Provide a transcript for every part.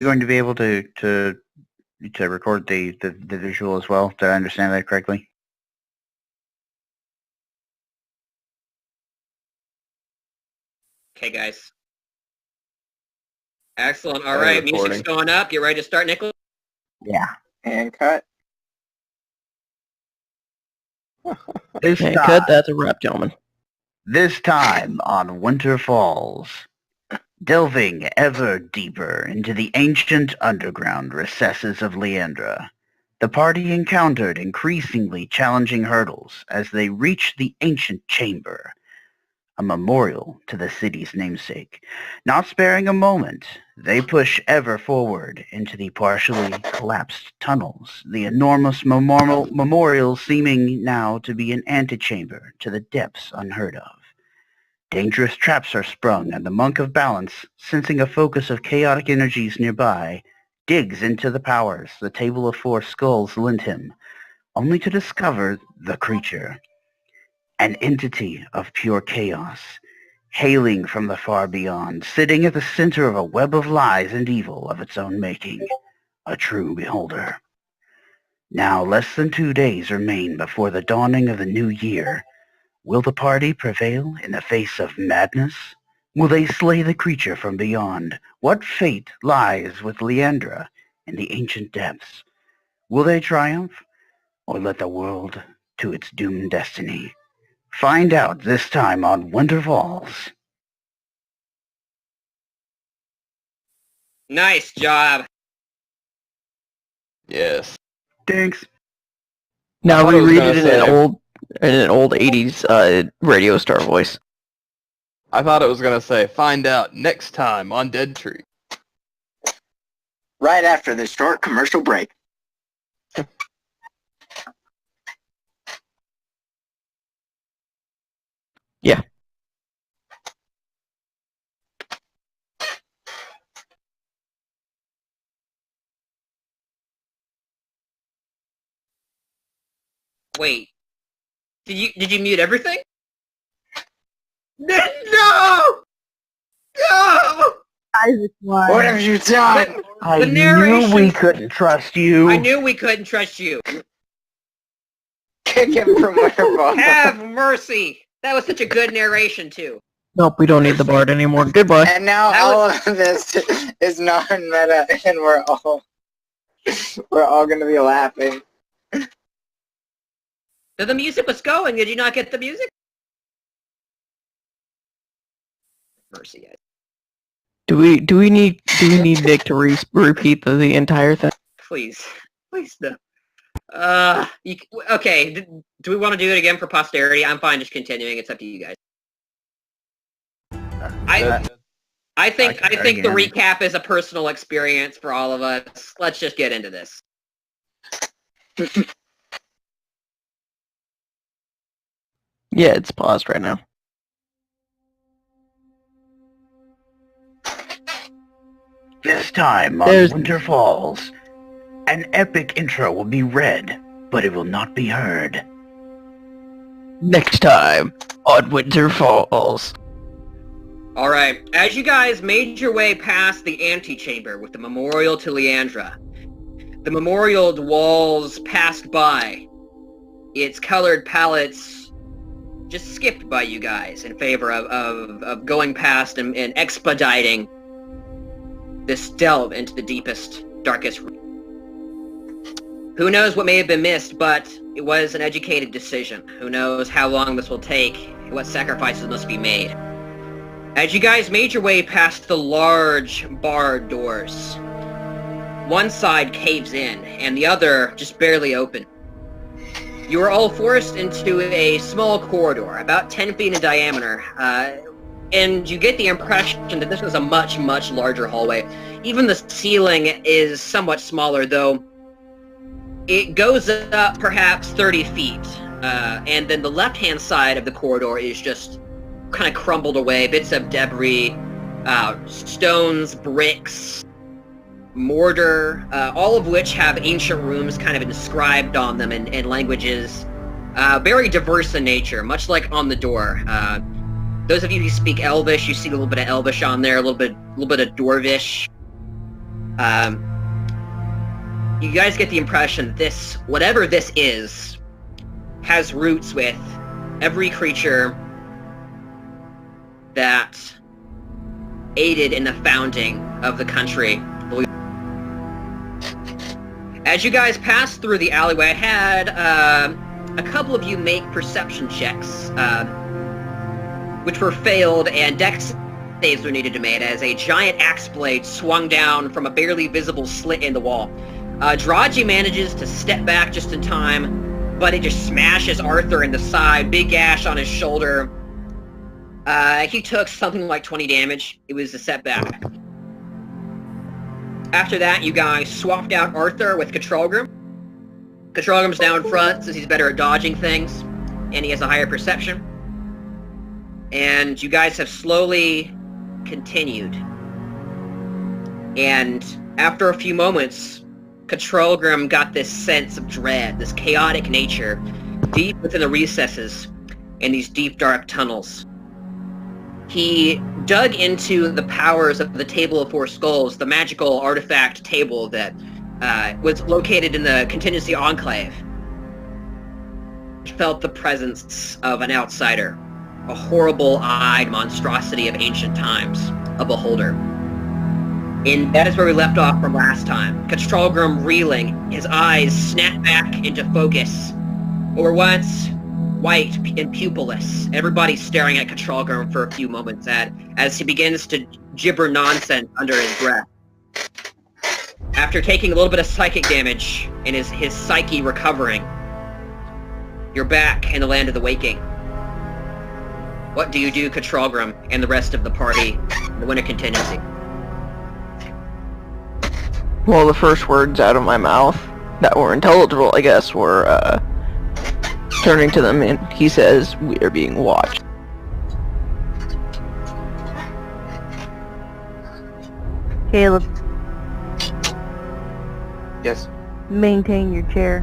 You're going to be able to record the visual as well. Did I understand that correctly? Okay, guys. Excellent. All right, music's going up. You ready to start, Nicholas? Yeah. And cut. And cut, that's a wrap, gentlemen. This time on Winter Falls, delving ever deeper into the ancient underground recesses of Leandra, the party encountered increasingly challenging hurdles as they reached the ancient chamber, a memorial to the city's namesake. Not sparing a moment, they push ever forward into the partially collapsed tunnels, the enormous memorial seeming now to be an antechamber to the depths unheard of. Dangerous traps are sprung, and the Monk of Balance, sensing a focus of chaotic energies nearby, digs into the powers the Table of Four Skulls lent him, only to discover the creature. An entity of pure chaos, hailing from the far beyond, sitting at the center of a web of lies and evil of its own making, a true beholder. Now less than 2 days remain before the dawning of the new year. Will the party prevail in the face of madness? Will they slay the creature from beyond? What fate lies with Leandra in the ancient depths? Will they triumph, or let the world to its doomed destiny? Find out this time on Winter Falls. Nice job. Yes. Thanks. Now we read it in an old 80s radio star voice. I thought it was going to say, find out next time on Dead Tree. Right after this short commercial break. Yeah. Wait. Did you mute everything? No! No! Isaac, why? What have you done? I knew we couldn't trust you. I knew we couldn't trust you. Kick him from Winterfall. Have mercy. That was such a good narration, too. Nope, we don't need the bard anymore. Goodbye. And now all of this is non-meta, and we're all gonna be laughing. The music was going. Did you not get the music? Mercy, guys. Do we need Nick to repeat the entire thing? Please no. Okay. Do we want to do it again for posterity? I'm fine just continuing. It's up to you guys. I think the recap is a personal experience for all of us. Let's just get into this. Yeah, it's paused right now. This time on Winter Falls, an epic intro will be read, but it will not be heard. Next time on Winter Falls. Alright, as you guys made your way past the antechamber with the memorial to Leandra, the memorialed walls passed by, its colored palettes just skipped by you guys in favor of going past and expediting this delve into the deepest, darkest room. Who knows what may have been missed, but it was an educated decision. Who knows how long this will take, and what sacrifices must be made. As you guys made your way past the large barred doors, one side caves in, and the other just barely open. You are all forced into a small corridor, about 10 feet in diameter, and you get the impression that this was a much, much larger hallway. Even the ceiling is somewhat smaller, though it goes up perhaps 30 feet, and then the left-hand side of the corridor is just kind of crumbled away, bits of debris, stones, bricks, mortar, all of which have ancient runes kind of inscribed on them in languages very diverse in nature, much like on the door. Those of you who speak Elvish, you see a little bit of Elvish on there, a little bit of Dwarvish. You guys get the impression that this, whatever this is, has roots with every creature that aided in the founding of the country. As you guys pass through the alleyway, I had a couple of you make perception checks, which were failed, and dex saves were needed to be made as a giant axe blade swung down from a barely visible slit in the wall. Draji manages to step back just in time, but it just smashes Arthur in the side, big gash on his shoulder. He took something like 20 damage. It was a setback. After that, you guys swapped out Arthur with Katralgrim. Katralgrim's down front since he's better at dodging things, and he has a higher perception. And you guys have slowly continued. And after a few moments, Katralgrim got this sense of dread, this chaotic nature, deep within the recesses in these deep, dark tunnels. He dug into the powers of the Table of Four Skulls, the magical artifact table that was located in the Contingency Enclave. He felt the presence of an outsider, a horrible-eyed monstrosity of ancient times, a beholder. And that is where we left off from last time. Katralgrim reeling, his eyes snapped back into focus. Or once white and pupilless. Everybody staring at Katralgrim for a few moments as he begins to gibber nonsense under his breath. After taking a little bit of psychic damage and his psyche recovering, you're back in the land of the waking. What do you do, Katralgrim and the rest of the party, the winter contingency? Well, the first words out of my mouth that were intelligible, I guess, were, turning to them, and he says, "We are being watched." Caleb, Yes. maintain your chair.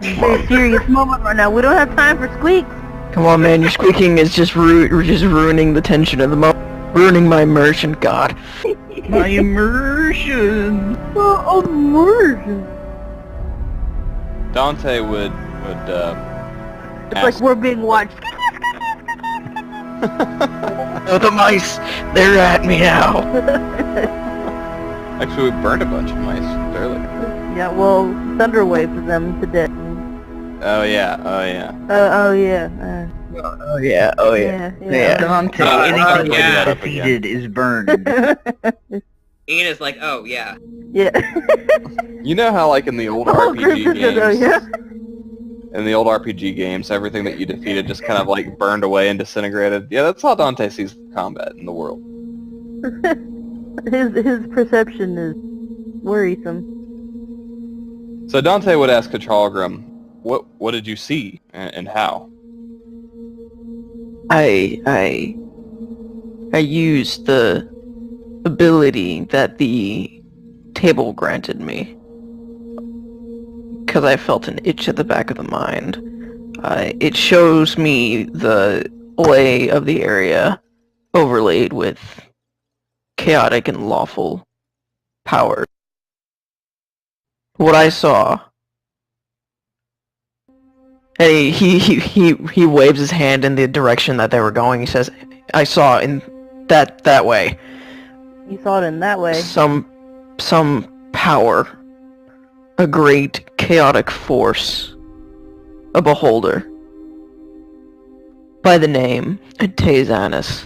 It's a very serious moment right now. We don't have time for squeaks. Come on, man, your squeaking is just ruining the tension of the moment. Ruining my immersion, God. My immersion! Immersion. Dante would It's ask, like we're being watched. Oh, the mice! They're at me now! actually, we burned a bunch of mice earlier. Yeah, well, thunder waves them to death. Oh yeah, oh yeah. Oh yeah. Oh yeah, oh yeah. Yeah. Dante, anything that's defeated is burned. Ian is like, oh, yeah. Yeah. You know how, like, in the old Oh, RPG games, oh, yeah. in the old RPG games, everything that you defeated just kind of, like, burned away and disintegrated? Yeah, that's how Dante sees combat in the world. His perception is worrisome. So Dante would ask Katralgrim, what did you see, and how? I used the ability that the table granted me because I felt an itch at the back of the mind. It shows me the lay of the area overlaid with chaotic and lawful power. What I saw, and he waves his hand in the direction that they were going. He says, "I saw in that way." You saw it in that way. Some power, a great chaotic force, a beholder, by the name Tezanis.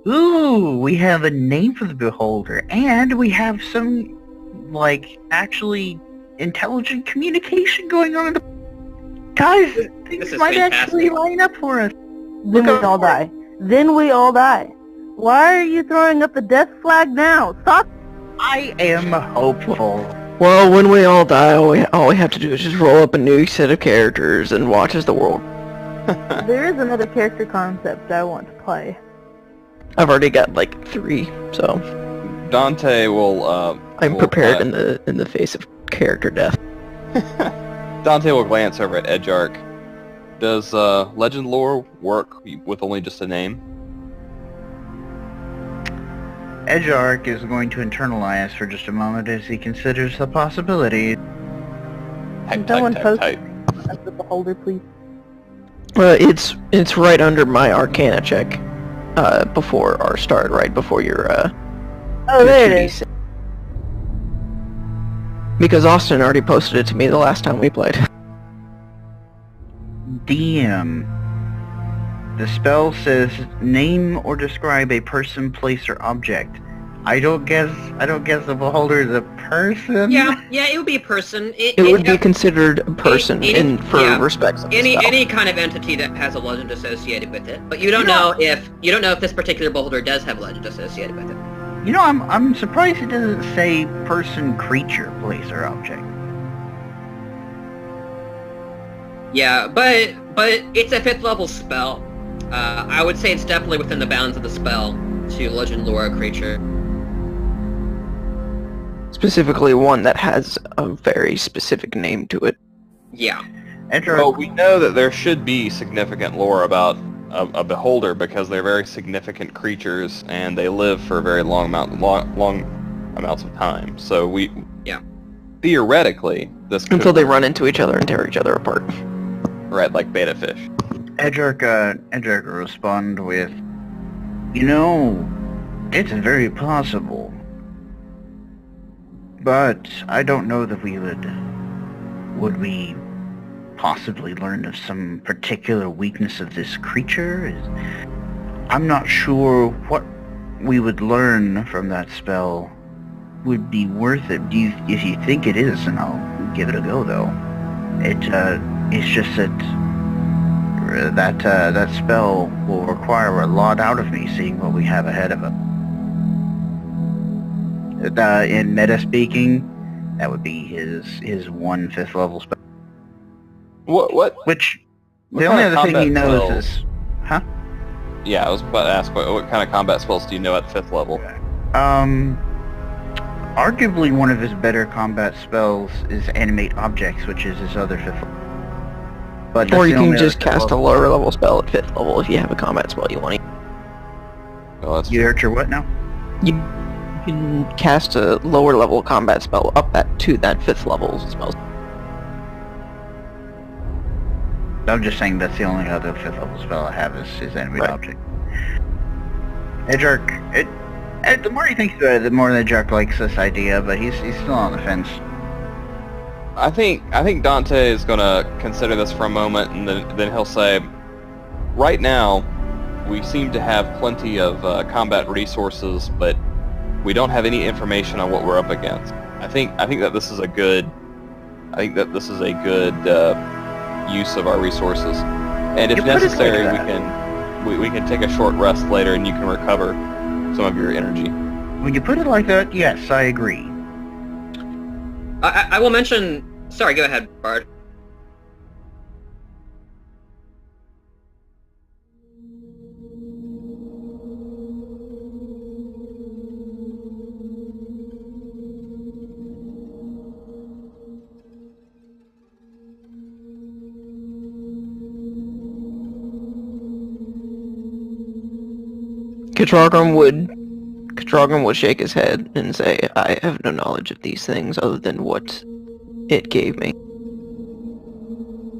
Ooh, we have a name for the beholder, and we have some, like, actually intelligent communication going on. Guys, things is might actually fantastic. line up for us. Then we all die. Then we all die. Why are you throwing up the death flag now? Stop! I am hopeful. Well, when we all die, all we have to do is just roll up a new set of characters and watch as the world. There is another character concept I want to play. I've already got like 3, so Dante will, I'm will prepared gla- in the face of character death. Dante will glance over at Edgearch. Does legend lore work with only just a name? Edgearch is going to internalize for just a moment as he considers the possibility. Can someone post type. at the beholder, please? It's right under my Arcana check. Before our start, right before your Oh, your there it is. 2d6. Because Austin already posted it to me the last time we played. DM. The spell says name or describe a person, place, or object. I don't guess the beholder is a person. Yeah, it would be a person. It would be considered a person for respects of the spell. Any kind of entity that has a legend associated with it, but you don't know if this particular beholder does have a legend associated with it. You know, I'm surprised it doesn't say person, creature, place, or object. Yeah, but it's a 5th level spell. I would say it's definitely within the bounds of the spell to legend lore a creature. Specifically one that has a very specific name to it. Yeah. Well, we know that there should be significant lore about a beholder because they're very significant creatures and they live for very long amounts of time. So theoretically, this could Until they run into each other and tear each other apart. Right, like beta fish. Edgearch will respond with, you know, it's very possible. But I don't know that we would we possibly learn of some particular weakness of this creature? I'm not sure what we would learn from that spell would be worth it. If you think it is, then I'll give it a go, though. It's just that spell will require a lot out of me, seeing what we have ahead of us. In meta speaking, that would be his 1 5th level spell. What? Which, What the kind only of other thing he combat knows spells? is... Huh? Yeah, I was about to ask, what kind of combat spells do you know at 5th level? Arguably one of his better combat spells is Animate Objects, which is his other 5th level. But Or you that's the can only just other cast a level. lower level spell at 5th level if you have a combat spell you want to. Well, that's You hurt your what now? You can cast a lower level combat spell up to that 5th level spell. I'm just saying that's the only other 5th level spell I have is Animate Right. Object. Edgearch, the more he thinks about it, the more Edgearch likes this idea, but he's still on the fence. I think Dante is going to consider this for a moment, and then he'll say, right now, we seem to have plenty of combat resources, but we don't have any information on what we're up against. I think that this is a good use of our resources, and if You put it like necessary, that. we can take a short rest later, and you can recover some of your energy. When you put it like that, yes, I agree. I will mention... Sorry, go ahead, Bard. Kadragan would shake his head and say, I have no knowledge of these things other than what it gave me.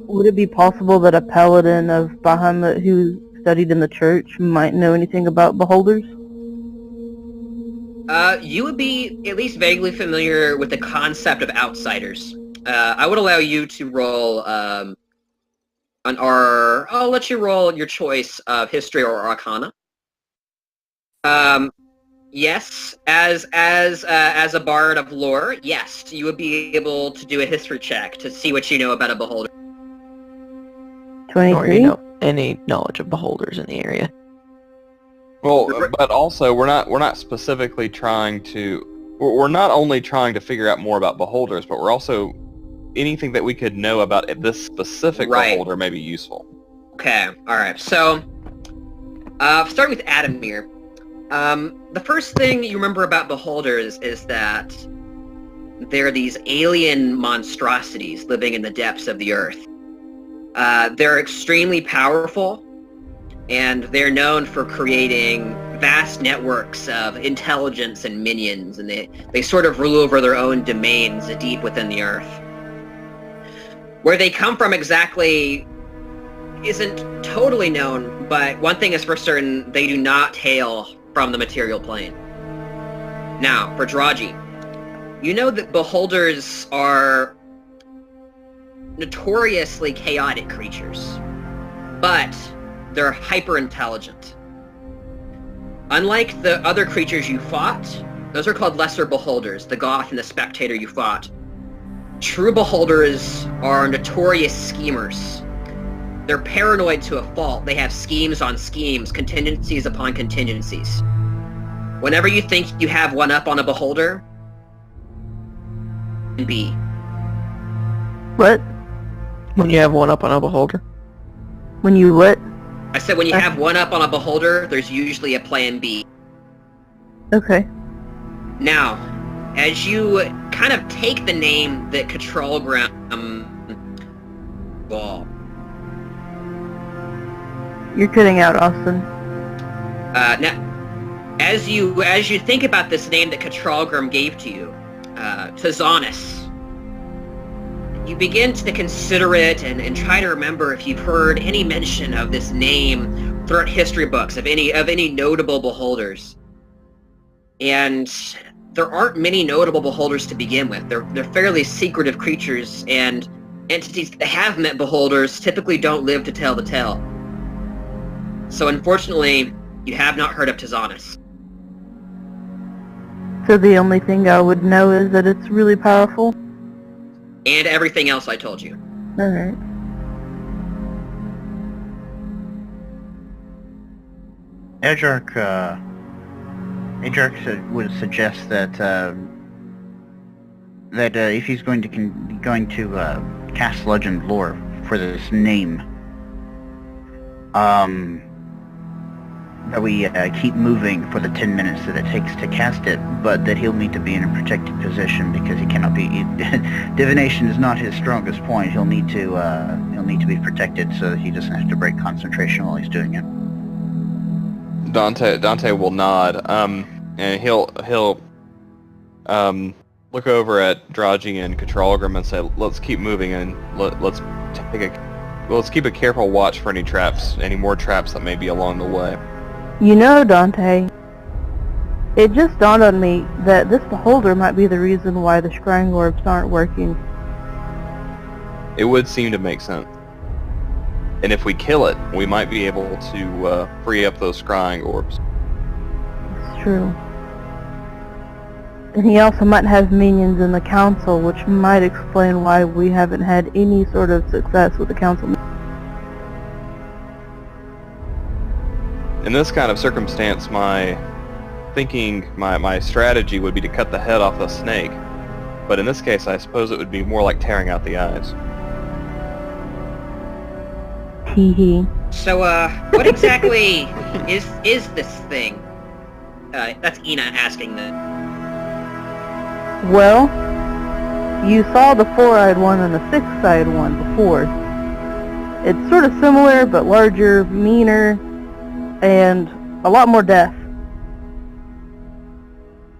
Would it be possible that a paladin of Bahamut who studied in the church might know anything about beholders? You would be at least vaguely familiar with the concept of outsiders. I would allow you to roll I'll let you roll your choice of history or arcana. Yes, as a bard of lore, yes, you would be able to do a history check to see what you know about a beholder. Or 23? any knowledge of beholders in the area. Well, but also we're not specifically trying to. We're not only trying to figure out more about beholders, but we're also anything that we could know about this specific beholder may be useful. Okay, all right. So, starting with Adamir, the first thing you remember about beholders is that they're these alien monstrosities living in the depths of the earth. They're extremely powerful, and they're known for creating vast networks of intelligence and minions, and they sort of rule over their own domains deep within the earth. Where they come from exactly isn't totally known, but one thing is for certain, they do not hail from the material plane. Now, for Draji, you know that beholders are notoriously chaotic creatures, but they're hyper-intelligent. Unlike the other creatures you fought, those are called lesser beholders, the Goth and the Spectator you fought. True beholders are notorious schemers. They're paranoid to a fault. They have schemes on schemes, contingencies upon contingencies. Whenever you think you have one up on a beholder, B. What? When you have one up on a beholder? When you what? I said when you have one up on a beholder, there's usually a plan B. Okay. Now, as you kind of take the name that Controlgram... well... You're cutting out, Austin. Now, as you think about this name that Controlgram gave to you, Tizanus, you begin to consider it and try to remember if you've heard any mention of this name throughout history books of any notable beholders. And there aren't many notable beholders to begin with. They're fairly secretive creatures, and entities that have met beholders typically don't live to tell the tale. So unfortunately, you have not heard of Tizanus. So the only thing I would know is that it's really powerful? And everything else I told you. Alright. Ajark would suggest that if he's going to cast Legend Lore for this name, that we keep moving for the 10 minutes that it takes to cast it, but that he'll need to be in a protected position because he cannot be. Divination is not his strongest point. He'll need to be protected so that he doesn't have to break concentration while he's doing it. Dante will nod, and he'll look over at Draji and Controlgram and say, "Let's keep moving and let's keep a careful watch for any more traps that may be along the way." You know, Dante, it just dawned on me that this beholder might be the reason why the scrying orbs aren't working. It would seem to make sense. And if we kill it, we might be able to free up those scrying orbs. It's true. And he also might have minions in the council, which might explain why we haven't had any sort of success with the council. In this kind of circumstance, my strategy would be to cut the head off the snake. But in this case, I suppose it would be more like tearing out the eyes. Hee hee. So, what exactly is this thing? That's Ina asking that. Well, you saw the four-eyed one and the six-eyed one before. It's sort of similar, but larger, meaner, and a lot more death.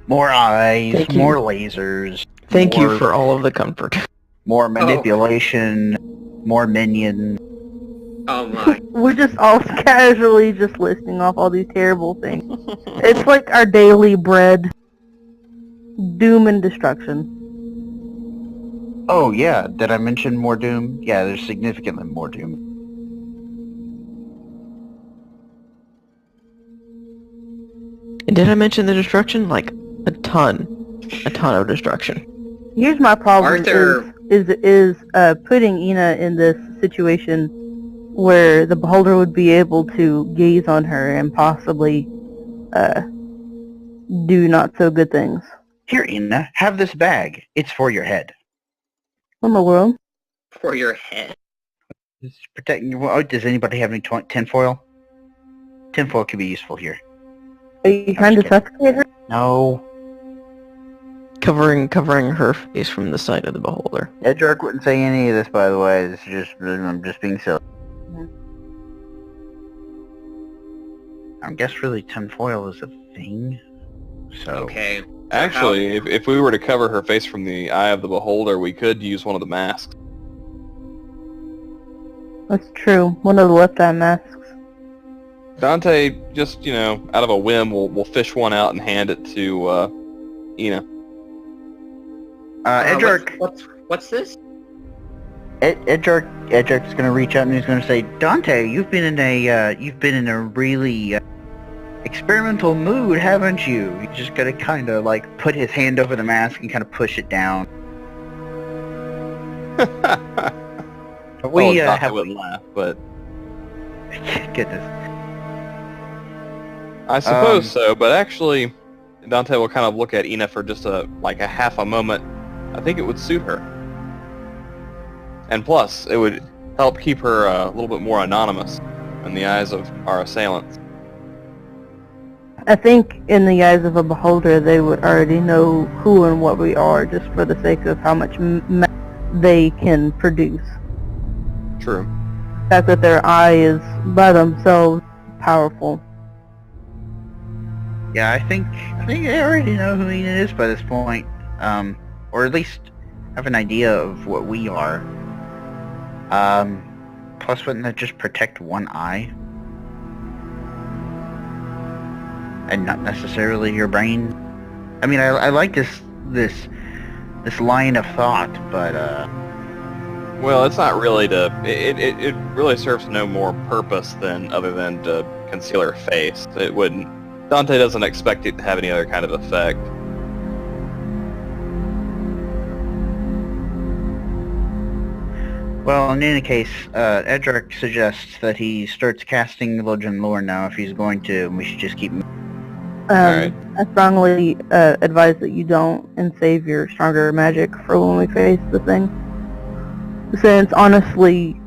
More eyes, Thank you. more lasers. Thank you more- for all of the comfort. More manipulation, more minions. Oh my. We're just all casually just listing off all these terrible things. It's like our daily bread. Doom and destruction. Oh yeah, did I mention more doom? Yeah, there's significantly more doom. And did I mention the destruction? Like, a ton of destruction. Here's my problem Arthur. is putting Ina in this situation where the beholder would be able to gaze on her and possibly do not so good things. Here, Ina, have this bag. It's for your head. What in the world? For your head. It's protecting your... Oh, does anybody have any tinfoil? Tinfoil could be useful here. Are you trying to suffocate her? No. Covering her face from the sight of the beholder. Edgark wouldn't say any of this, by the way. I'm just being silly. I guess really tinfoil is a thing. So Okay. Actually, if we were to cover her face from the eye of the beholder, we could use one of the masks. That's true. One of the left eye masks. Dante, just, out of a whim, will fish one out and hand it to, Ina. Edric, What's this? Edric's gonna reach out and he's gonna say, Dante, you've been in a really experimental mood, haven't you? He's just gonna kind of like put his hand over the mask and kind of push it down. Dante would laugh, but Goodness. I suppose so. But actually, Dante will kind of look at Ina for just a half a moment. I think it would suit her, and plus, it would help keep her a little bit more anonymous in the eyes of our assailants. I think in the eyes of a beholder, they would already know who and what we are, just for the sake of how much they can produce. True. The fact that their eye is by themselves powerful. Yeah, I think they already know who Ina is by this point, or at least have an idea of what we are. Plus, wouldn't that just protect one eye? And not necessarily your brain? I mean, I like this line of thought, but Well, it's not really it really serves no more purpose other than to conceal her face. It wouldn't. Dante doesn't expect it to have any other kind of effect. well, in any case, Edric suggests that he starts casting Legend Lore now if he's going to, and we should just keep Alright. I strongly advise that you don't, and save your stronger magic for when we face the thing. Since honestly,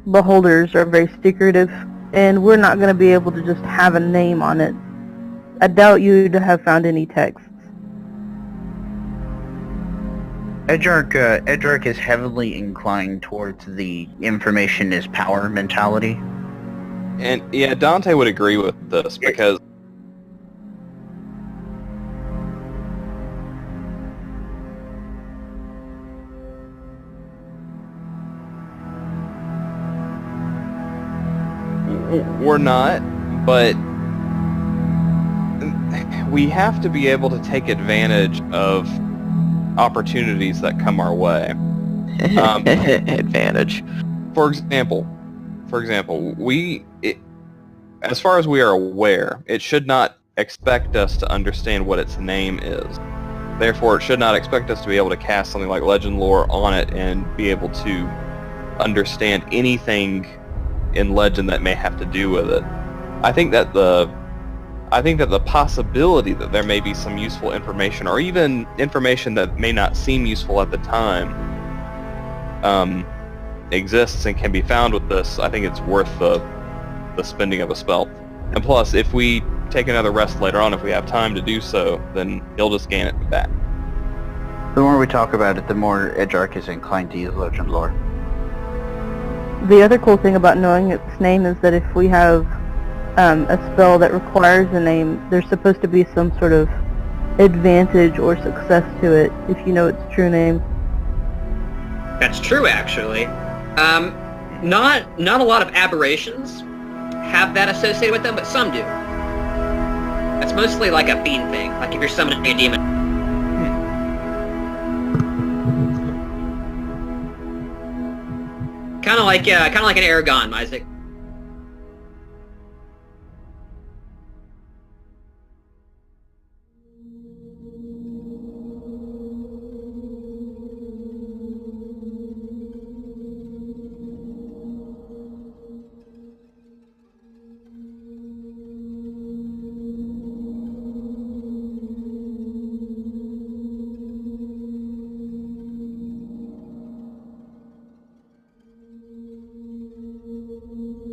beholders are very secretive, and we're not going to be able to just have a name on it. I doubt you'd have found any texts. Edric is heavily inclined towards the information is power mentality. And yeah, Dante would agree with this because we're not, but we have to be able to take advantage of opportunities that come our way. Advantage. For example, as far as we are aware, it should not expect us to understand what its name is. Therefore, it should not expect us to be able to cast something like Legend Lore on it and be able to understand anything in Legend that may have to do with it. I think that the possibility that there may be some useful information, or even information that may not seem useful at the time, exists and can be found with this. I think it's worth the spending of a spell. And plus, if we take another rest later on, if we have time to do so, then he'll just gain it back. The more we talk about it, the more Edric is inclined to use Legend Lore. The other cool thing about knowing its name is that if we have a spell that requires a name, there's supposed to be some sort of advantage or success to it if you know its true name. That's true, actually. Not a lot of aberrations have that associated with them, but some do. That's mostly like a fiend thing, like if you're summoning a demon. Kind of like an Aragon, Isaac.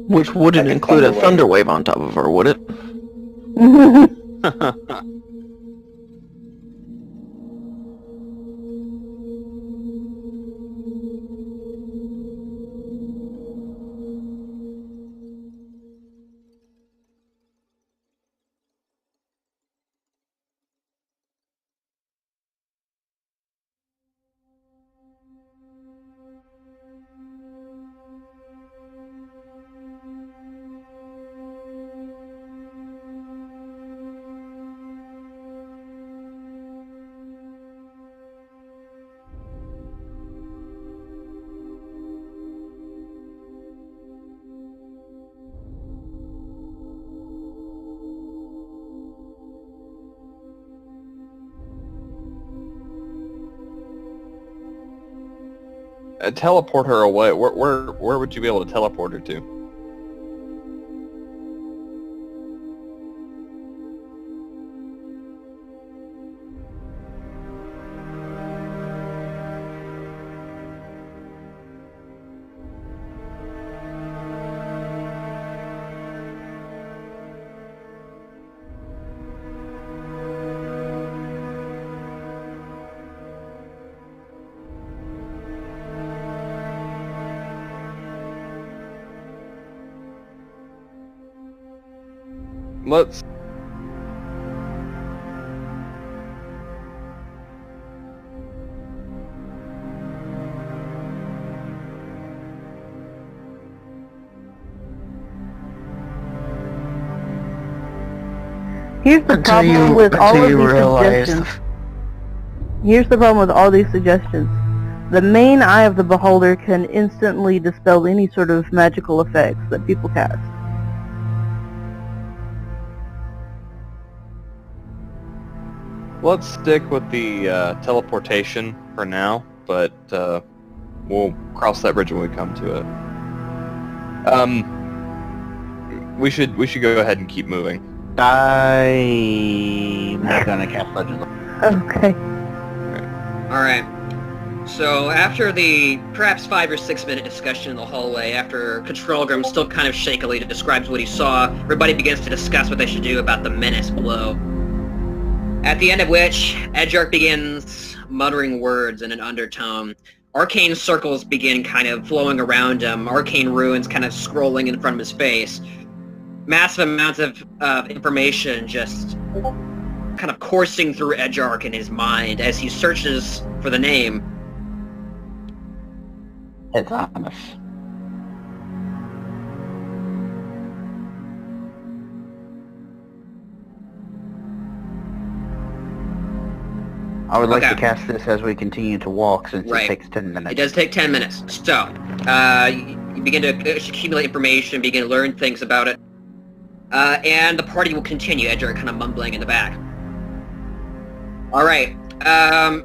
Which wouldn't Like a include a Thunderwave. thunder wave on top of her, would it? Teleport her away. Where would you be able to teleport her to? Let's... Here's the problem with all of these suggestions. Here's the problem with all these suggestions. The main eye of the beholder can instantly dispel any sort of magical effects that people cast. Let's stick with the teleportation for now, but we'll cross that bridge when we come to it. We should go ahead and keep moving. I'm gonna cast Legend. Okay. Alright. So after the perhaps 5 or 6 minute discussion in the hallway, after Controlgrim still kind of shakily describes what he saw, everybody begins to discuss what they should do about the menace below. At the end of which, Edgark begins muttering words in an undertone. Arcane circles begin kind of flowing around him, arcane runes kind of scrolling in front of his face. Massive amounts of information just kind of coursing through Edgark in his mind as he searches for the name. It's honest. I would like to cast this as we continue to walk, since it takes 10 minutes. It does take 10 minutes. So, you begin to accumulate information, begin to learn things about it. And the party will continue, Edgar kind of mumbling in the back. Alright,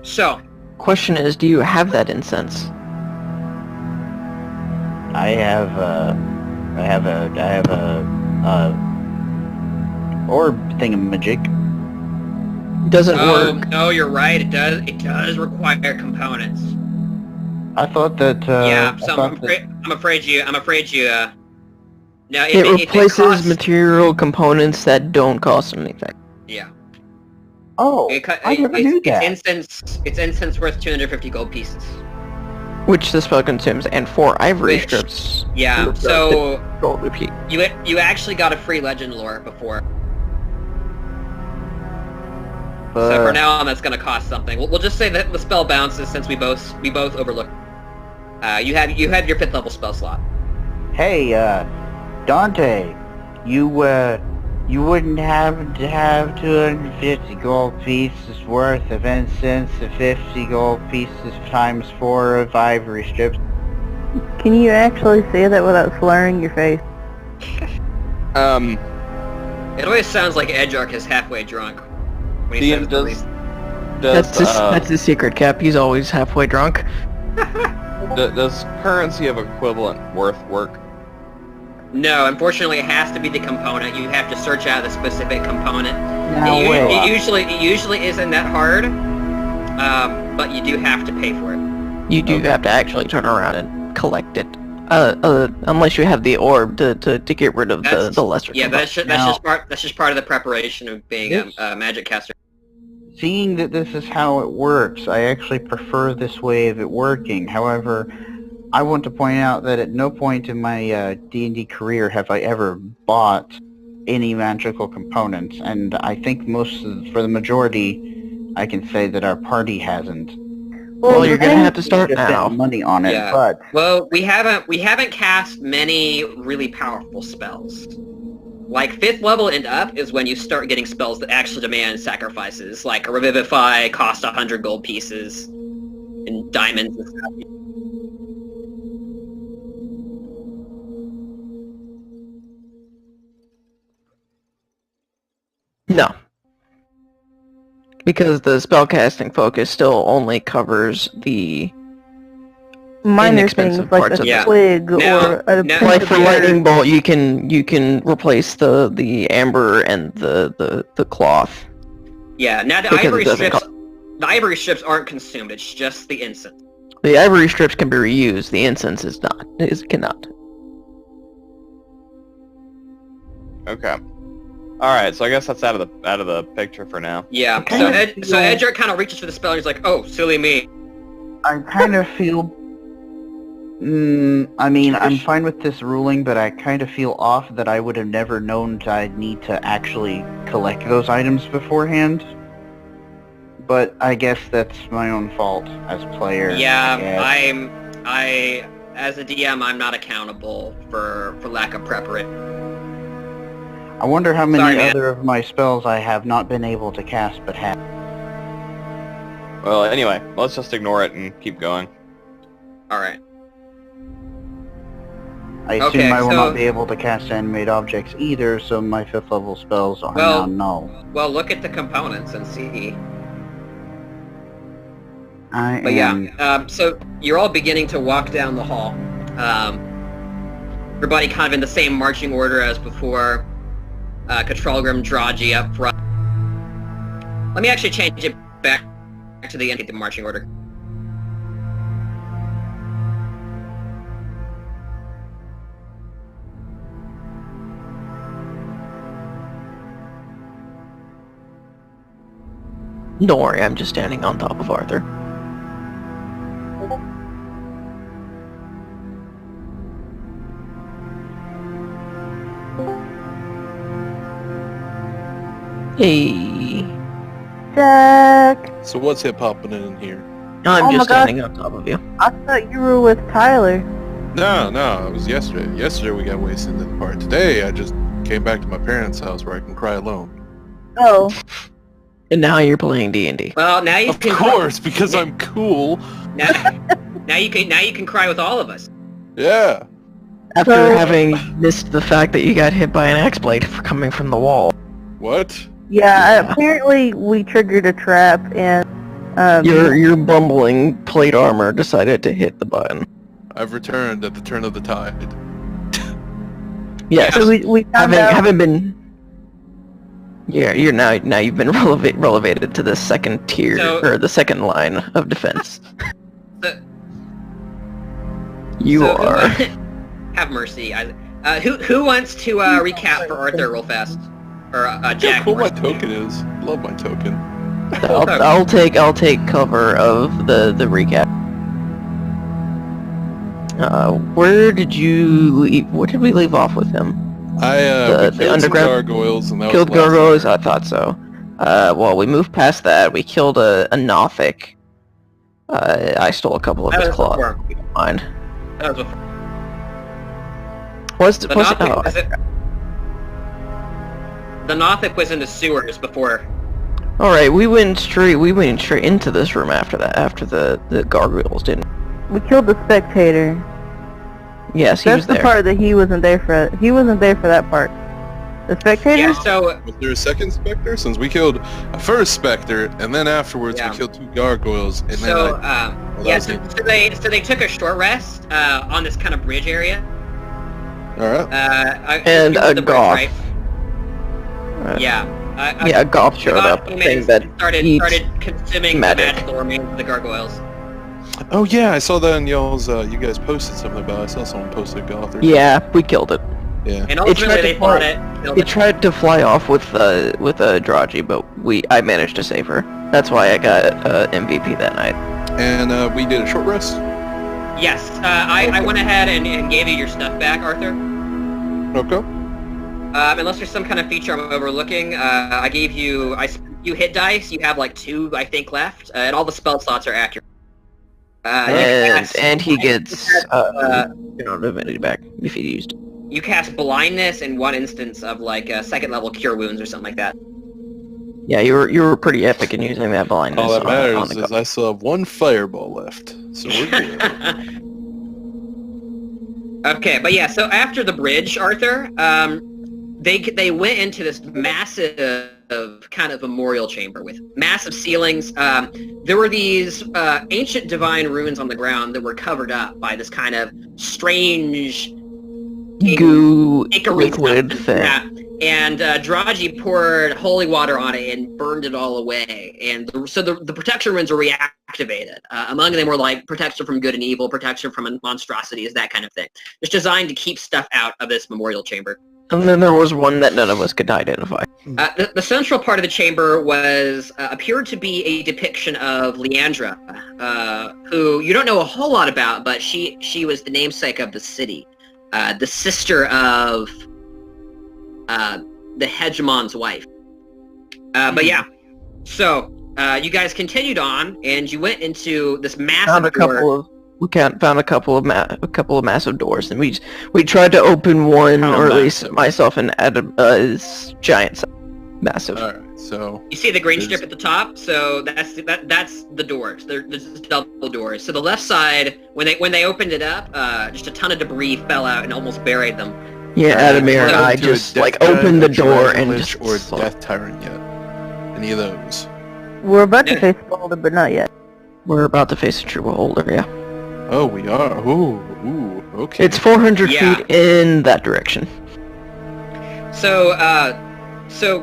so... Question is, do you have that incense? I have a orb thingamajig. Doesn't work. No, you're right. It does require components. I thought that. Yeah, so I'm afraid you. No, it replaces material components that don't cost anything. Yeah. Oh, I never knew that. It's incense worth 250 gold pieces. Which the spell consumes, and 4 ivory strips. Yeah. So gold repeat. You actually got a free legend lore before. So for now on, that's going to cost something. We'll just say that the spell bounces since we both overlooked. You have your 5th level spell slot. Hey, Dante, you wouldn't have to have 250 gold pieces worth of incense to 50 gold pieces times 4 of ivory strips. Can you actually say that without slurring your face? It always sounds like Edgark is halfway drunk. That's his secret, Cap. He's always halfway drunk. Does currency of equivalent worth work? No, unfortunately it has to be the component. You have to search out the specific component. It usually isn't that hard, but you do have to pay for it. You do have to actually turn around and collect it. Unless you have the orb to get rid of the lesser. Yeah, that's just part of the preparation of being a magic caster. Seeing that this is how it works, I actually prefer this way of it working. However, I want to point out that at no point in my D&D career have I ever bought any magical components, and I think for the majority, I can say that our party hasn't. Well, you're gonna have to start now. Money on it, yeah. But well, we haven't cast many really powerful spells. Like 5th level and up is when you start getting spells that actually demand sacrifices, like a Revivify cost 100 gold pieces, and diamonds and stuff. No. Because the spellcasting focus still only covers the minor inexpensive things like parts a of it. twig Now- or a now- piece Like of for dirt. lightning bolt, you can replace the amber and the cloth. Yeah, now the Because it ivory doesn't strips, the ivory strips aren't consumed. It's just the incense. The ivory strips can be reused. The incense is not. Cannot. Okay. All right. So I guess that's out of the picture for now. Yeah. Okay. So Edgar kind of reaches for the spell and he's like, "Oh, silly me." I kind of feel... I mean, I'm fine with this ruling, but I kind of feel off that I would have never known I'd need to actually collect those items beforehand. But I guess that's my own fault as player. Yeah, I guess. as a DM, I'm not accountable for lack of preparation. I wonder how many Sorry, man. other of my spells I have not been able to cast but have. Well, anyway, let's just ignore it and keep going. All right. I assume Okay, I will so- not be able to cast animate objects either, so my 5th level spells are Well- now null. Well, look at the components and see. I But am... yeah, so you're all beginning to walk down the hall. Everybody kind of in the same marching order as before. Katralgrim, Draji up front. Let me actually change it back to the end of the marching order. Don't worry, I'm just standing on top of Arthur. Hey, Jack, So what's hip hopping in here? I'm Oh my just God. standing on top of you. I thought you were with Tyler. No, it was yesterday. Yesterday we got wasted in the park. Today I just came back to my parents' house where I can cry alone. Oh, And now you're playing D&D. Well, now you Of can. course, because I'm cool. Now you can cry with all of us. Yeah. After So- having missed the fact that you got hit by an axe blade for coming from the wall. What? yeah, apparently we triggered a trap and Your bumbling plate armor decided to hit the button. I've returned at the turn of the tide. Yes. so we found out Having been... Yeah, you've been relevated to the second tier, So- or the second line of defense. So- You So, are... Have mercy. Who wants to recap for Arthur real fast? Or Look Jack? how cool my more token is. Love my token. I'll take cover of the recap. Where did you leave? Where did we leave off with him? We The killed underground- some gargoyles and that Killed was the last gargoyles? time. I thought so. Well, we moved past that. We killed a Nothic. I stole a couple of That his was cloth. before. if you don't mind. That was before. Was The was Nothic, oh, was it- the Nothic was in the sewers before. all right. We went straight into this room after that. After the gargoyles didn't. we killed the spectator. Yes, he That's was the there. part that he wasn't there for. He wasn't there for that part. The spectator. Yeah, so Was there a second specter? Since we killed a first specter, and then afterwards Yeah. we killed 2 gargoyles, and then so well, that yeah, was so, it. so they took a short rest on this kind of bridge area. Alright. And you know a the bridge, goth. right? Yeah. Yeah, a goth showed up came in saying and that started eats consuming the magic. magical remains of the gargoyles. Oh yeah, I saw that in y'all's, you guys posted something about it. I saw someone posted Goth or Yeah, we killed it. Yeah. And It ultimately tried to they fought it, killed It it. tried to fly off with a Draji, but I managed to save her. That's why I got MVP that night. And we did a short rest. Yes, I went ahead and gave you your stuff back, Arthur. Okay. Unless there's some kind of feature I'm overlooking, I gave you you hit dice. You have like 2, I think, left, and all the spell slots are accurate. And he gets divinity back if he used. You cast blindness in one instance of like second level cure wounds or something like that. Yeah, you were pretty epic in using that blindness. All that on matters the is I still have 1 fireball left, so we're good. Okay, but yeah, so after the bridge, Arthur, they went into this massive kind of memorial chamber with massive ceilings. There were these ancient divine runes on the ground that were covered up by this kind of strange Goo ichoric liquid stuff. thing. Yeah. And Draji poured holy water on it and burned it all away. And so the protection runes were reactivated. Among them were like protection from good and evil, protection from monstrosities, that kind of thing. It's designed to keep stuff out of this memorial chamber. And then there was one that none of us could identify. The central part of the chamber was appeared to be a depiction of Leandra, who you don't know a whole lot about, but she was the namesake of the city, the sister of the hegemon's wife. But yeah, so you guys continued on, and you went into this massive door. Found a couple of massive doors, and we tried to open one, How or at least massive? myself and Adam is giant, massive. Alright, so... You see the green There's- strip at the top, so that's the doors. There's double doors. So the left side, when they opened it up, just a ton of debris fell out and almost buried them. Yeah, Adamir and I Into a just Death like Guy, opened a the door Dragon and Lich, just or a saw- Death Tyrant yet. Any of those. We're about to Yeah. face Boulder, but not yet. We're about to face a true beholder. Yeah, Oh, we are. Ooh, okay. it's 400 Yeah. feet in that direction. So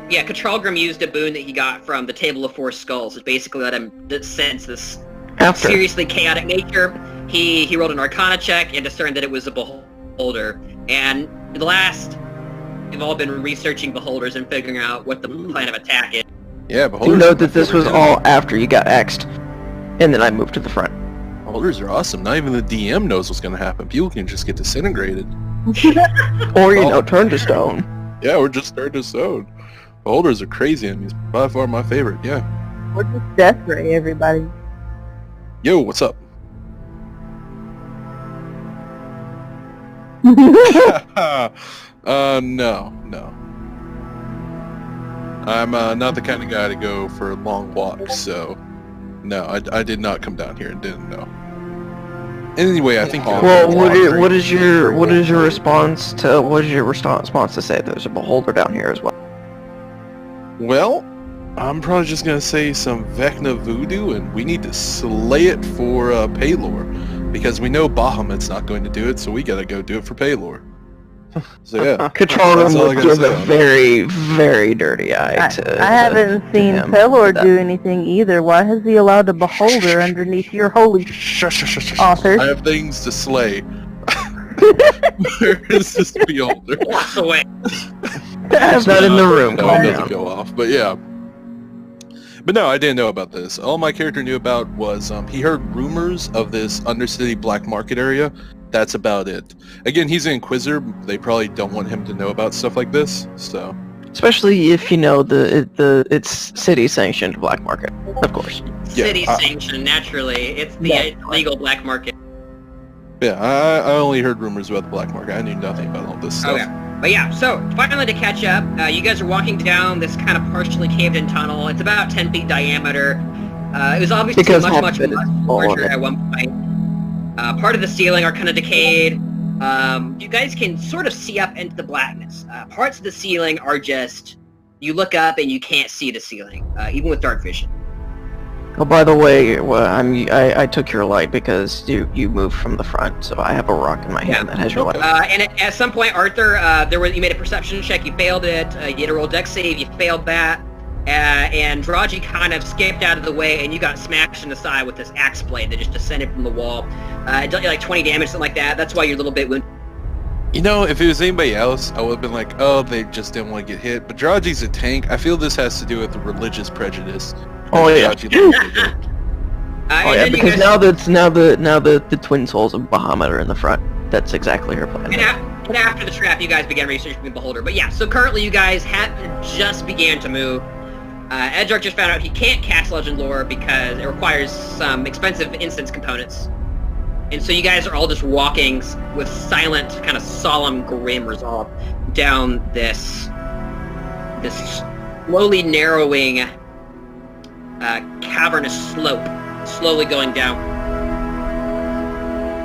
yeah, Katralgrim used a boon that he got from the Table of Four Skulls. It basically let him sense this After seriously chaotic nature. He rolled an Arcana check and discerned that it was a beholder. And the last, we've all been researching beholders and figuring out what the plan of attack is. Yeah, you beholders. know are my that this was favorite all after you got X'd, and then I moved to the front. Beholders are awesome. Not even the DM knows what's gonna happen. People can just get disintegrated. Or turn to stone. Yeah, or just start to stone. Beholders are crazy enemies. By far my favorite, yeah. We're just Death Ray, everybody. Yo, what's up? No. I'm not the kind of guy to go for long walks, so no, I did not come down here and didn't know. Anyway, I think. Well, what is your response to say there's a beholder down here as well? Well, I'm probably just gonna say some Vecna voodoo, and we need to slay it for Paylor, because we know Bahamut's not going to do it, so we gotta go do it for Paylor. So yeah, Katron That's all I would gotta give say a on it. very, very dirty eye to. I haven't seen him Pelor for that. do anything either. Why has he allowed a beholder underneath your holy Shush. author? I have things to slay. Where is this beholder? Walks away. It's not in the room. No, Calm it doesn't down. go off. But yeah. But no, I didn't know about this. All my character knew about was he heard rumors of this Undercity black market area. That's about it. Again, he's an Inquisitor. They probably don't want him to know about stuff like this. So Especially if you know it's city sanctioned black market, of course. Yeah, City sanctioned, naturally. It's the legal black market. yeah, I only heard rumors about the black market. I knew nothing about all this stuff. Okay. But yeah, so finally to catch up, you guys are walking down this kind of partially caved-in tunnel. It's about 10 feet diameter. It was obviously Because much, half much, of it is much full of larger it. at one point. Part of the ceiling are kind of decayed. You guys can sort of see up into the blackness. Parts of the ceiling are just, you look up and you can't see the ceiling, even with dark vision. Oh, by the way, I took your light because you moved from the front, so I have a rock in my hand that has your light. And at some point, Arthur, you made a perception check, you failed it. You had to roll dex save, you failed that. And Draji kind of skipped out of the way, and you got smashed in the side with this axe blade that just descended from the wall. It dealt you like 20 damage, something like that. That's why you're a little bit wounded. You know, if it was anybody else, I would have been like, oh, they just didn't want to get hit. But Draji's a tank. I feel this has to do with the religious prejudice. Oh, yeah. Draji likes to do. Oh And yeah, then you because guys- now the twin souls of Bahamut are in the front. That's exactly her plan. And after the trap, you guys began researching the Beholder. But yeah, so currently you guys just began to move. Edgearch just found out he can't cast Legend Lore because it requires some expensive instance components. And so you guys are all just walking with silent, kind of solemn, grim resolve down this slowly narrowing cavernous slope, slowly going down.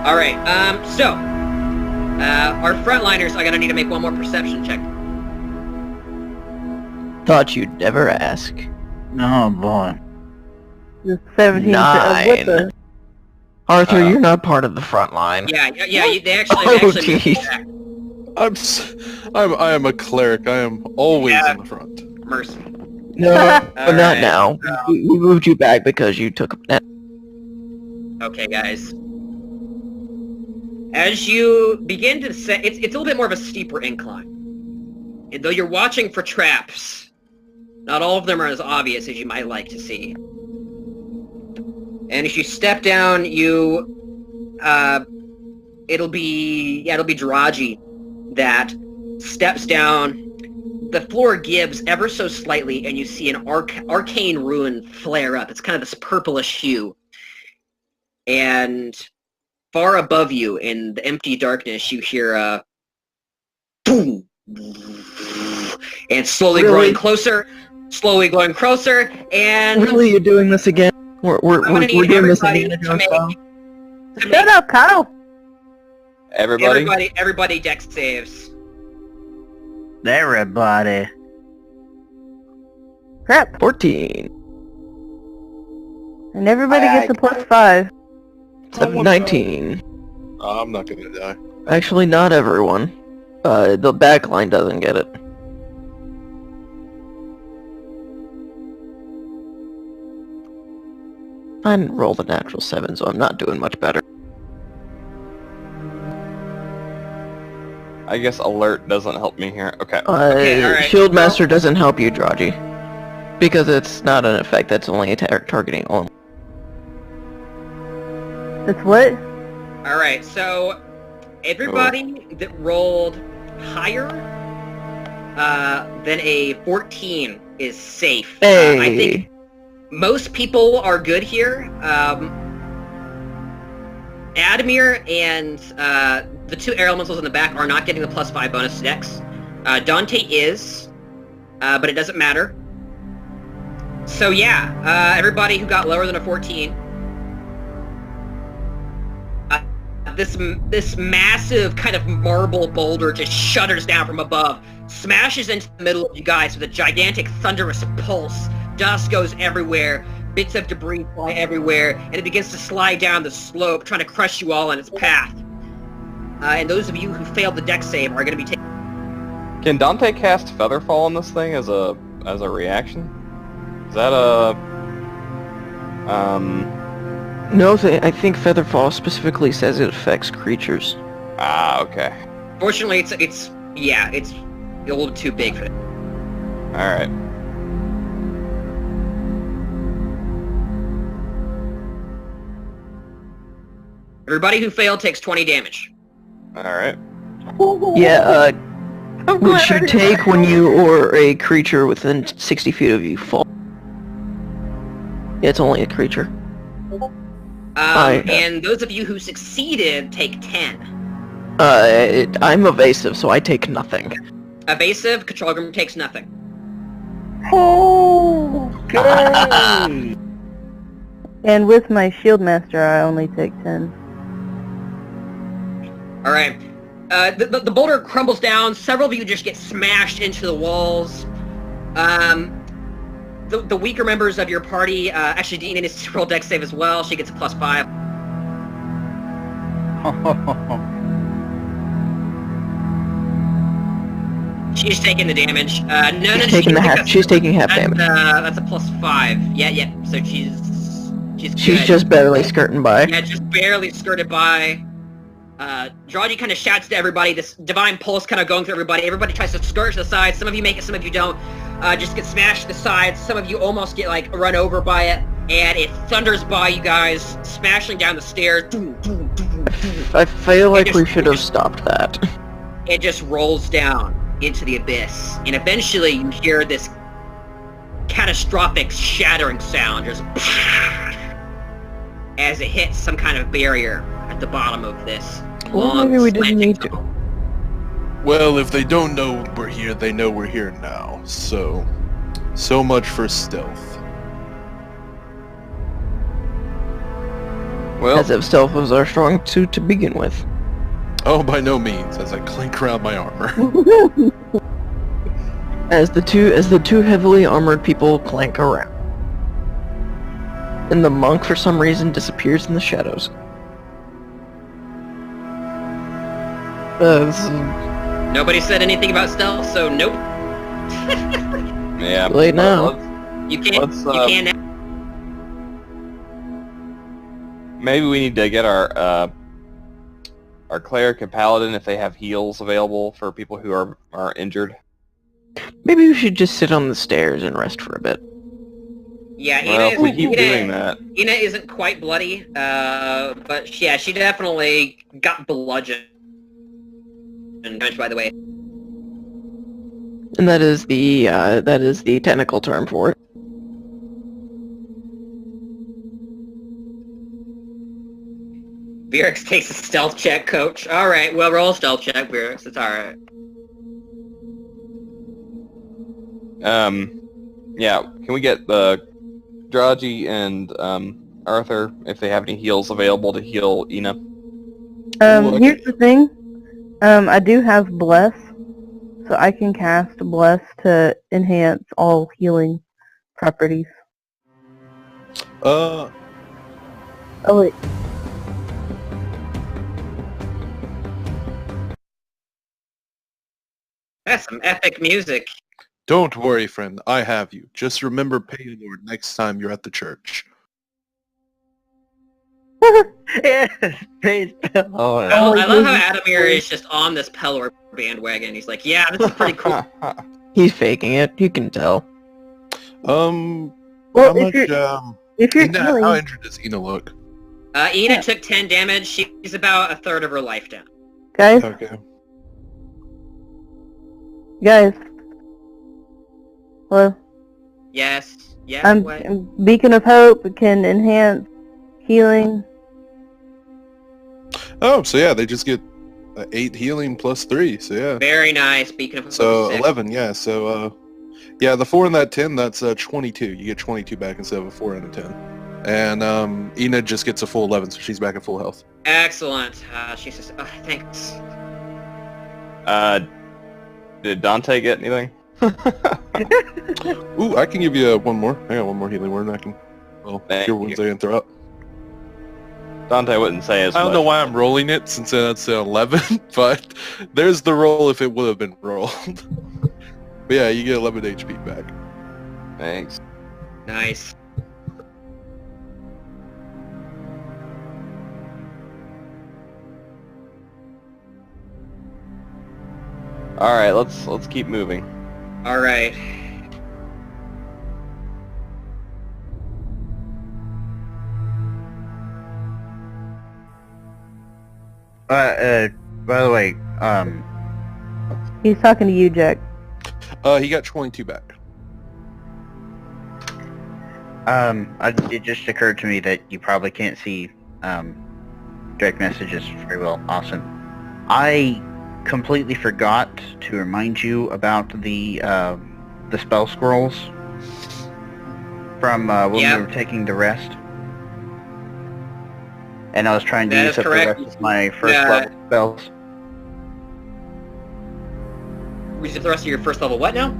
All right, so our frontliners are gonna need to make one more perception check. Thought you'd never ask. Oh boy. The 17. Nine. What the? Arthur, you're not part of the front line. Yeah, they actually Oh, moved jeez. back. I am a cleric. I am always in the front. Mercy. No, but not Alright, now. We moved you back because you took a nap. Okay, guys. As you begin to set, it's a little bit more of a steeper incline. And though you're watching for traps, not all of them are as obvious as you might like to see. And as you step down, it'll be Draji that steps down. The floor gives ever so slightly, and you see an arcane ruin flare up. It's kind of this purplish hue. And far above you, in the empty darkness, you hear a boom, and slowly growing closer, and Really, you're doing this again? We're doing this again. Shut up, Kyle! Everybody dex saves. Everybody. Crap. 14. And everybody gets a +5. 19. I'm not gonna die. Actually, not everyone. The back line doesn't get it. I didn't roll the natural 7, so I'm not doing much better. I guess alert doesn't help me here. Okay. alright. Shield Master doesn't help you, Draji. Because it's not an effect that's only targeting only. It's what? Alright, so everybody that rolled higher than a 14 is safe. Hey! I think most people are good here. Admir and the two air elementals in the back are not getting the +5 bonus to dex. Dante is, but it doesn't matter. So yeah, everybody who got lower than a 14, this massive kind of marble boulder just shudders down from above, smashes into the middle of you guys with a gigantic thunderous pulse. Dust goes everywhere, bits of debris fly everywhere, and it begins to slide down the slope, trying to crush you all in its path. And those of you who failed the dex save are going to be taking... Can Dante cast Featherfall on this thing as a reaction? Is that a... No, I think Featherfall specifically says it affects creatures. Ah, okay. Fortunately, it's a little too big for it. Alright. Everybody who failed takes 20 damage. Alright. Yeah, which you take when you or a creature within 60 feet of you fall. Yeah, it's only a creature. And those of you who succeeded take 10. I'm evasive, so I take nothing. Evasive, control group takes nothing. Oh, yay! And with my shield master, I only take 10. Alright. The boulder crumbles down. Several of you just get smashed into the walls. The weaker members of your party, actually Dean needs to roll dex save as well. She gets a +5. She's taking the damage. She's taking half damage. That's a +5. Yeah. So she's good. Just barely skirting by. Yeah, just barely skirted by. Draji kind of shouts to everybody, this divine pulse kind of going through everybody. Everybody tries to skirt to the sides. Some of you make it, some of you don't. Just get smashed to the sides. Some of you almost get, run over by it. And it thunders by you guys, smashing down the stairs. I feel like we should have stopped that. It just rolls down into the abyss. And eventually you hear this catastrophic shattering sound, just as it hits some kind of barrier at the bottom of this long, maybe we didn't slanting need to. tunnel. Well, if they don't know we're here, they know we're here now. So much for stealth. Well, As if stealth was our strong suit to begin with. Oh, by no means, as I clink around my armor. As the two heavily armored people clank around. And the monk, for some reason, disappears in the shadows. This is Nobody said anything about stealth, so nope. Yeah. late now. You can't. Let's, You can't. Maybe we need to get our cleric and paladin if they have heals available for people who are injured. Maybe we should just sit on the stairs and rest for a bit. Yeah, Well, if we keep doing that. Ina isn't quite bloody, but yeah, she definitely got bludgeoned. And by the way, And that is the technical term for it. Virix takes a stealth check, coach. Alright, well, roll a stealth check, Virix. It's alright. Yeah, can we get Draji and Arthur if they have any heals available to heal Ina? Here's the thing. I do have Bless, so I can cast Bless to enhance all healing properties. Uh, Oh wait. That's some epic music. don't worry, friend. I have you. Just remember Paylord next time you're at the church. Yes, praise the Lord. I love how goodness. Adamir is just on this Pelor bandwagon. He's like, yeah, this is pretty cool. He's faking it. You can tell. Well, How if much, you're Ina, healing, how injured does Ina look? Ina took 10 damage. She's about a third of her life down. guys, Okay. guys. Hello. Yes. Yeah. What? Beacon of Hope can enhance healing. Oh, so yeah, they just get 8 healing plus 3, so yeah. Very nice. Beacon of So Hope. 11, yeah, so yeah, the 4 and that 10, that's 22. You get 22 back instead of a 4 and a 10. And Ina just gets a full 11, so she's back at full health. Excellent. She says, oh, thanks. Did Dante get anything? Ooh, I can give you one more. I got one more healing word I can, well, Thank your ones you. I can throw out. Dante wouldn't say as I don't much. know why I'm rolling it since that's 11, but there's the roll if it would have been rolled. But yeah, you get 11 HP back. Thanks. Nice. All right, let's keep moving. All right. By the way, He's talking to you, Jack. He got 22 back. it just occurred to me that you probably can't see direct messages very well, Austin. I completely forgot to remind you about the spell scrolls from when Yep. we were taking the rest. And I was trying to That use is up the correct. rest of my first Yeah. level spells. Use the rest of your first level. What now?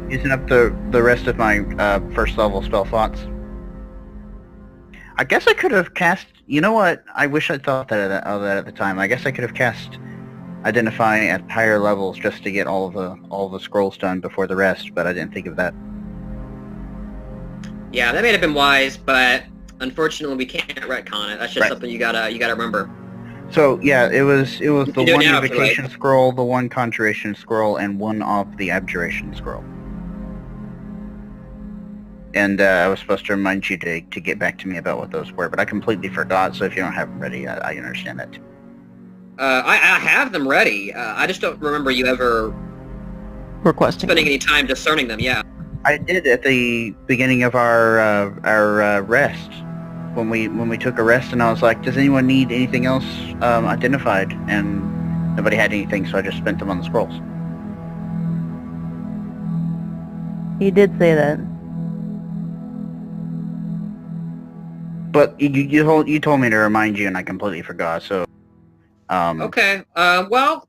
Using up the rest of my first level spell slots. I guess I could have cast. You know what? I wish I thought of that at the time. I guess I could have cast Identify at higher levels just to get all the scrolls done before the rest, but I didn't think of that. Yeah, that may have been wise, but unfortunately we can't retcon it. That's just Right. something you gotta remember. So yeah, it was You the can do it one now if you invocation scroll, the one conjuration scroll, and one of the abjuration scroll. And I was supposed to remind you to get back to me about what those were, but I completely forgot. So if you don't have them ready, I understand that too. I have them ready. I just don't remember you ever Requesting. spending any time discerning them. Yeah. I did at the beginning of our rest when we took a rest, and I was like, "Does anyone need anything else identified?" And nobody had anything, so I just spent them on the scrolls. He did say that. But you told me to remind you, and I completely forgot. So, Okay. Well,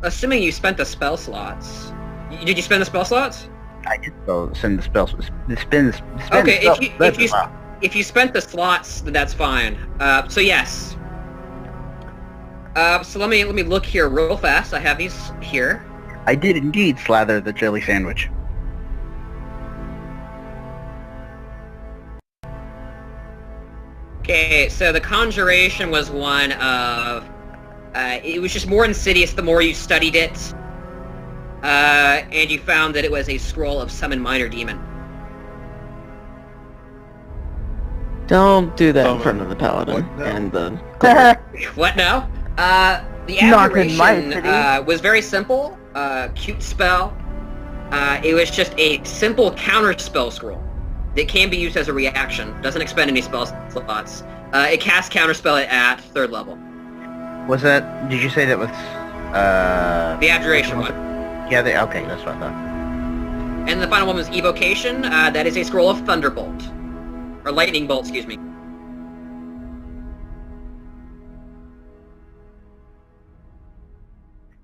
assuming you spent the spell slots, Did you spend the spell slots? I did send the spells. Spin Okay, the spell. if you spent the slots, then that's fine. So yes. So let me look here real fast. I have these here. I did indeed slather the jelly sandwich. Okay, so the conjuration was one of... it was just more insidious the more you studied it. And you found that it was a scroll of Summon Minor Demon. Don't do that in front of the paladin What? No. and the... What now? The Not in my abjuration city. was very simple. Cute spell. It was just a simple counter spell scroll that can be used as a reaction. Doesn't expend any spell slots. It casts counter spell at 3rd level. Was that? Did you say that was? The abjuration one. Yeah. Okay, that's what I thought. And the final one was evocation. That is a scroll of thunderbolt, or lightning bolt. Excuse me.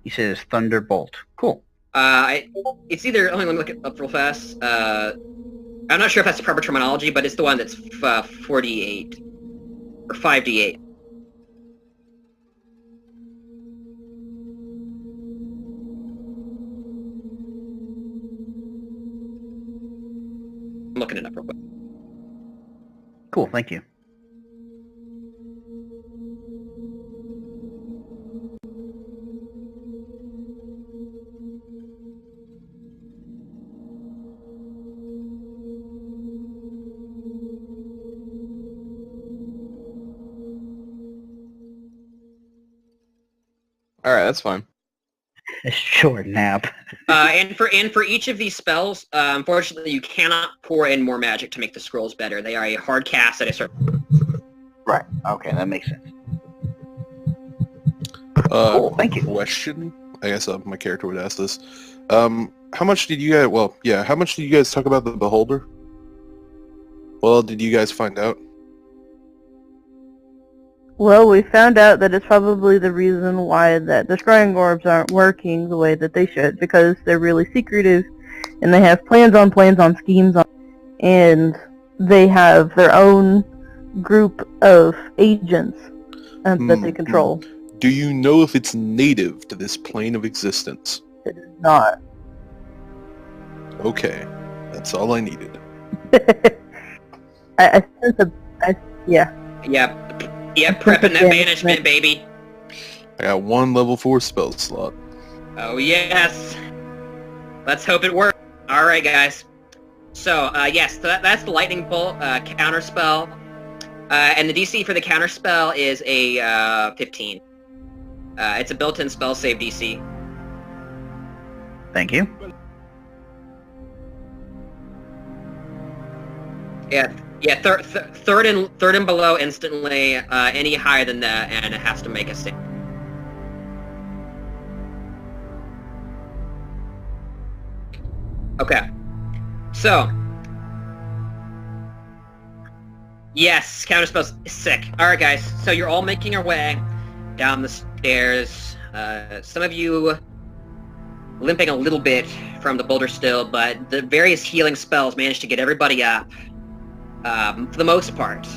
You said it's Thunderbolt. Cool. It's either. Let me look it up real fast. I'm not sure if that's the proper terminology, but it's the one that's 4d8 or 5d8. I'm looking it up real quick. Cool. Thank you. All right, that's fine. A short nap. And for each of these spells, unfortunately, you cannot pour in more magic to make the scrolls better. They are a hard cast at a certain. Right. Okay, that makes sense. Cool, thank you. Question. I guess my character would ask this. How much did you guys? Well, yeah. How much did you guys talk about the beholder? Well, did you guys find out? Well, we found out that it's probably the reason why that destroying orbs aren't working the way that they should, because they're really secretive, and they have plans on schemes on, and they have their own group of agents that they control. Do you know if it's native to this plane of existence? It is not. Okay, that's all I needed. I sense yeah. Yep, prepping that banishment, baby. I got one level 4 spell slot. Oh yes. Let's hope it works. All right, guys. So yes, so that's the lightning bolt counter spell, and the DC for the counter spell is a 15. It's a built-in spell save DC. Thank you. Yeah, third and below instantly. Any higher than that, and it has to make a save. Okay, so yes, counterspell's sick. All right, guys. So you're all making your way down the stairs. Some of you limping a little bit from the boulder still, but the various healing spells managed to get everybody up. For the most part.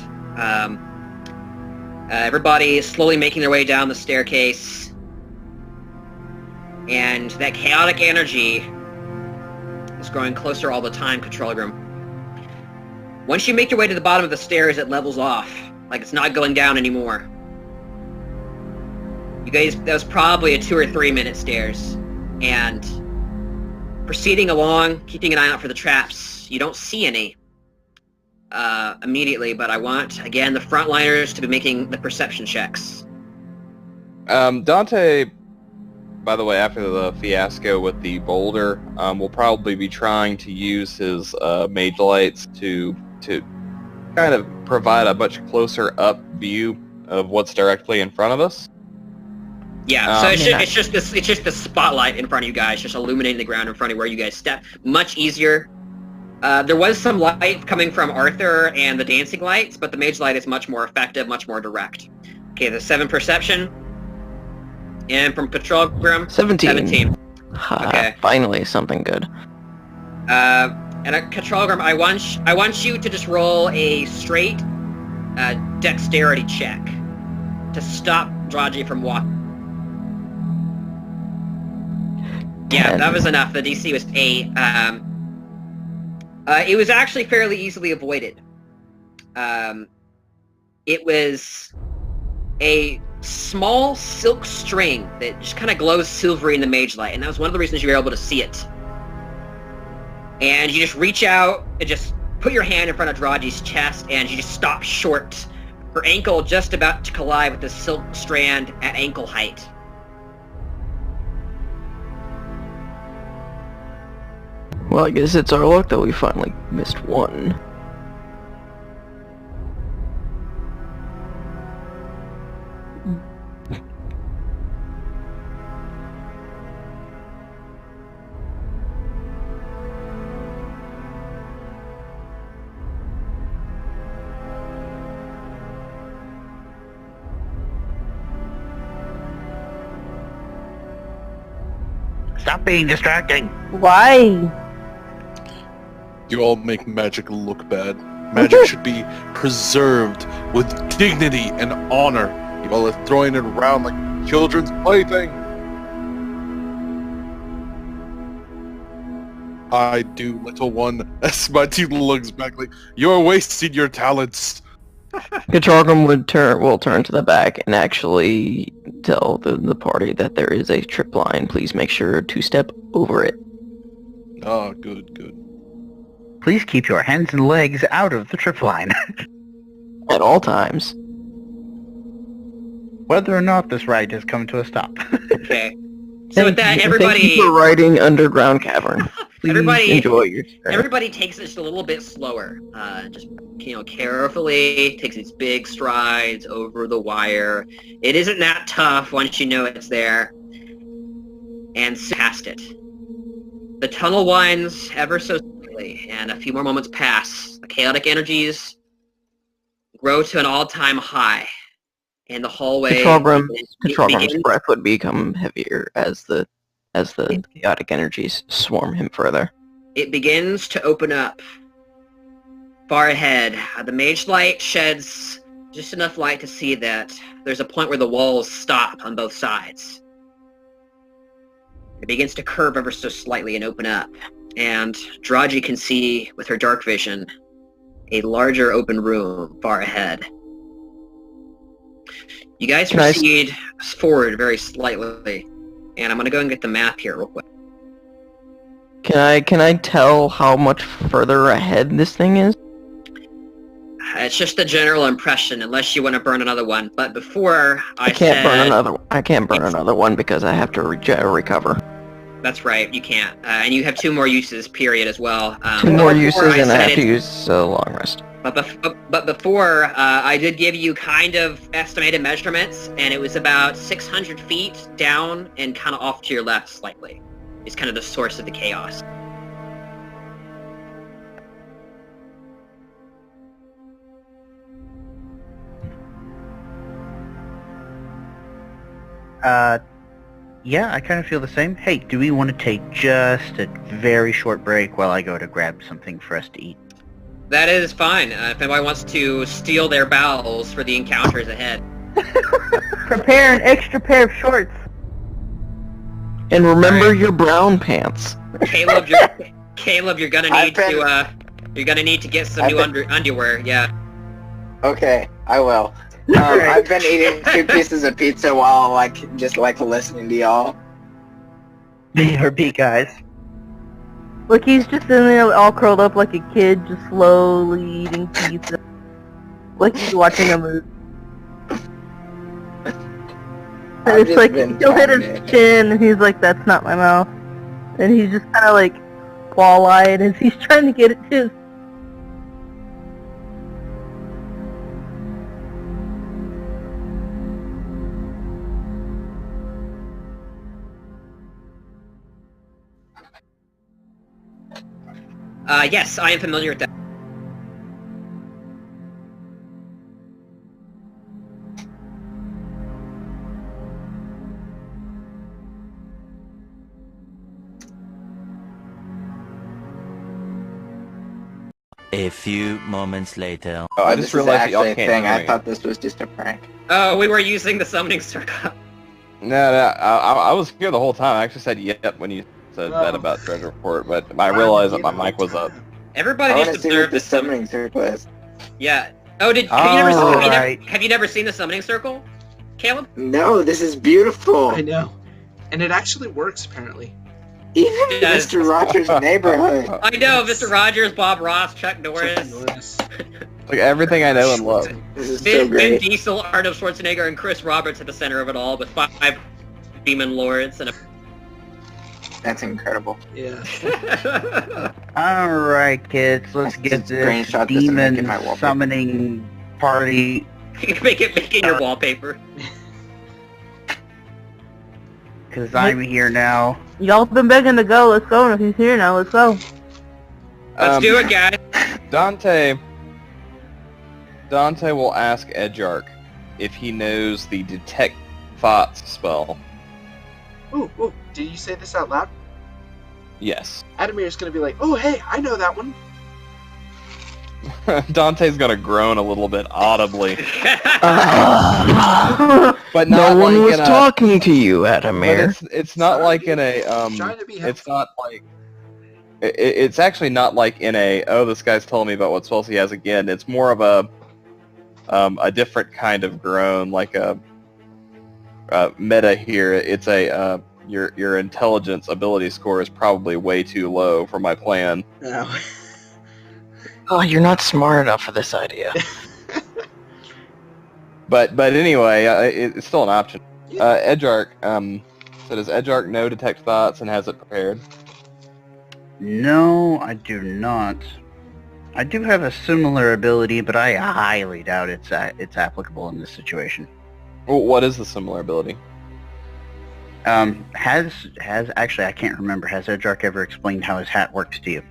Everybody is slowly making their way down the staircase. And that chaotic energy is growing closer all the time, control room. Once you make your way to the bottom of the stairs, it levels off. Like it's not going down anymore. You guys, that was probably a 2 or 3 minute stairs. And proceeding along, keeping an eye out for the traps, you don't see any. Immediately, but I want, again, the frontliners to be making the perception checks. Dante, by the way, after the fiasco with the boulder, will probably be trying to use his mage lights to kind of provide a much closer up view of what's directly in front of us. Yeah, so it's just the spotlight in front of you guys, just illuminating the ground in front of where you guys step. Much easier. There was some light coming from Arthur and the dancing lights, but the mage light is much more effective, much more direct. Okay, the 7 perception. And from Patrol Grim, 17. Okay. Finally, something good. And a Controlgram, I want you to just roll a straight dexterity check to stop Draji from walking. Yeah, 10. that was enough. The DC was 8. It was actually fairly easily avoided. It was a small silk string that just kind of glows silvery in the mage light, and that was one of the reasons you were able to see it. And you just reach out and just put your hand in front of Draji's chest, and you just stop short. Her ankle just about to collide with the silk strand at ankle height. Well, I guess it's our luck that we finally missed one. Stop being distracting. Why? You all make magic look bad. Magic should be preserved with dignity and honor. You all are throwing it around like a children's plaything. I do, little one, as my team looks back like, you're wasting your talents. Katrogam will turn to the back and actually tell the party that there is a trip line. Please make sure to step over it. Oh, good, good. Please keep your hands and legs out of the trip line. At all times. Whether or not this ride has come to a stop. Okay. So with that, Thank everybody... you for riding Underground Cavern. Please Everybody- enjoy your journey. Everybody takes it just a little bit slower. Just, carefully takes its big strides over the wire. It isn't that tough once you know it's there. And past it. The tunnel winds ever so slightly, and a few more moments pass. The chaotic energies grow to an all-time high. And the hallway... Katrogram's breath would become heavier as the chaotic energies swarm him further. It begins to open up. Far ahead, the mage light sheds just enough light to see that there's a point where the walls stop on both sides. It begins to curve ever so slightly and open up, and Draji can see, with her dark vision, a larger open room far ahead. You guys proceed forward very slightly, and I'm going to go and get the map here real quick. Can I tell how much further ahead this thing is? It's just a general impression, unless you want to burn another one. But before I can't burn another one because I have to recover. That's right, you can't. And you have 2 more uses, period, as well. Two more uses, and I have to it- use a long rest. But before, I did give you kind of estimated measurements, and it was about 600 feet down and kind of off to your left slightly. It's kind of the source of the chaos. Yeah, I kind of feel the same. Hey, do we want to take just a very short break while I go to grab something for us to eat? That is fine. If anybody wants to steal their bowels for the encounters ahead. Prepare an extra pair of shorts. And remember your brown pants. Caleb, you're gonna need to get some new underwear. Yeah. Okay, I will. I've been eating 2 pieces of pizza while just listening to y'all. BRB, guys. Look, he's just in there all curled up like a kid, just slowly eating pizza. Like he's watching a movie. And it's like, he'll hit his chin, and he's like, that's not my mouth. And he's just kind of like, wall-eyed as he's trying to get it to his... Yes, I am familiar with that. A few moments later. Oh, I This just is realized that y'all actually a can't thing. hear I me. thought this was just a prank. Oh, we were using the summoning circle. No, I was here the whole time. I actually said yep when you said that about treasure report, but I realized that my mic was up. Everybody I needs want to to see observe what the the summoning. summoning circle is. Yeah. Oh, have Alright. you never seen the summoning circle, Caleb? No, this is beautiful. I know. And it actually works, apparently. Even Yes. Mr. Rogers' neighborhood. I know, Mr. Rogers, Bob Ross, Chuck Norris, Like everything I know and love. This is so Vin great. Diesel, Arnold Schwarzenegger, and Chris Roberts at the center of it all, with 5 demon lords and That's incredible. Yeah. a... Alright, kids, let's I get just this screenshot this and make it demon my wallpaper. summoning party. make it your wallpaper. Because I'm here now. Y'all been begging to go. Let's go. And if he's here now, let's go. Let's do it, guys. Dante will ask Edgearch if he knows the detect thoughts spell. Ooh, did you say this out loud? Yes. Adamir's gonna be like, oh, hey, I know that one. Dante's gonna groan a little bit audibly, Ah. but No not one like was in a. talking to you, But Adamir. it's not like in a Trying to be It's helpful. not like. It's actually not like in a. Oh, this guy's telling me about what spells he has again. It's more of a different kind of groan, like a meta here. It's a your intelligence ability score is probably way too low for my plan. No. Oh, you're not smart enough for this idea. But anyway, it's still an option. Edgearch. So does Edgearch know detect thoughts and has it prepared? No, I do not. I do have a similar ability, but I highly doubt it's applicable in this situation. Well, what is the similar ability? Has actually, I can't remember. Has Edgearch ever explained how his hat works to you?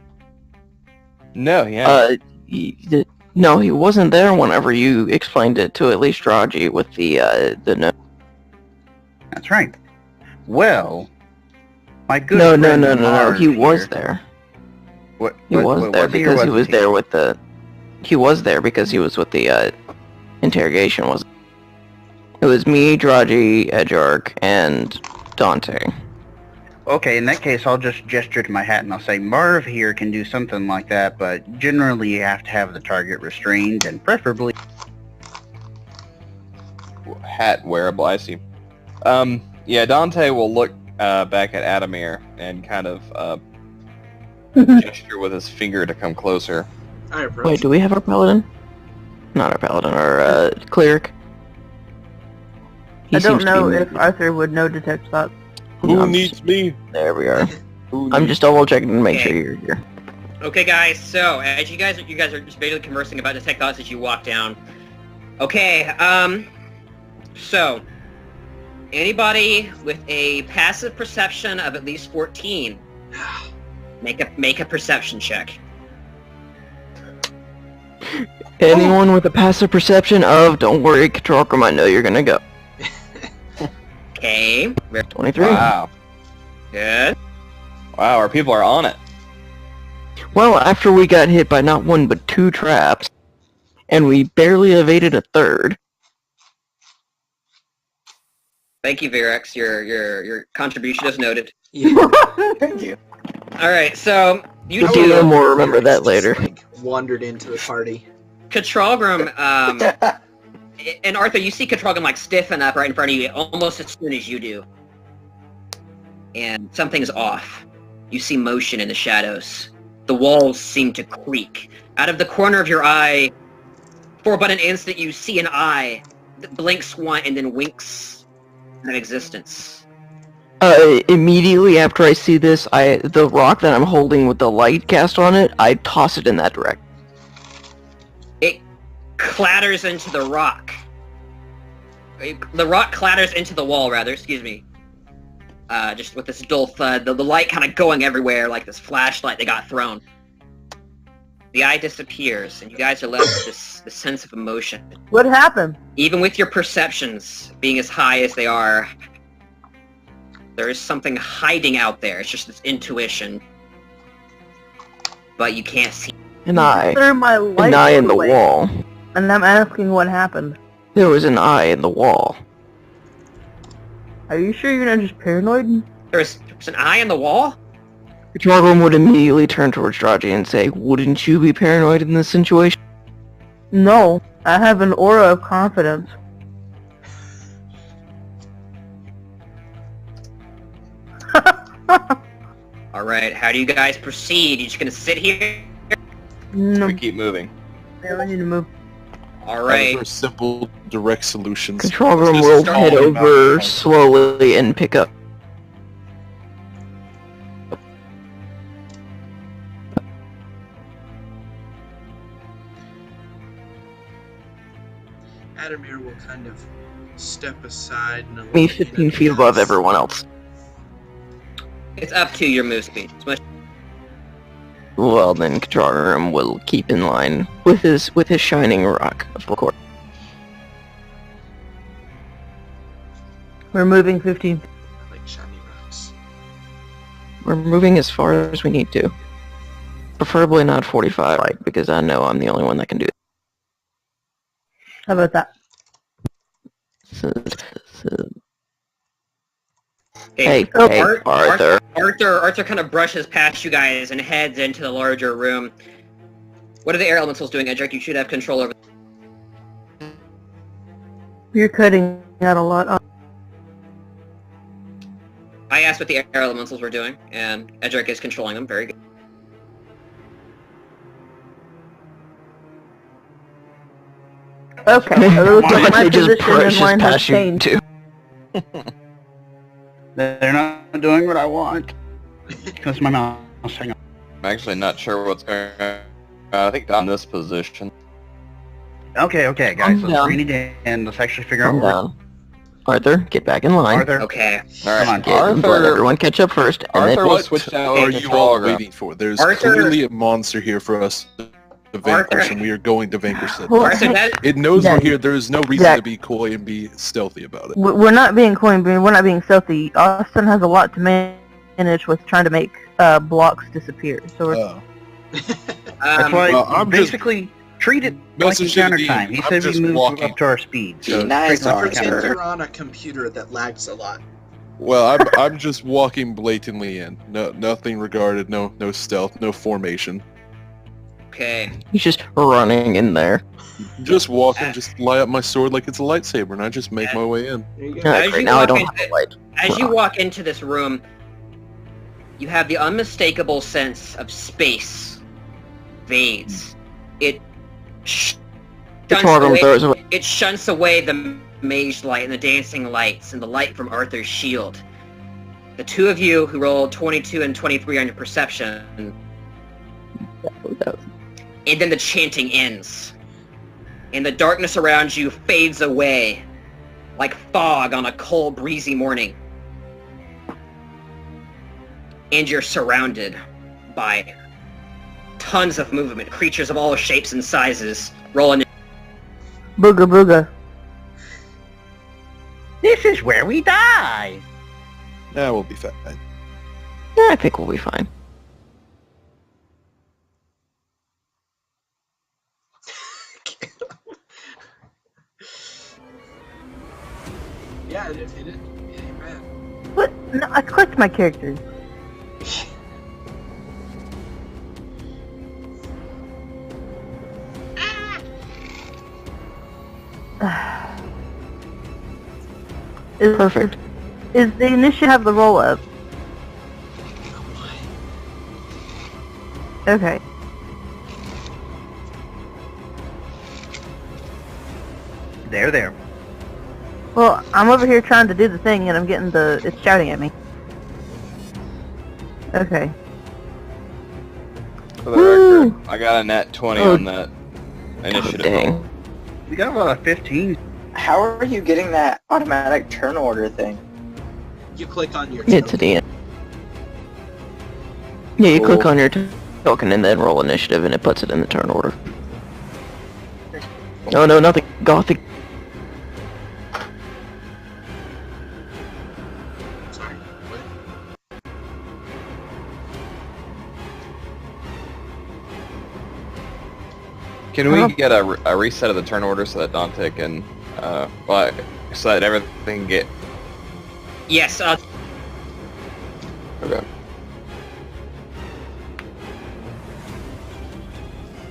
No, yeah. No, he wasn't there whenever you explained it to at least Raji with the note. That's right. Well, my good No, friend he Marv was here- there. What, He was what there or because he wasn't was there with the. He was there because he was with the interrogation. Was it was me, Draji, Edgearch, and Dante. Okay, in that case, I'll just gesture to my hat and I'll say, Marv here can do something like that, but generally you have to have the target restrained and preferably... Hat wearable, I see. Yeah, Dante will look back at Adamir and kind of gesture with his finger to come closer. I approach. Wait, do we have our paladin? Not our paladin, our cleric. He I don't seems to be know if moving. Arthur would know detect thoughts. Who I'm needs me? There we are. Who I'm needs- just double checking to make Okay. sure you're here. Okay, guys. So as you guys are just basically conversing about detect thoughts as you walk down. Okay. So anybody with a passive perception of at least 14, make a perception check. Anyone with a passive perception of, don't worry, Katrokram, I know you're gonna go. Okay. Very 23. Wow. good. Wow, our people are on it. Well, after we got hit by not one but 2 traps, and we barely evaded a third. Thank you, Virex. Your contribution is noted. Yeah. Thank you. All right. So you The I two, would DM will love remember if that Felix later. just, like, wandered into the party. Katralgrim, and Arthur, you see Katralgrim like stiffen up right in front of you almost as soon as you do. And something's off. You see motion in the shadows. The walls seem to creak. Out of the corner of your eye, for but an instant, you see an eye that blinks one and then winks out of existence. Immediately after I see this, the rock that I'm holding with the light cast on it, I toss it in that direction. It clatters into the rock. The rock clatters into the wall, rather, excuse me. Just with this dull thud, the light kind of going everywhere like this flashlight that got thrown. The eye disappears, and you guys are left with this sense of emotion. What happened? Even with your perceptions being as high as they are, there is something hiding out there. It's just this intuition. But you can't see. An eye. Threw my light An eye in the away, wall. and I'm asking what happened. There was an eye in the wall. Are you sure you're not just paranoid? There's an eye in the wall? Control room would immediately turn towards Draji and say, wouldn't you be paranoid in this situation? No, I have an aura of confidence. Alright, how do you guys proceed? You just gonna sit here? No, We keep moving. I need to move. Alright. Those are simple, direct solutions. Control Let's room just will start head talking about over it. slowly and pick up. Adamir will kind of step aside and Me allow 15 feet above everyone else. It's up to your move speed. It's much Well, then Control room will keep in line with his shining rock, of course. We're moving 15. I like shiny rocks. We're moving as far as we need to. Preferably not 45, right, because I know I'm the only one that can do it. How about that? Hey, Oh, hey, Arthur. Arthur kind of brushes past you guys and heads into the larger room. What are the air elementals doing, Edric? You should have control over. You're cutting out a lot. I asked what the air elementals were doing, and Edric is controlling them. Very good. Okay, it looks like my They just position in brushes line has past you changed. too. They're not doing what I want. Because my mouse, hang on. I'm actually not sure what's going on. I think on this position. Okay, guys, Calm let's down. rein it in. Let's actually figure Calm out what down. Arthur, get back in line. Arthur. Okay. Come on, Let everyone catch up first, and Arthur then was What switched out are to you control all room. waiting for? There's Arthur- clearly a monster here for us to vanquish, and we are going to vanquish it. Well, Arthur, that It knows Zach. we're here. There is no reason Zach. to be coy and be stealthy about it. We're not being coy, we're not being stealthy. Austin has a lot to manage with trying to make blocks disappear. So we're That's why Well, I'm just- basically treat it like Message to the encounter DM. time. He I'm said just we move walking. up to our speed. So Be nice, treat it like Arthur. encounter. Pretend you're on a computer that lags a lot. Well, I'm just walking blatantly in. No, nothing regarded. No stealth. No formation. okay. he's just running in there. Just walking. Just light up my sword like it's a lightsaber, and I just make my way in. There you go. Alright, As great, you now I walk don't into have a light. As you Wow. walk into this room, you have the unmistakable sense of space. Vades. It shunts Control room away, throws away. it shunts away the mage light and the dancing lights and the light from Arthur's shield. The two of you who rolled 22 and 23 on your perception, and then the chanting ends. And the darkness around you fades away like fog on a cold, breezy morning. And you're surrounded by tons of movement, creatures of all shapes and sizes, rolling. booga booga. This is where we die. Yeah, we'll be fine. Yeah, I think we'll be fine. Yeah, it ain't bad. What? No, I clicked my characters. Perfect. Is the initiative have the roll up? Okay. There. Well, I'm over here trying to do the thing and I'm getting it's shouting at me. Okay. For the Woo! record, I got a nat 20 Oh. on that initiative. Dang. We got a lot of 15. How are you getting that automatic turn order thing? You click on your It's at the end. Yeah, you click Cool. on your token and then roll initiative and it puts it in the turn order. Oh no, nothing gothic. Sorry. What? Can we get a reset of the turn order so that Dante can, so that everything can get... Yes, Okay.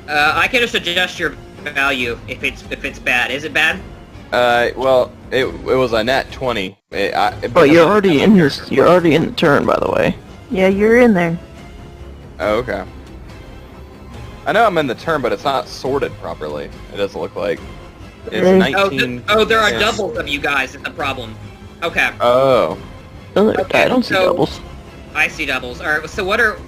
I can just adjust your value if it's bad. Is it bad? Well, it was a nat 20. But you're already in this. You're already in the turn, by the way. Yeah, you're in there. Oh, okay. I know I'm in the turn, but it's not sorted properly. It doesn't look like. It's Really? 19... There are Yeah. doubles of you guys. It's a problem. Okay. Oh. Okay, I don't see so- doubles. I see doubles. All right. So what are?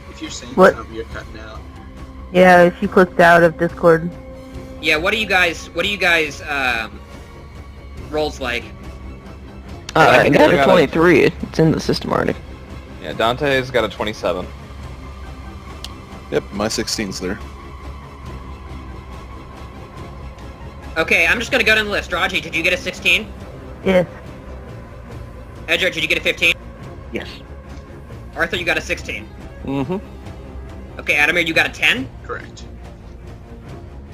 If you're saying What? something, you're cutting out. Yeah, she clicked out of Discord. Yeah. What do you guys? Rolls like? I got a got 23. It's in the system already. Yeah, Dante's got a 27. Yep, my 16's there. Okay. I'm just gonna go down the list. Raji, did you get a 16? Yes. Edric, did you get a 15? Yes. Arthur, you got a 16. Mm-hmm. Okay. Adamir, you got a 10. Correct.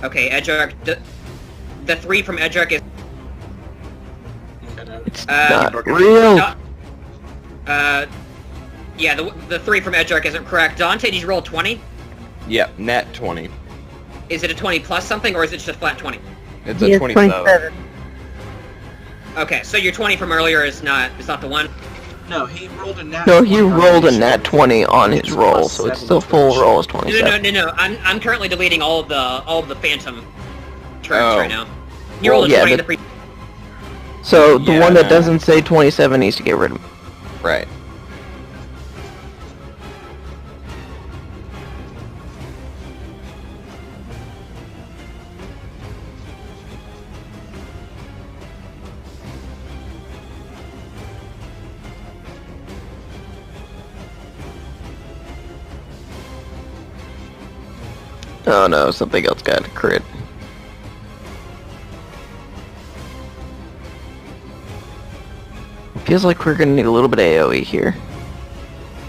Okay. Edric, the 3 from Edric is. You cut out. It's Uh, not real. Yeah, the 3 from Edric isn't correct. Dante, did you roll 20? Yep, nat 20. Is it a 20 plus something, or is it just a flat 20? It's He a has 27. Okay, so your 20 from earlier is not the one. No, he rolled a nat. No, he 20 on rolled a his nat sheet. 20 on his It's roll, plus so it's 7 still to full finish. roll is No, 27. no. I'm currently deleting all of the phantom turns Oh. right now. You rolled a yeah, 20 but- the pre. So the Yeah, one that no. doesn't say 27 needs to get rid of. Right. Oh no, something else got a crit. Feels like we're gonna need a little bit of AoE here.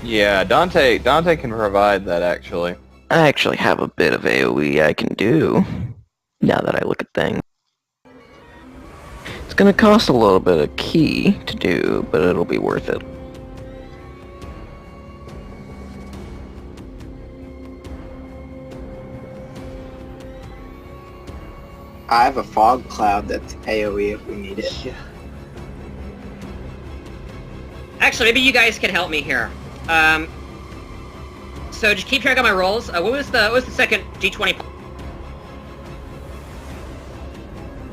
Yeah, Dante can provide that actually. I actually have a bit of AoE I can do, now that I look at things. It's gonna cost a little bit of key to do, but it'll be worth it. I have a fog cloud that's AoE if we need it. Yeah. Actually, maybe you guys can help me here. So just keep track of my rolls. What was the second D20?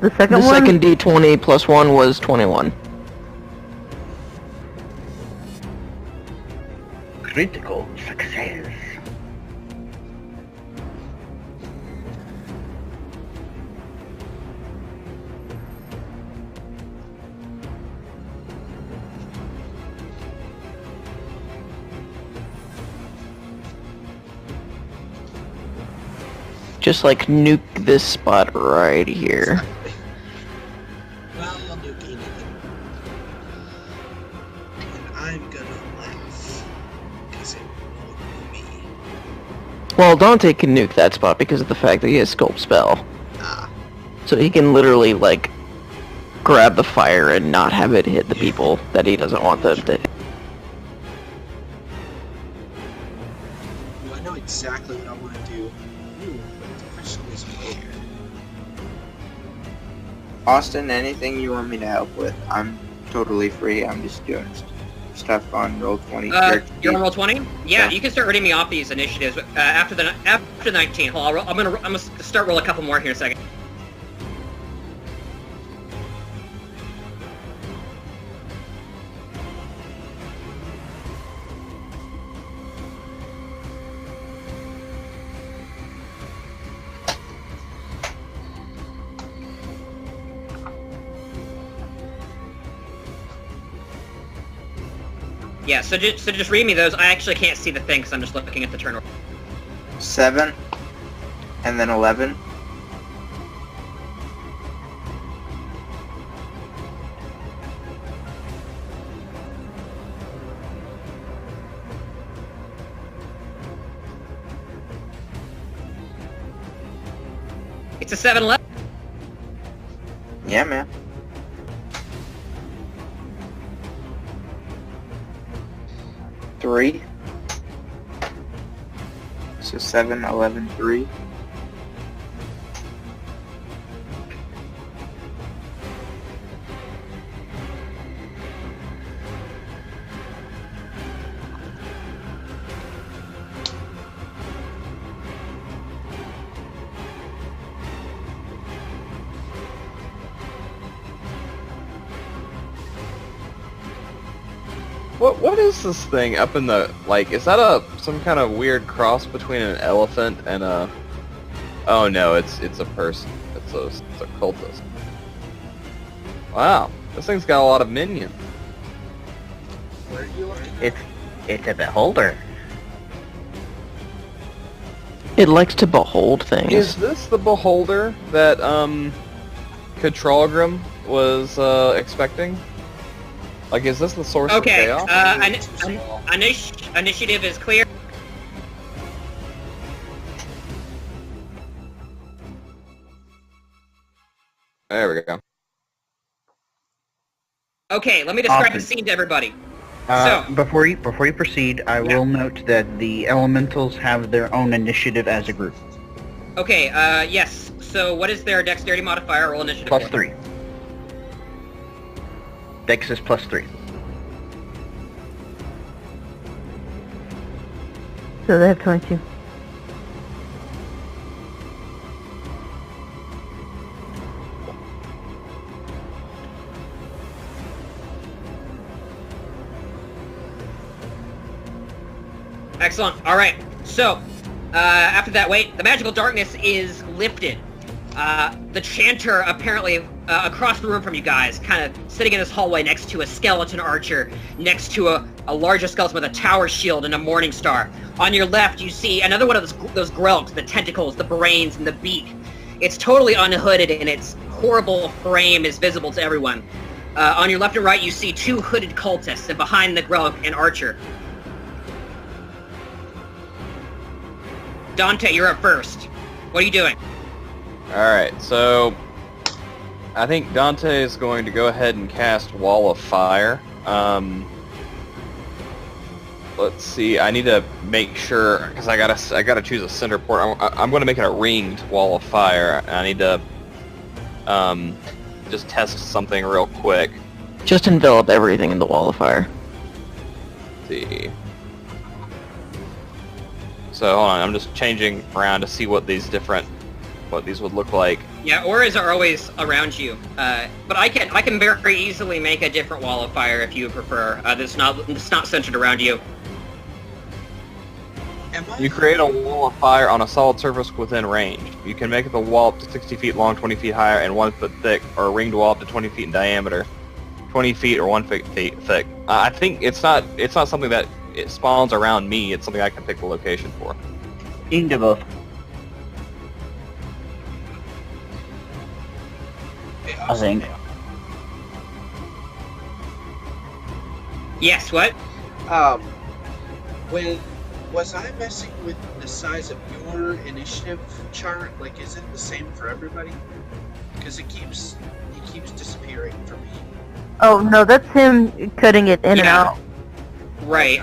The second The one? second D20 plus 1 was 21. Critical success. Just like nuke this spot right here. Well, you'll nuke anything. And I'm gonna laugh. Because it won't be me. Well, Dante can nuke that spot because of the fact that he has Sculpt Spell. Ah. So he can literally, like, grab the fire and not have it hit the people that he doesn't want them to hit. Ooh, I know exactly what I want to do. Ooh, but the question is where? Austin, anything you want me to help with? I'm totally free. I'm just doing stuff on Roll20. You're on roll 20? Yeah, Yeah. you can start reading me off these initiatives after the 19. Hold on, I'm gonna start roll a couple more here in a second. Yeah, so just read me those. I actually can't see the thing because I'm just looking at the turn order. 7, and then 11. It's a 7-11. Yeah, man. Three. So 7, 11, 3. What is this thing up in the, like, is that some kind of weird cross between an elephant and a... Oh no, it's a person. It's a cultist. Wow, this thing's got a lot of minions. Where are you looking at? It's a beholder. It likes to behold things. Is this the beholder that, Katralgrim was, expecting? Like, is this the source of Okay, chaos? initiative is clear. There we go. Okay, let me describe Awesome. the scene to everybody. Before you proceed, I will note that the elementals have their own initiative as a group. Okay, yes. So what is their dexterity modifier? Roll initiative. Plus 3. Dex is plus 3. So they have 22. Excellent. All right. So, after that, wait. The magical darkness is lifted. The chanter apparently across the room from you guys, kind of sitting in this hallway next to a skeleton archer, next to a larger skeleton with a tower shield and a morning star. On your left, you see another one of those grelks, the tentacles, the brains, and the beak. It's totally unhooded, and its horrible frame is visible to everyone. On your left and right, you see 2 hooded cultists, and behind the grelk, an archer. Dante, you're up first. What are you doing? Alright, so... I think Dante is going to go ahead and cast Wall of Fire. Let's see, I need to make sure, because I gotta choose a center port. I'm going to make it a ringed Wall of Fire. I need to just test something real quick. Just envelop everything in the wall of fire. Let's see. So hold on, I'm just changing around to see what these would look like. Yeah, auras are always around you, but I can very easily make a different wall of fire if you prefer. That's not centered around you. You create a wall of fire on a solid surface within range. You can make the wall up to 60 feet long, 20 feet higher, and 1 foot thick, or a ringed wall up to 20 feet in diameter, 20 feet or 1 foot thick. I think it's not something that it spawns around me. It's something I can pick the location for. You can do both. Hey, I think. Yes, what? Was I messing with the size of your initiative chart? Like, is it the same for everybody? Because it keeps disappearing for me. Oh no, that's him cutting it in and Yeah. out. Right.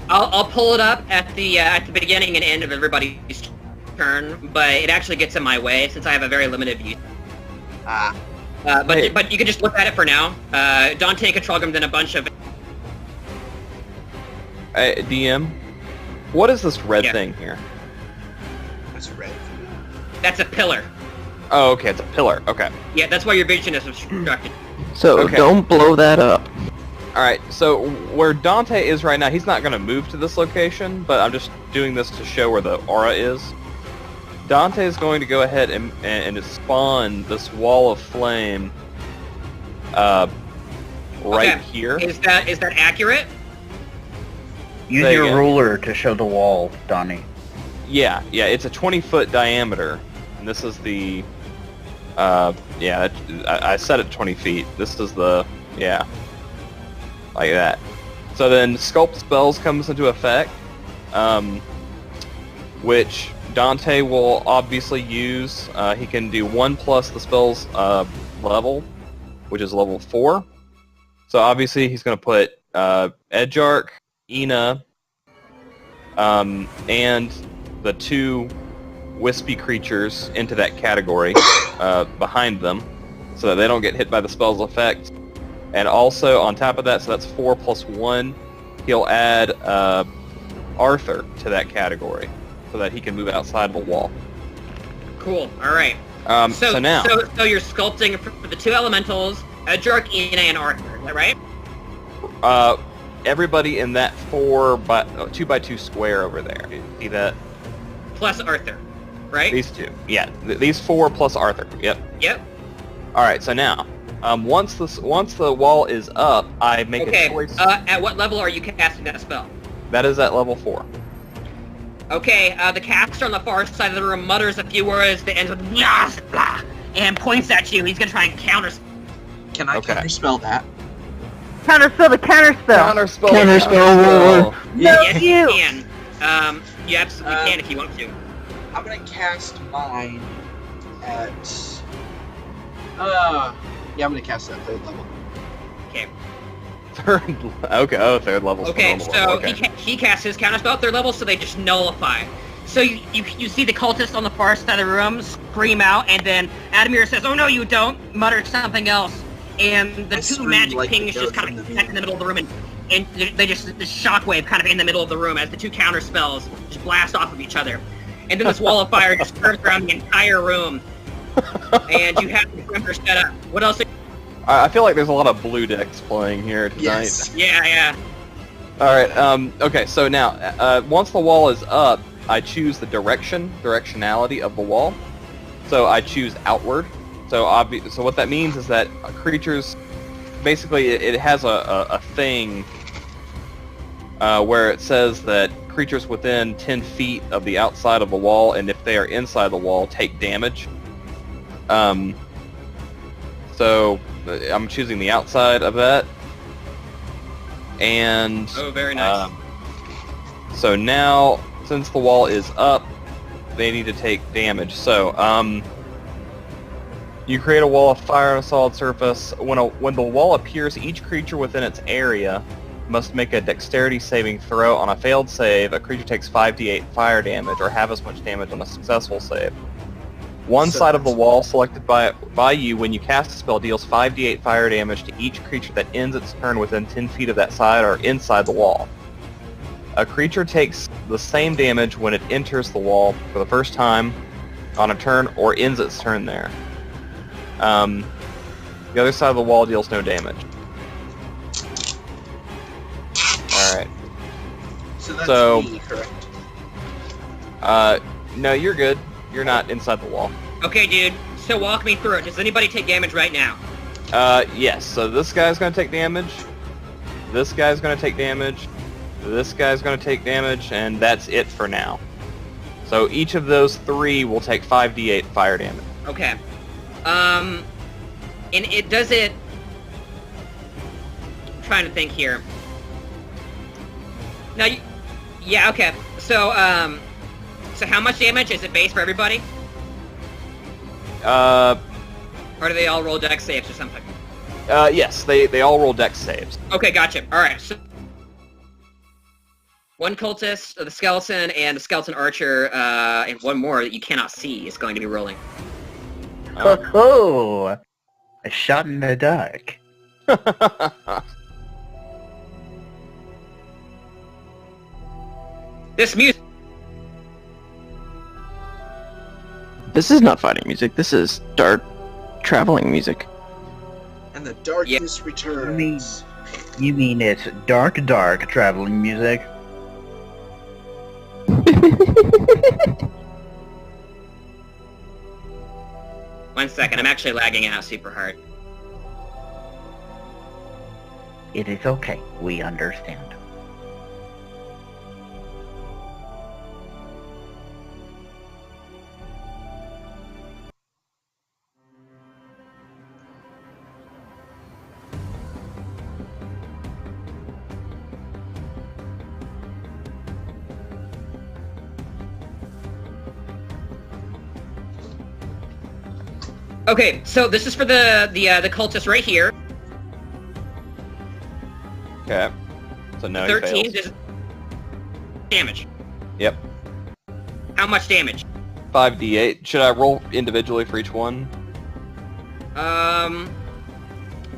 I'll pull it up at the beginning and end of everybody's turn, but it actually gets in my way since I have a very limited view. But you can just look at it for now. Dante and Katralgrim did a bunch of. DM, what is this red Yeah. thing here? That's red. That's a pillar. Oh, okay, it's a pillar. Okay. Yeah, that's why your vision is obstructed. So Okay. don't blow that up. Alright, so where Dante is right now, he's not going to move to this location, but I'm just doing this to show where the aura is. Dante is going to go ahead and spawn this wall of flame right Okay. here. Is that accurate? Use Say your again. ruler to show the wall, Donnie. Yeah, it's a 20-foot diameter, and this is the, I set it 20 feet. This is the, like that. So then Sculpt Spells comes into effect, which Dante will obviously use, he can do 1 plus the spell's level, which is level 4. So obviously he's going to put Edgearch, Ina, and the 2 wispy creatures into that category behind them, so that they don't get hit by the spell's effect. And also on top of that, so that's 4 plus 1, he'll add Arthur to that category, so that he can move outside the wall. Cool. All right. So now, so you're sculpting for the 2 elementals, Edgearch, Ina, and Arthur. Is that right? everybody in that 2x2 square over there. See that? Plus Arthur, right? These 2. Yeah, these 4 plus Arthur. Yep. Yep. All right. So now, once the wall is up, I make a choice. At what level are you casting that spell? That is at level 4. Okay, the caster on the far side of the room mutters a few words that ends with blah, blah, and points at you. He's gonna try and counter. Can I counterspell that? Counterspell the counterspell. Counterspell. Yes, you can. You absolutely can if you want to. I'm gonna cast mine at... yeah, I'm gonna cast it at 3rd level. Okay. Third level. Okay, so he casts his counterspell at 3rd level, so they just nullify. So you see the cultist on the far side of the room scream out, and then Adamir says, "Oh no, you don't!" mutters something else, and the 2 magic pings just kind of connect in the middle of the room, and they just this shockwave kind of in the middle of the room as the 2 counter spells just blast off of each other, and then this wall of fire just curves around the entire room, and you have the perimeter set up. What else? I feel like there's a lot of blue decks playing here tonight. Yes. Yeah. Alright, okay, so now, once the wall is up, I choose the directionality of the wall. So I choose outward. So what that means is that creatures, basically it has a thing where it says that creatures within 10 feet of the outside of the wall, and if they are inside the wall, take damage. So I'm choosing the outside of that. And oh, very nice. So now, since the wall is up, they need to take damage. So you create a wall of fire on a solid surface. When the wall appears, each creature within its area must make a dexterity saving throw. On a failed save, a creature takes 5d8 fire damage, or half as much damage on a successful save. One side of the wall selected by you when you cast a spell deals 5d8 fire damage to each creature that ends its turn within 10 feet of that side or inside the wall. A creature takes the same damage when it enters the wall for the first time on a turn or ends its turn there. The other side of the wall deals no damage. Alright. So that's me, correct? No, you're good. You're not inside the wall. Okay, dude. So walk me through it. Does anybody take damage right now? Yes. So this guy's gonna take damage. This guy's gonna take damage. This guy's gonna take damage, and that's it for now. So each of those 3 will take 5d8 fire damage. Okay. And it does it... I'm trying to think here. Now, yeah, okay. So how much damage? Is it base for everybody? Or do they all roll dex saves or something? Yes, they all roll dex saves. Okay, gotcha. Alright, so... 1 cultist, the skeleton, and the skeleton archer, and 1 more that you cannot see is going to be rolling. Oh, a shot in the dark. This music... This is not fighting music. This is dark traveling music. And the darkness returns. You mean it's dark traveling music? One second, I'm actually lagging out super hard. It is okay. We understand. Okay, so this is for the cultist right here. Okay. So no, 13 he fails. is damage. Yep. How much damage? 5d8. Should I roll individually for each one?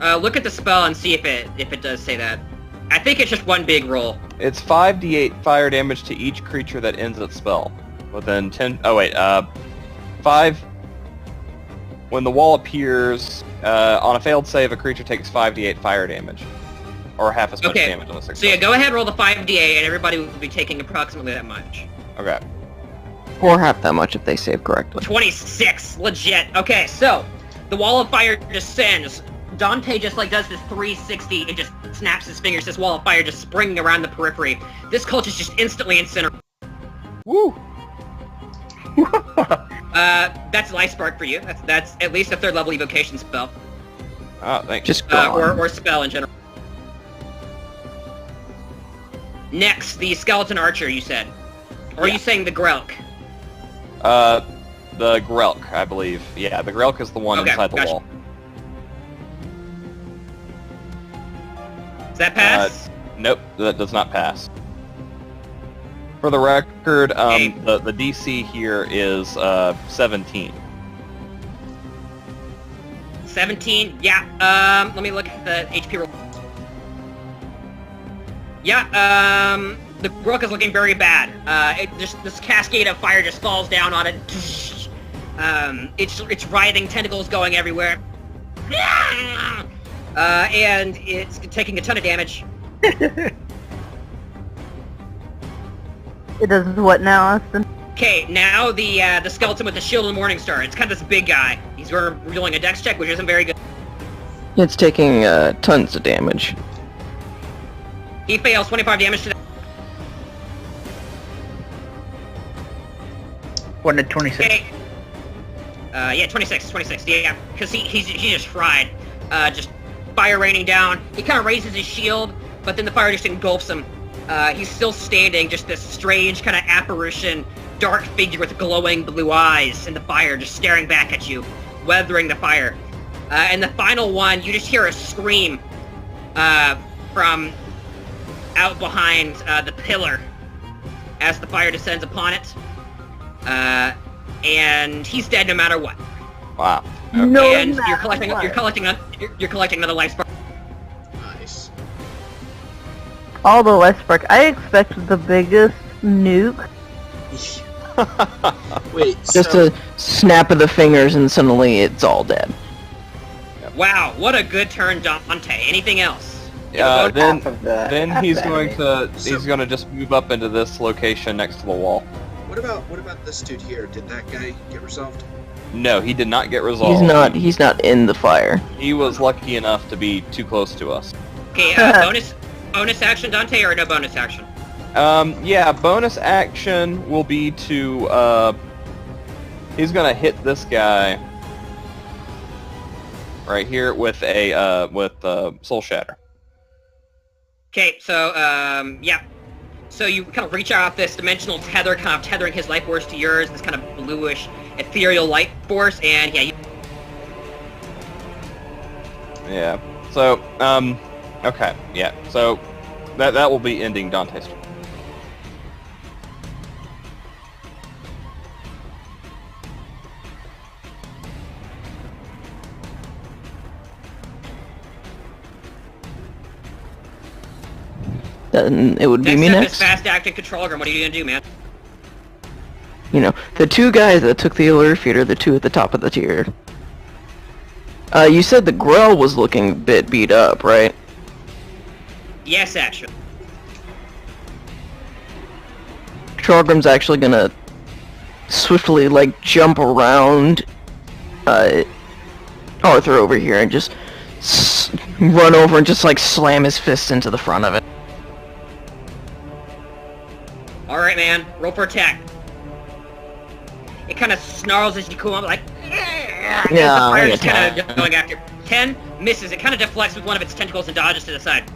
Look at the spell and see if it does say that. I think it's just one big roll. It's 5d8 fire damage to each creature that ends its spell. Within 10... Oh, wait. 5... When the wall appears, on a failed save, a creature takes 5d8 fire damage. Or half as much damage on a success. So yeah, go ahead, roll the 5d8, and everybody will be taking approximately that much. Okay. Or half that much if they save correctly. 26! Legit! Okay, so, the wall of fire descends. Dante just does this 360 and just snaps his fingers, this wall of fire just springing around the periphery. This cult is just instantly incinerated. Woo! That's Life Spark for you. That's at least a 3rd level evocation spell. Oh, thanks. Just gone. Or spell in general. Next, the Skeleton Archer, you said. Or are you saying the Grelk? The Grelk, I believe. Yeah, the Grelk is the one inside the wall. Does that pass? Nope, that does not pass. For the record, the DC here is 17. 17? Yeah, let me look at the HP roll. Yeah, the Grelk is looking very bad. This cascade of fire just falls down on it. It's writhing, tentacles going everywhere. And it's taking a ton of damage. It does what now, Austin? Okay, now the skeleton with the shield and Morning Star. It's kind of this big guy. He's rolling a dex check, which isn't very good. It's taking tons of damage. He fails 25 damage to that. 1 to 26. Okay. Yeah, 26, yeah, because he's just fried. Just fire raining down. He kind of raises his shield, but then the fire just engulfs him. He's still standing, just this strange kind of apparition, dark figure with glowing blue eyes, and the fire just staring back at you, weathering the fire. And the final one, you just hear a scream from out behind the pillar as the fire descends upon it. And he's dead no matter what. Wow. Okay. No, and you're collecting another life spark. Nice. All the life spark. I expect the biggest nuke. Wait, Just a snap of the fingers and suddenly it's all dead. Wow, what a good turn, Dante. Anything else? Then he's going to just move up into this location next to the wall. What about this dude here? Did that guy get resolved? No, he did not get resolved. He's not in the fire. He was lucky enough to be too close to us. Okay, bonus action, Dante, or no bonus action? Yeah, bonus action will be to, he's gonna hit this guy right here with a, Soul Shatter. Okay, so, yeah. So you kind of reach out this dimensional tether, kind of tethering his life force to yours, this kind of bluish, ethereal light force, and yeah, Yeah, so, okay, yeah, so that will be ending Dante's turn. Then it would be me up is next. fast acting control room. What are you gonna do, man? You know, the two guys that took the alert feed are the two at the top of the tier. You said the Grell was looking a bit beat up, right? Yes, actually. Trogrim's actually gonna swiftly, jump around Arthur over here and just run over and just, slam his fist into the front of it. Alright, man. Roll for attack. It kind of snarls as you come up, Yeah, the fire just attack. kind of going after. 10 misses. It kind of deflects with one of its tentacles and dodges to the side.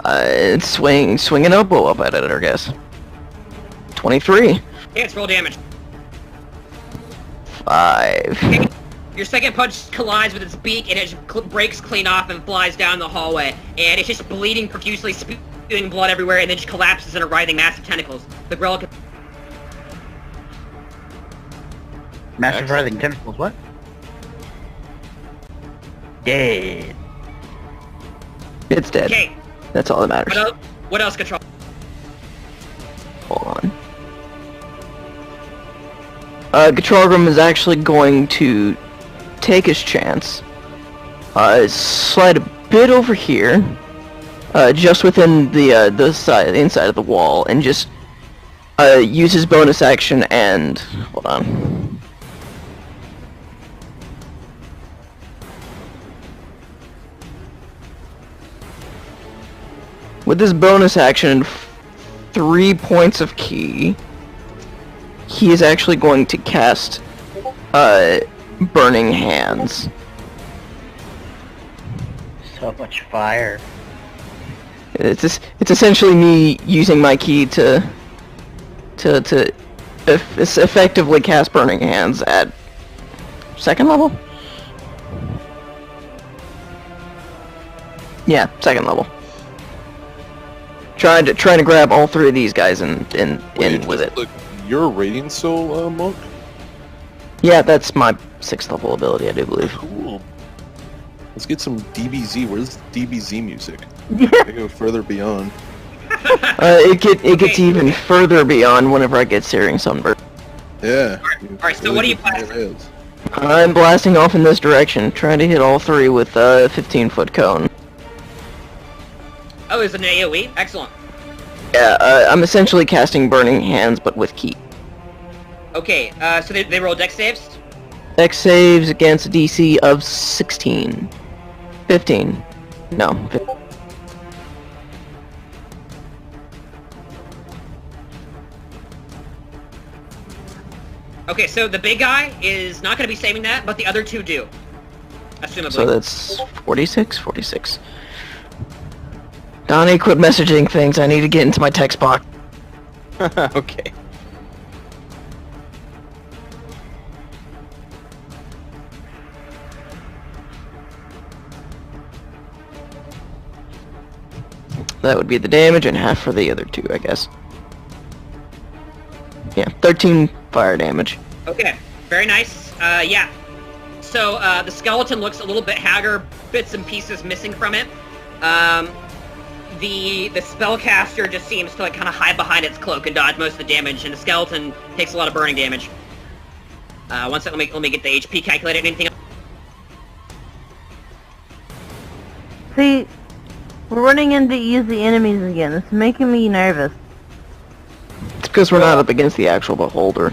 It's swing an elbow up at it, I guess. 23. Yeah, it's roll damage. 5. Okay. Your second punch collides with its beak, and it breaks clean off and flies down the hallway. And it's just bleeding profusely, spewing blood everywhere, and then just collapses in a writhing mass of tentacles. The gorilla... Massive writhing tentacles, what? Dead. It's dead. Okay. That's all that matters. What else, Control? Hold on. Control Room is actually going to take his chance. Slide a bit over here, just within the inside of the wall, and just use his bonus action and hold on. With this bonus action, 3 points of ki, he is actually going to cast Burning Hands. So much fire. It's essentially me using my ki to effectively cast Burning Hands at 2nd level? Yeah, 2nd level. Trying to grab all 3 of these guys and in with it. You're a Radiant Soul monk? Yeah, that's my 6th level ability, I do believe. Cool. Let's get some DBZ. Where's DBZ music? Yeah. I go further beyond. It gets even further beyond whenever I get Searing Sunburn. Yeah. Alright, so what are you blasting? I'm blasting off in this direction, trying to hit all 3 with a 15-foot cone. Oh, is it an AoE? Excellent. Yeah, I'm essentially casting Burning Hands, but with ki. Okay, so they roll dex saves? Dex saves against a DC of 16. 15. No. 15. Okay, so the big guy is not going to be saving that, but the other 2 do. Assumably. So that's 46? 46. Donnie, quit messaging things. I need to get into my text box. Okay. That would be the damage and half for the other 2, I guess. Yeah, 13 fire damage. Okay, very nice. Yeah. So, the skeleton looks a little bit haggard, bits and pieces missing from it. The spellcaster just seems to like kind of hide behind its cloak and dodge most of the damage, and the skeleton takes a lot of burning damage. One second, let me get the HP calculated. Anything else? See, we're running into easy enemies again. It's making me nervous. It's because we're not up against the actual Beholder.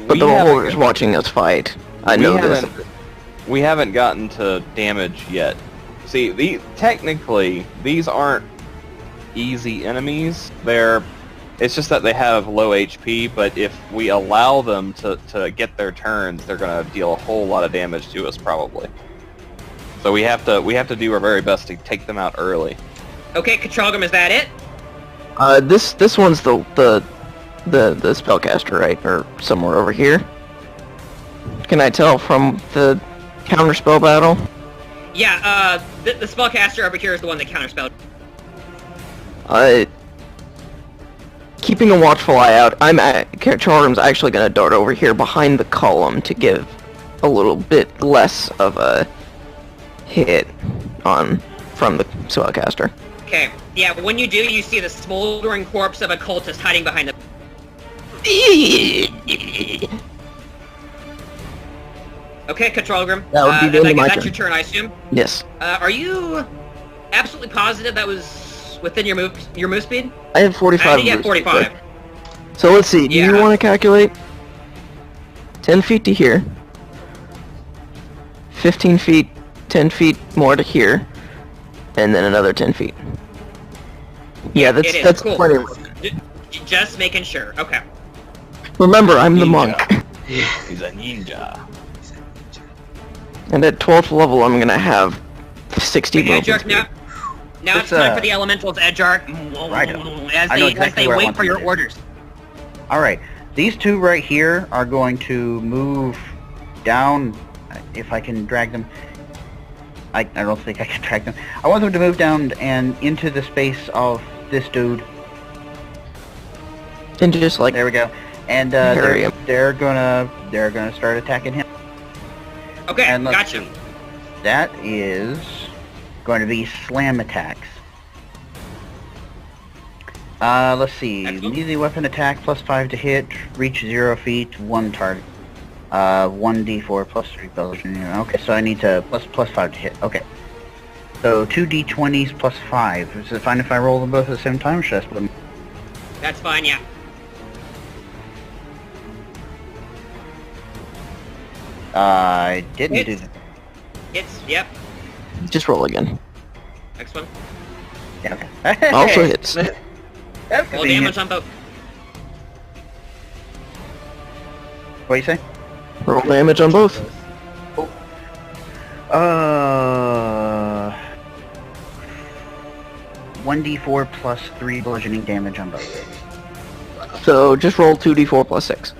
But the Beholder's watching us fight. I know this. We haven't gotten to damage yet. See, technically, these aren't easy enemies. It's just that they have low HP, but if we allow them to get their turns, they're going to deal a whole lot of damage to us, probably. So we have to do our very best to take them out early. Okay, Katralgrim, is that it? This one's the spellcaster, right? Or somewhere over here. Can I tell from the counterspell battle? Yeah, the spellcaster over here is the one that counterspelled. Keeping a watchful eye out, Charm's actually gonna dart over here behind the column to give a little bit less of a hit from the spellcaster. Okay, yeah, but when you do, you see the smoldering corpse of a cultist hiding behind the... Okay, Katralgrim. That would be the end of my that's turn. your turn, I assume? Yes. Are you absolutely positive that was within your move speed? I have 45. Yeah, 45. So let's see, do you want to calculate? 10 feet to here. 15 feet, 10 feet more to here. And then another 10 feet. Yeah, that's cool. plenty. Just making sure. Okay. Remember, I'm the monk. He's a ninja. And at 12th level, I'm gonna have 60 Edgearch, now it's time for the elementals, Edgearch. Right. As they wait for your orders. Alright, these 2 right here are going to move down. if I can drag them. I don't think I can drag them. I want them to move down and into the space of this dude. And just like There we go. And Harry him. they're gonna start attacking him. Okay, And let's gotcha. see. That is going to be slam attacks. Let's see. Excellent. Melee weapon attack +5 to hit, reach 0 feet, 1 target. 1d4 +3 bludgeoning. Okay, so I need to +5 to hit. Okay. So 2d20s +5. Is it fine if I roll them both at the same time? Or should I split them? That's fine, yeah. I didn't do Hits. that. Hits, yep. just roll again. Next one. Yeah, okay. Also hits. That's Roll convenient. damage on both. What do you say? Roll damage on both. 1d4 +3 bludgeoning damage on both. So just roll 2d4 plus 6.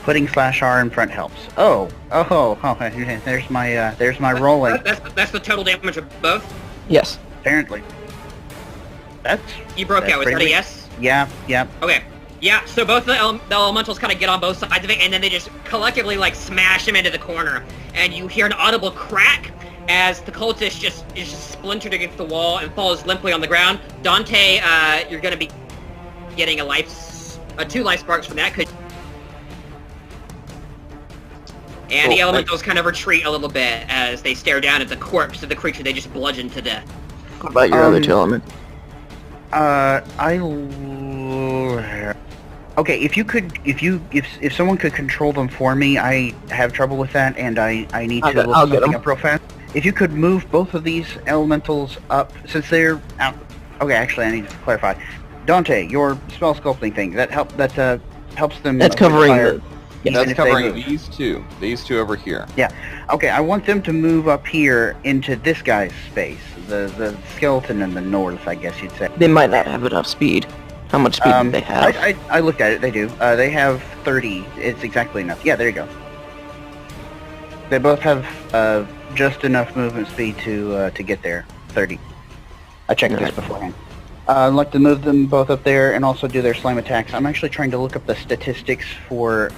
Putting /R in front helps. Oh, there's my rolling. That's the total damage of both. Yes. Apparently. That's You broke That's out. Was that pretty a weak. yes? yeah. Okay. Yeah, so both the elementals kind of get on both sides of it, and then they just collectively, like, smash him into the corner. And you hear an audible crack as the cultist just is just splintered against the wall and falls limply on the ground. Dante, you're going to be getting a 2 life sparks from that. And the elementals kind of retreat a little bit as they stare down at the corpse of the creature they just bludgeoned to death. What about your other 2 elements? Okay, if someone could control them for me, I have trouble with that, and I need to I'll look get something 'em. up real fast. If you could move both of these elementals up, since they're out. Okay, actually, I need to clarify. Dante, your spell sculpting thing that helps them. That's avoid covering fire, the- even That's if they covering move. these two over here. Okay, I want them to move up here into this guy's space, the skeleton in the north, I guess you'd say. They might not have enough speed. How much speed do they have? I looked at it. They do. They have 30. It's exactly enough. Yeah, there you go. They both have just enough movement speed to get there. 30. I checked this Alright. beforehand. I'd like to move them both up there and also do their slam attacks. I'm actually trying to look up the statistics for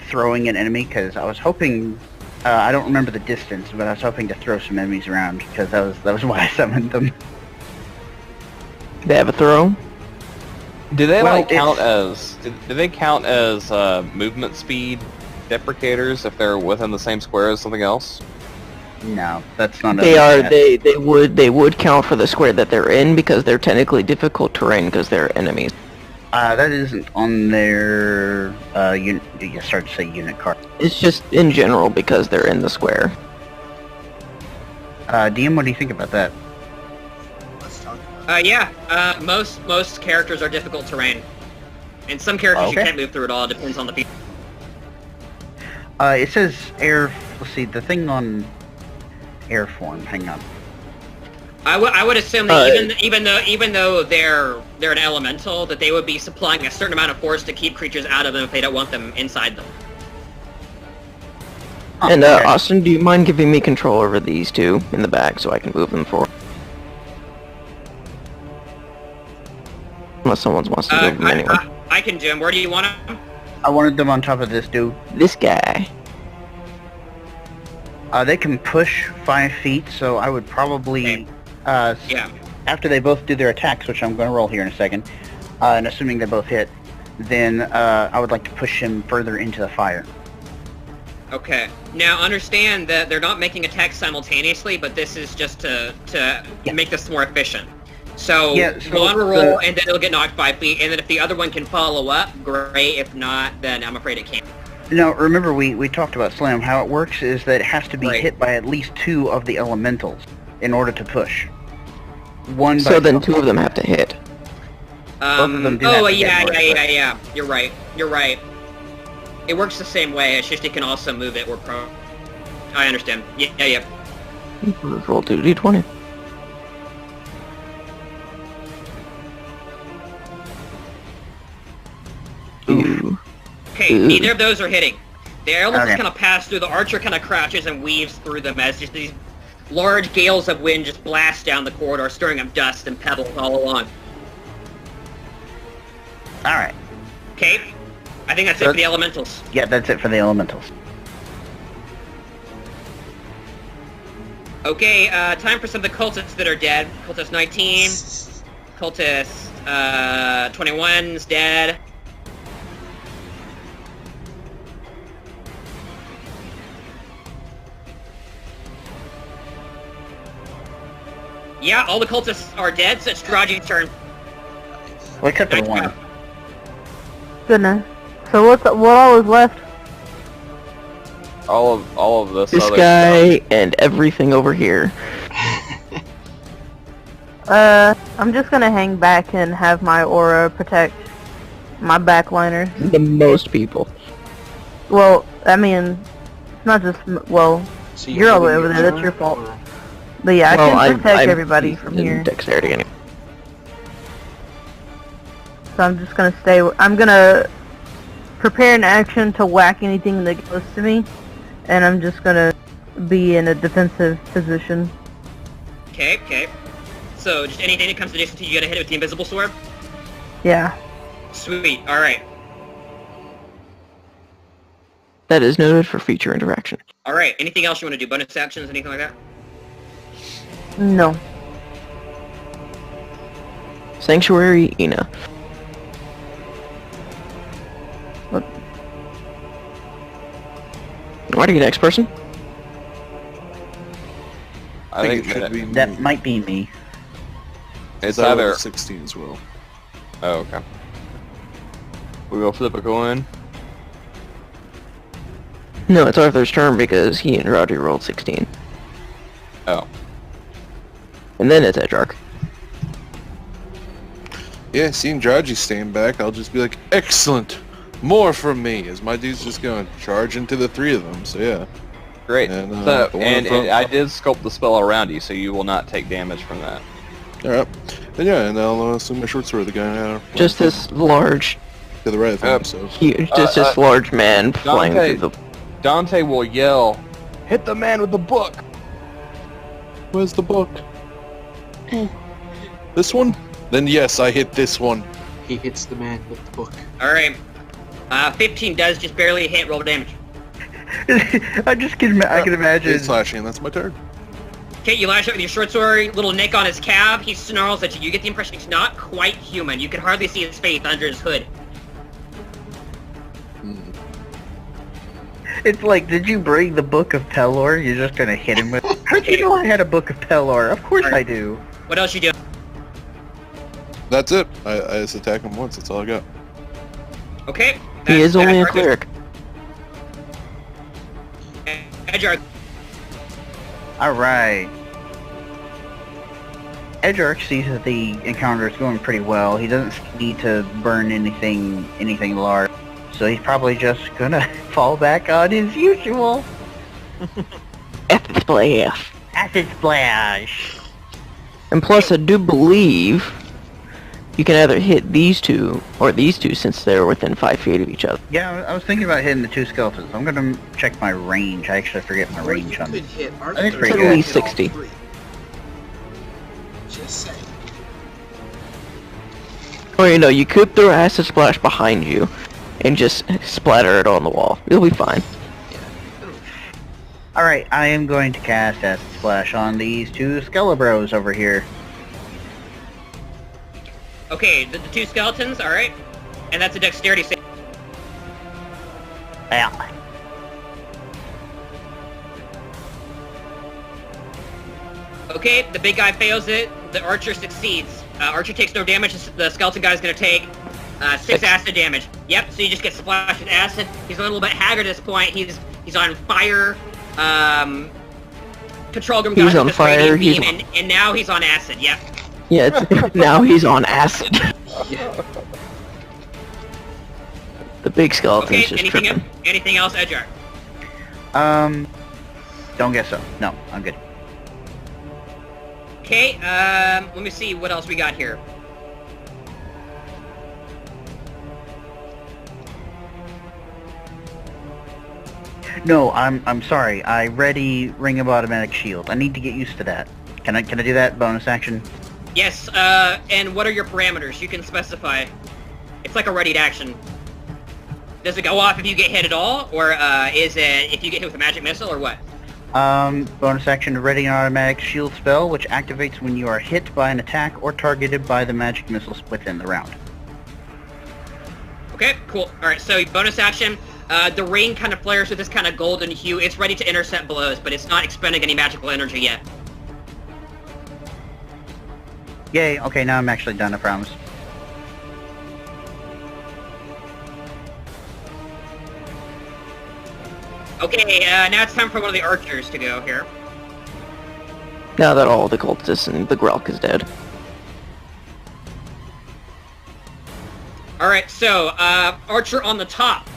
throwing an enemy because I was hoping. I don't remember the distance, but I was hoping to throw some enemies around because that was why I summoned them. They have a throw? Do they Well, like count as? Do they count as movement speed deprecators if they're within the same square as something else? No, that's not. They are. They would count for the square that they're in because they're technically difficult terrain because they're enemies. That isn't on their unit. You start to say unit card. It's just in general because they're in the square. DM, what do you think about that? Let's talk about Yeah, most characters are difficult terrain. And some characters you Okay. can't move through at all, it depends on the people. It says air. Let's see, the thing on air form. Hang on. I would assume that even though they're an elemental, that they would be supplying a certain amount of force to keep creatures out of them if they don't want them inside them. Oh, And okay. Austin, do you mind giving me control over these 2 in the back so I can move them forward? Unless someone wants to move them anywhere. I can do them. Where do you want them? I wanted them on top of this dude. This guy. They can push 5 feet, so I would probably, Yeah. after they both do their attacks, which I'm going to roll here in a second, and assuming they both hit, then I would like to push him further into the fire. Okay. Now understand that they're not making attacks simultaneously, but this is just to Yeah. make this more efficient. So, Yeah, so one will the- roll, and then it'll get knocked 5 feet, and then if the other one can follow up, great. If not, then I'm afraid it can't. Now, remember we talked about Slam. How it works is that it has to be Right. hit by at least 2 of the elementals in order to push. One by So then 2 of them have to hit. of them do have Oh, to get yeah. more, You're right. It works the same way, it's just you can also move it or pro. I understand. Yeah. Let's roll 2d20. Okay, Ooh. neither of those are hitting. The elements Okay. kind of pass through. The archer kind of crouches and weaves through them as just these large gales of wind just blast down the corridor, stirring up dust and pebbles all along. Alright. Okay, I think that's it for the elementals. Yeah, that's it for the elementals. Okay, time for some of the cultists that are dead. Cultist 19, Cultist 21's dead. Yeah, all the cultists are dead, so it's Draji's turn. Well, except for the one. Goodness. So what all is left? All of this This other guy stuff. and everything over here. I'm just gonna hang back and have my aura protect my backliners. The most people. Well, I mean, it's not just, well, So you're all the way holding over there, that's your fault. or- But yeah, well, I can protect I'm everybody from in here. Dexterity anyway. So I'm just gonna stay, I'm gonna prepare an action to whack anything that goes to me, and I'm just gonna be in a defensive position. Okay, okay. So, just anything that comes adjacent to you, gotta hit it with the invisible sword? Yeah. Sweet, alright. That is noted for feature interaction. Alright, anything else you want to do? Bonus actions, anything like that? No. Sanctuary, Ina. What? Why do you next person? I think it should that be That might be me. it's I rolled either. a 16 as well. Oh, okay. We go flip a coin. No, it's Arthur's turn because he and Roger rolled 16. Oh. And then it's Edgark. Yeah, seeing Draji staying back, I'll just be like, excellent! More from me! As my dude's just going to charge into the three of them, so yeah. Great. And, So, the one in and front- I did sculpt the spell around you, so you will not take damage from that. Alright. And yeah, and I'll swing my short sword at the guy Just this large, to the right of him, so... huge, just this large man flying Dante. through the... Dante will yell, "Hit the man with the book!" Where's the book? This one? Then yes, I hit this one. He hits the man with the book. Alright. 15 does just barely hit, roll damage. I can imagine. He's slashing, and that's my turn. Okay, you lash out with your short sword, little nick on his calf, he snarls at you. You get the impression he's not quite human. You can hardly see his face under his hood. It's like, did you bring the Book of Pelor? You're just gonna hit him with... How'd you know I had a Book of Pelor? Of course I do. What else you do? That's it. I just attack him once, that's all I got. Okay. He is only a Arthur. cleric. Edgar. Alright. Edgark sees that the encounter is going pretty well. He doesn't need to burn anything large. So he's probably just gonna fall back on his usual Acid splash. acid splash. And plus, I do believe you can either hit these two, or these two since they're within 5 feet of each other. Yeah, I was thinking about hitting the two skeletons. I'm gonna check my range. I actually forget my Or you range on could hit Arthur. think it's pretty and good. hit all 60. three. Just saying. Or you know, you could throw acid splash behind you and just splatter it on the wall. You'll be fine. Alright, I am going to cast Acid Splash on these two Skelebros over here. Okay, the two skeletons, alright. And that's a dexterity save. Yeah. Okay, the big guy fails it, the archer succeeds. Archer takes no damage, the skeleton guy's gonna take 6 acid damage. Yep, so you just get splashed with acid. He's a little bit haggard at this point, he's on fire. Control room He's got on this fire, radiant he's beam, and now he's on acid, yep. Yeah, it's, now he's on acid. The big skeleton's Okay, just anything tripping. anything else, Edgar? Don't guess so. No, I'm good. Okay, let me see what else we got here. No, I'm sorry. I ready ring of automatic shield. I need to get used to that. Can I do that bonus action? Yes, and what are your parameters? You can specify. It's like a readied action. Does it go off if you get hit at all, or is it if you get hit with a magic missile, or what? Bonus action to ready an automatic shield spell, which activates when you are hit by an attack or targeted by the magic missiles within the round. Okay, cool. Alright, so bonus action. The ring kind of flares with this kind of golden hue. It's ready to intercept blows, but it's not expending any magical energy yet. Yay, okay, now I'm actually done, I promise. Okay, now it's time for one of the archers to go here. Now that all the cultists and the Grelk is dead. Alright, so, archer on the top.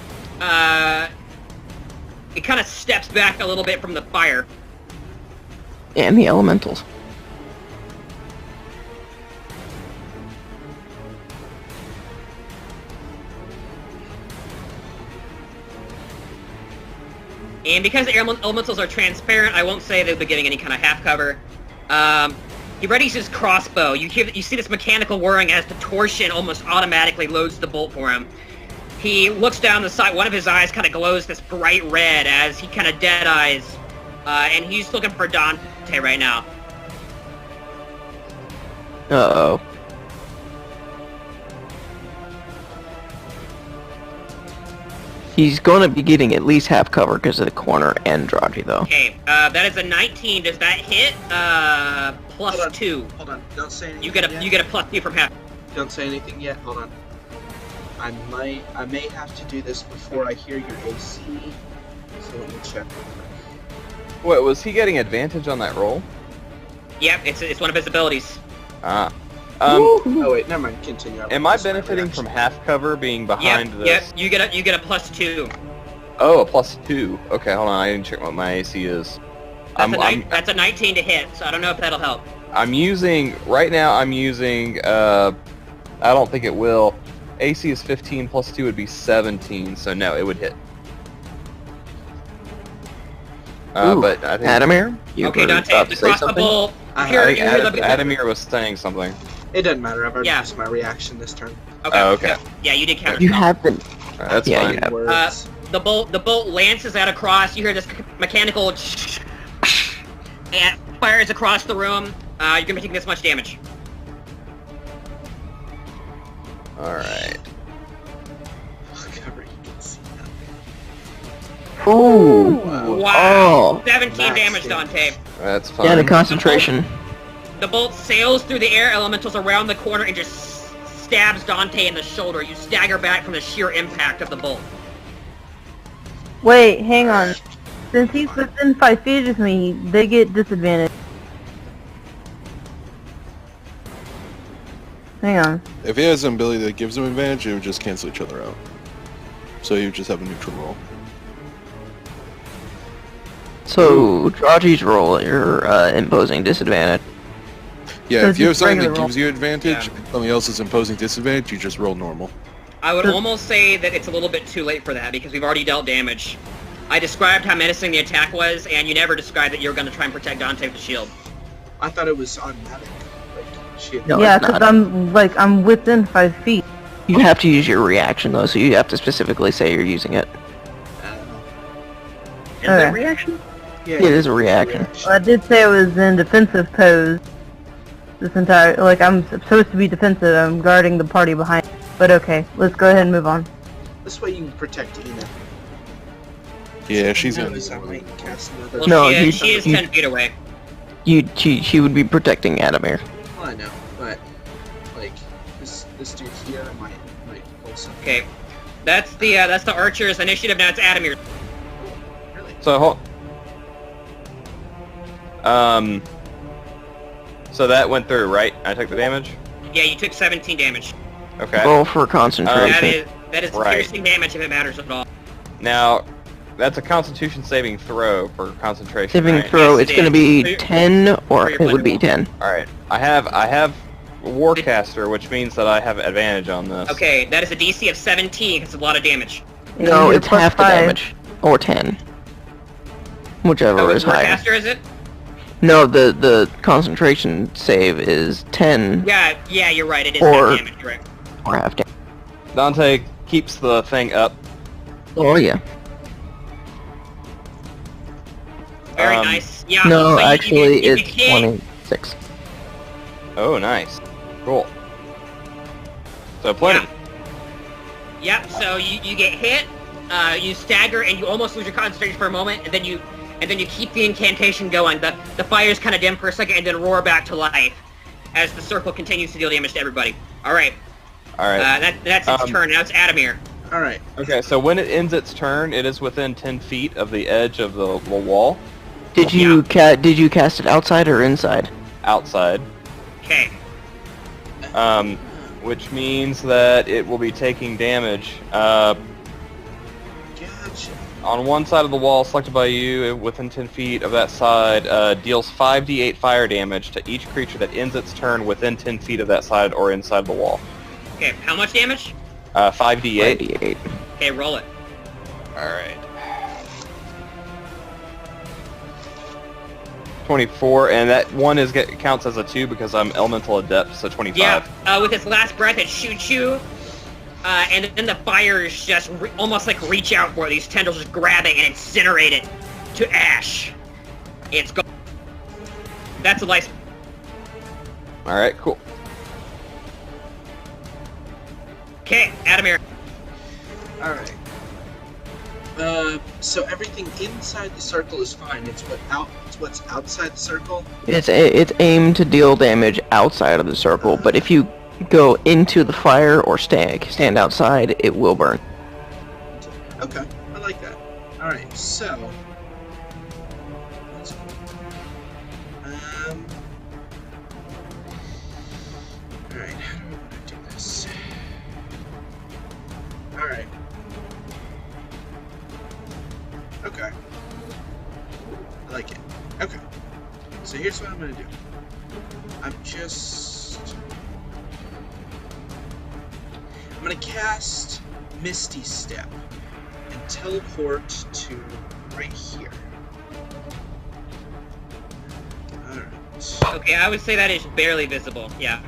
It kind of steps back a little bit from the fire. And the elementals. And because the elementals are transparent, I won't say they'll be getting any kind of half cover. He readies his crossbow. You see this mechanical whirring as the torsion almost automatically loads the bolt for him. He looks down the side. One of his eyes kind of glows this bright red as he kind of dead eyes, and he's looking for Dante right now. Uh-oh. He's going to be getting at least half cover because of the corner and Draji, though. Okay, that is a 19. Does that hit? Plus Hold on. 2. Hold on, don't say anything. You get a yet. you get a plus 2 from half. Don't say anything yet. Hold on. I may have to do this before I hear your AC. So let me check. What, was he getting advantage on that roll? Yep, it's one of his abilities. Ah. Oh wait, never mind. Continue. Am I benefiting from half cover being behind Yep, this? yep. You get a plus 2. Oh, a plus 2. Okay, hold on. I didn't check what my AC is. That's a 19 to hit, so I don't know if that'll help. Right now I'm using, I don't think it will. AC is 15 plus 2 would be 17, so no, it would hit. But I think... Adamir? You Okay, were Dante, about to say across the something? bowl. I Here, think you hear the... Adamir was saying something. It doesn't matter. I've already Yeah. used my reaction this turn. Okay. Oh, okay. Yeah, you did counter. You have been... Alright, that's Yeah, fine. you have. Words. The bolt lances out across. You hear this mechanical and fires across the room. You're gonna be taking this much damage. Alright. Cover, you can see Ooh! Wow. Oh. 17 Max damage, damage. Dante. That's fine. Yeah, the concentration. The bolt sails through the air elementals around the corner and just stabs Dante in the shoulder. You stagger back from the sheer impact of the bolt. Wait, hang on. Since he's within 5 feet of me, they get disadvantage. Hang on. If he has an ability that gives him advantage, it would just cancel each other out. So he would just have a neutral roll. So, Draji's roll, you're imposing disadvantage. Yeah, So if you have just something that regular roll. gives you advantage, something else is imposing disadvantage, you just roll normal. I would Sure. almost say that it's a little bit too late for that because we've already dealt damage. I described how menacing the attack was, and you never described that you were going to try and protect Dante with the shield. I thought it was automatic. Like, shit. No, yeah, it's because not. I'm within 5 feet. You have to use your reaction, though, so you have to specifically say you're using it. Is that Okay. reaction? Yeah, It is a reaction. Well, I did say I was in defensive pose. This entire, I'm supposed to be defensive. I'm guarding the party behind. But okay, let's go ahead and move on. This way you can protect Ina. Yeah, she's Who gonna knows, I might cast another. Well, No, she is 10 feet away. She would be protecting Adamir. Well, I know, but like this dude here might pull something. Okay, that's the archer's initiative. Now it's Adamir. Really? So, so that went through, right? I took the damage? Yeah, you took 17 damage. Okay. Roll for concentration. That is Right. piercing damage if it matters at all. Now, that's a Constitution saving throw for concentration. Saving right? throw, Yes, it's it going to is. be 10, or For your it would be pleasure. 10. All right. I have Warcaster, which means that I have advantage on this. Okay, that is a DC of 17 because it's a lot of damage. No, You it's get half the +5. damage. Or 10. Whichever So is which higher. caster is it? No, the concentration save is 10 Yeah, you're right. It is Or- half damage. You're right. or half damage. Dante keeps the thing up. Oh yeah. Very Um, nice. Yeah. No, so actually you it's get hit. 26. Oh, nice. Cool. So plenty. Yep. So you get hit. You stagger and you almost lose your concentration for a moment, and then you keep the incantation going. The fires kind of dim for a second, and then roar back to life as the circle continues to deal damage to everybody. All right. Alright. That's its turn. Now it's Adamir. All right. Okay, so when it ends its turn, it is within 10 feet of the edge of the wall, Did you cast it outside or inside? outside. Okay. Which means that it will be taking damage. Gotcha. On one side of the wall selected by you, within 10 feet of that side, deals 5d8 fire damage to each creature that ends its turn within 10 feet of that side or inside the wall. Okay. How much damage? 5d8. 5d8. Okay, roll it. Alright. 24, and that one counts as a 2 because I'm elemental adept, so 25. Yeah. With its last breath, it shoots you. And then the fires just almost like reach out for it. These tendrils just grab it and incinerate it to ash. It's gone. That's a life. Alright, cool. Okay, Adamir. All right. So everything inside the circle is fine. It's what's outside the circle. It's aimed to deal damage outside of the circle, but if you go into the fire or stand outside, it will burn. Okay, I like that. All right, so all right, how do I want to do this? All right. Okay. I like it. Okay. So here's what I'm gonna do. I'm gonna cast Misty Step and teleport to right here. Alright. Okay, I would say that is barely visible. Yeah.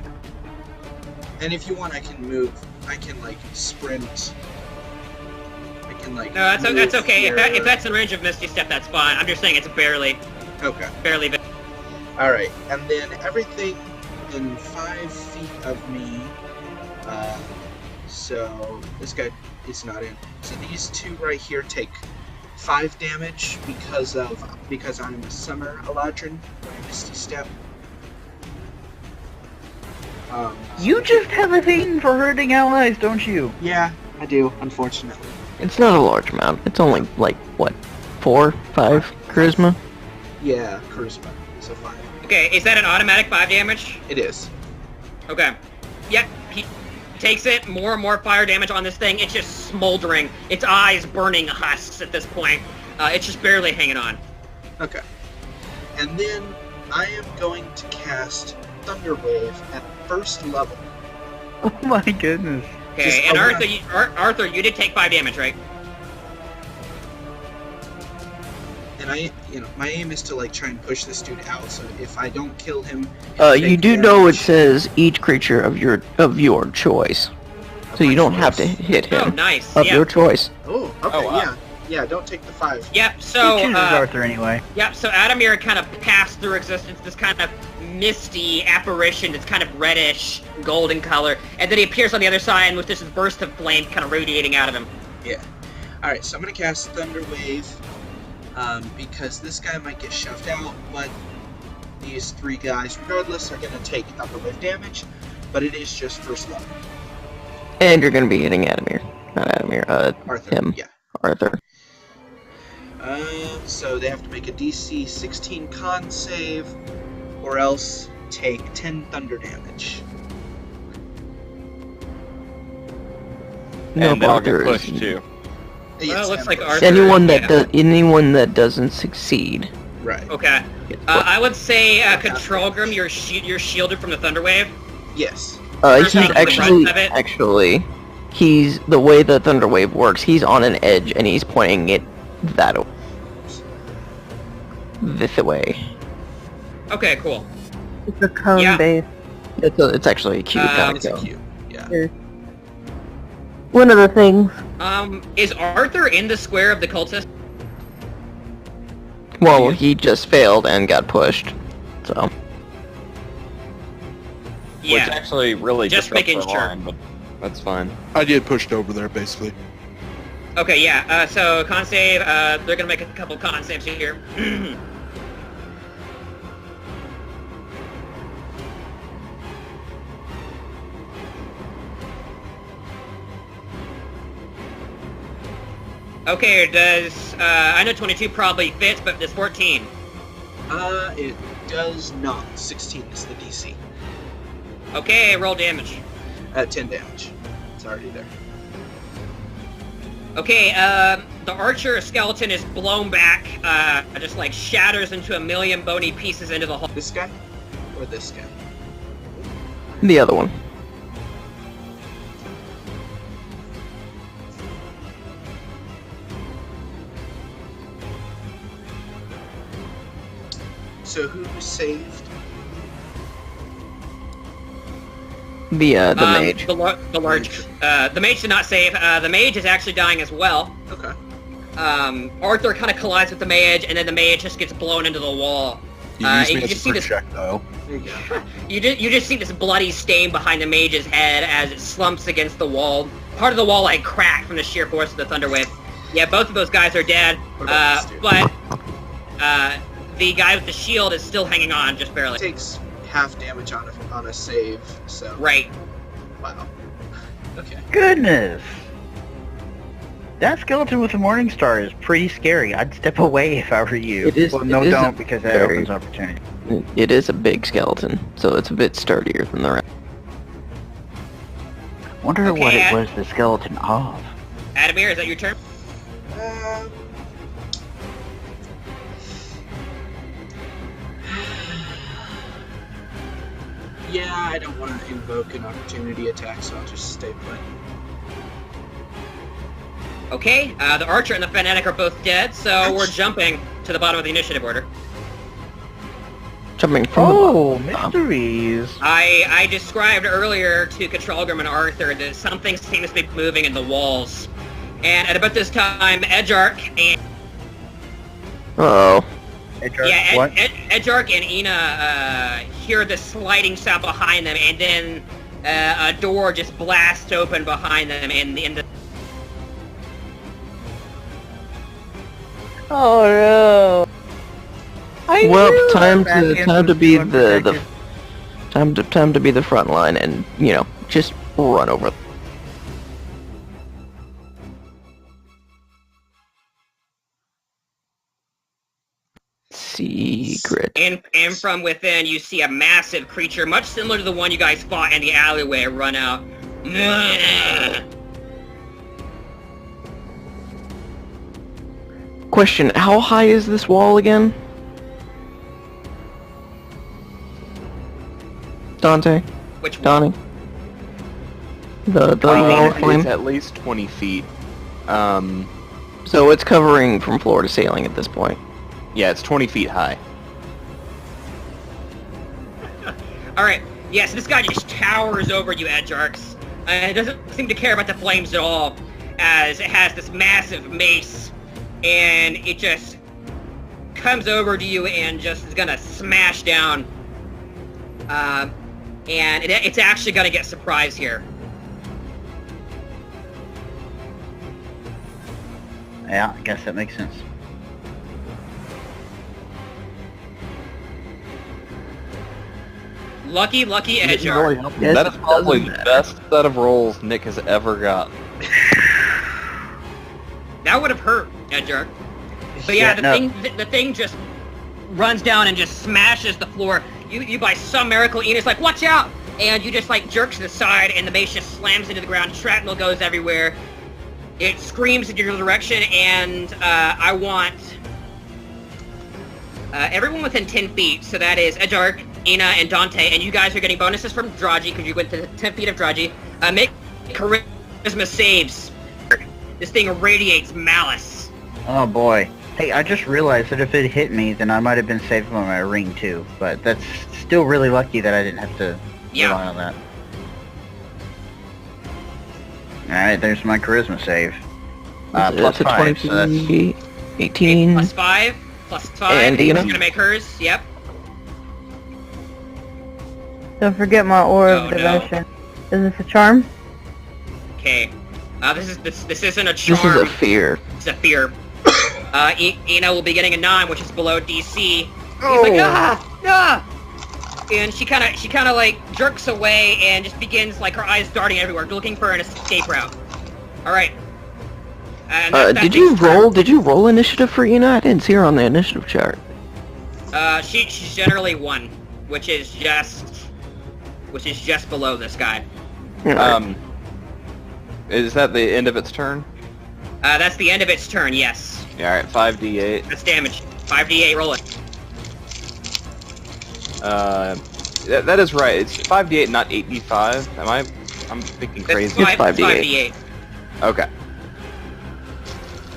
And if you want, I can move. I can, like, sprint. I can, like, No, that's move okay. here. If that's in range of Misty Step, that's fine. I'm just saying it's barely Okay. visible. Alright, and then everything in 5 feet of me. So this guy is not in. So these two right here take 5 damage because I'm a Summer Eladrin, Misty Step. You just have a thing for hurting allies, don't you? Yeah, I do, unfortunately. It's not a large amount. It's only like what, 4, 5 charisma. Yeah, charisma. So 5. Okay, is that an automatic 5 damage? It is. Okay. Yep, he takes it. More and more fire damage on this thing. It's just smoldering. Its eyes burning husks at this point. It's just barely hanging on. Okay. And then I am going to cast Thunder Wave at first level. Oh my goodness. Okay, Just and around. Arthur, you did take 5 damage, right? And my aim is to like try and push this dude out. So if I don't kill him, You take do know it damage. says each creature of your choice, so you don't have to hit Oh, him. nice. Of Yeah. your choice. Oh, okay, Oh, wow. yeah. Don't take the 5. Yep. So He chooses Arthur anyway. Yep. So Adamir kind of passed through existence. This kind of misty apparition that's kind of reddish, golden color, and then he appears on the other side with this burst of flame kind of radiating out of him. Yeah. All right, so I'm gonna cast Thunder Wave because this guy might get shoved out, but these 3 guys, regardless, are gonna take Thunder Wave damage. But it is just first level. And you're gonna be hitting Adamir. Not Adamir, Arthur. him. Yeah. Arthur. So they have to make a DC 16 con save, or else take 10 thunder damage. No, And then I'll Arthur get is- pushed too. Yes, it looks and like push. Arthur- Anyone that doesn't succeed. Right. Okay. I would say Control Grim, you're shielded from the Thunder Wave. Yes. He's taking the actually brunt of it. he's the way the Thunder Wave works. He's on an edge and he's pointing it that way. this way. Okay, cool. It's a cone Yeah. base. It's actually a cute kind It's a of cone. cube. Yeah. Here. One of the things. Is Arthur in the square of the cultist? Well, he just failed and got pushed, so. Yeah. Which actually really Just disrupts making our sure. line, but that's fine. I get pushed over there, basically. Okay, yeah. So con save. They're gonna make a couple con saves here. Okay, does I know 22 probably fits, but does 14? It does not. 16 is the DC. Okay, roll damage. 10 damage. It's already there. Okay, the archer skeleton is blown back, just like shatters into a million bony pieces into the hole. This guy? Or this guy? The other one. So who saved? The mage. The large, the mage did not save. The mage is actually dying as well. Okay. Arthur kind of collides with the mage, and then the mage just gets blown into the wall. You used me you as just a see this. projectile. There you go. You just see this bloody stain behind the mage's head as it slumps against the wall. Part of the wall like cracked from the sheer force of the thunder wave. Yeah, both of those guys are dead. What about this dude? But the guy with the shield is still hanging on, just barely. Takes half damage on a save, so... Right. Wow. Okay. Goodness! That skeleton with the Morning Star is pretty scary. I'd step away if I were you. It is- Well, no, it is don't, because that very- opens opportunity. It is a big skeleton, so it's a bit sturdier than the rest. Wonder what Okay, it was the skeleton of. Adamir, is that your turn? Yeah, I don't want to invoke an opportunity attack, so I'll just stay put. Okay, the archer and the fanatic are both dead, so we're jumping to the bottom of the initiative order. Jumping from Oh, the bottom. mysteries! I described earlier to Controlgrim and Arthur that something seems to be moving in the walls. And at about this time, Edgark and... Uh-oh. What? Edgark and Ina hear the sliding sound behind them, and then a door just blasts open behind them, and the Oh no. Well, time Back to in time to from be feeling the protected. time to be the front line, and just run over. Secret. and from within you see a massive creature, much similar to the one you guys fought in the alleyway, run out. Question: how high is this wall again? Dante, Which one? Donnie. The wall of flame. It's at least 20 feet. So it's covering from floor to ceiling at this point. Yeah, it's 20 feet high. Alright, yes, this guy just towers over you, Edgarks. It doesn't seem to care about the flames at all, as it has this massive mace, and it just comes over to you and just is gonna smash down. And it's actually gonna get surprised here. Yeah, I guess that makes sense. Lucky Didn't Edgar. really help me. Yes, That is it probably doesn't the matter. best set of rolls Nick has ever got. That would have hurt, Edgar. But yeah, the thing just runs down and just smashes the floor. You by some miracle, Enid's like, watch out! And you just like jerk to the side, and the mace just slams into the ground. Shrapnel goes everywhere. It screams in your direction, and I want everyone within 10 feet. So that is Edgar, Ina, and Dante, and you guys are getting bonuses from Draji because you went to 10 feet of Draji. Make charisma saves. This thing radiates malice. Oh boy. Hey, I just realized that if it hit me, then I might have been saved by my ring too. But that's still really lucky that I didn't have to rely on that. Alright, there's my charisma save. Plus 5, so that's... 18. Okay, plus 5. Plus 5. And She's Dina? gonna make hers. Yep. Don't forget my aura of Oh, no. devotion. Is this a charm? Okay. This isn't a This charm. is a fear. It's a fear. Ina will be getting a 9, which is below DC. Oh. He's like, ah! And she kind of like jerks away and just begins like her eyes darting everywhere, looking for an escape route. All right. And that did you roll initiative for Ina? I didn't see her on the initiative chart. She's generally 1, which is just below this guy. Is that the end of its turn? That's the end of its turn. Yes. Yeah, alright, 5d8. That's damage. 5d8. Roll it. That is right. It's 5d8, not 8d5. I'm thinking crazy. It's 5d8. Okay.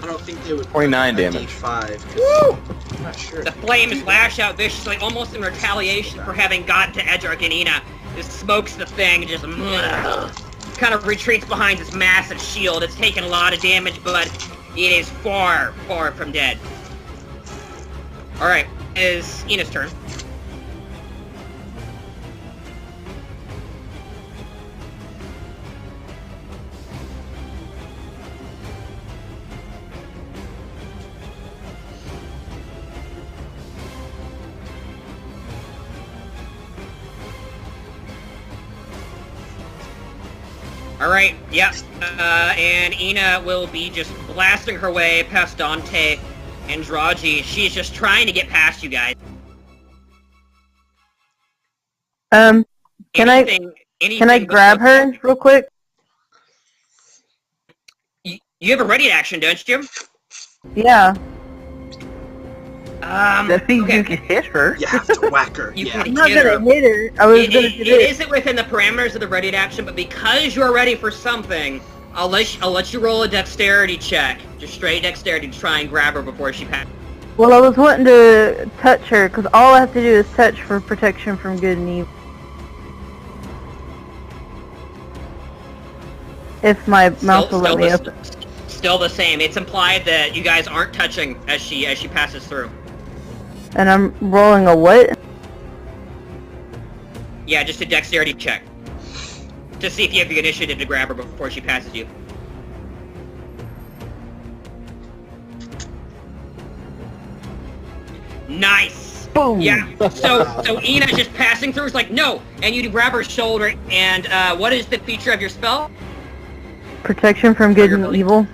I don't think they would. 29 put a damage. D5. Woo! I'm not sure. The flames lash out viciously, almost in retaliation for having gotten to Edric, and Ina just smokes the thing, just kind of retreats behind this massive shield. It's taken a lot of damage, but it is far, far from dead. Alright, is Ina's turn. Alright, yep. And Ina will be just blasting her way past Dante and Draji. She's just trying to get past you guys. Can I grab her real quick? You have a ready action, don't you? Yeah. That means you can hit her. You have to whack her. You Yeah. can I'm not hit her. gonna hit her. I was gonna It do this. isn't within the parameters of the ready action, but because you're ready for something, I'll let you roll a dexterity check. Just straight dexterity to try and grab her before she passes. Well, I was wanting to touch her, because all I have to do is touch for protection from good and evil. If my mouse will let me open. Still the same. It's implied that you guys aren't touching as she passes through. And I'm rolling a what? Yeah, just a dexterity check. To see if you have the initiative to grab her before she passes you. Nice! Boom! Yeah, so Ina's just passing through, it's like, no! And you grab her shoulder, and what is the feature of your spell? Protection from good and evil.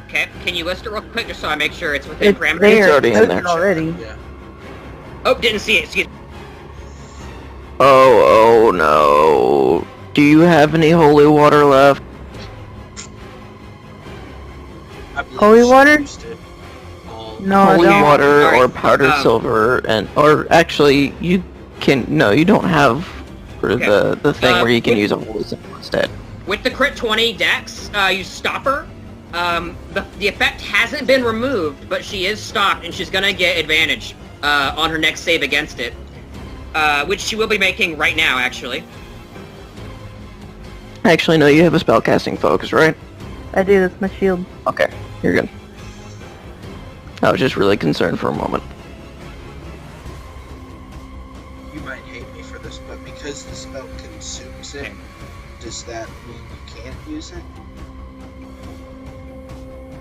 Okay, can you list it real quick, just so I make sure it's within It's parameters? there. It's already in It's there. already. Yeah. Oh, didn't see it, excuse me. Oh no. Do you have any holy water left? I believe Holy she water? used it all. No, I Holy don't. water Alright, or powdered silver, and or actually you can you don't have Okay. the thing where you can with- use a holy symbol instead. With the crit 20 dex, you stop her. The effect hasn't been removed, but she is stopped, and she's gonna get advantage on her next save against it. Which she will be making right now, actually. Actually, no, you have a spellcasting focus, right? I do, that's my shield. Okay, you're good. I was just really concerned for a moment. You might hate me for this, but because the spell consumes it, does that mean you can't use it?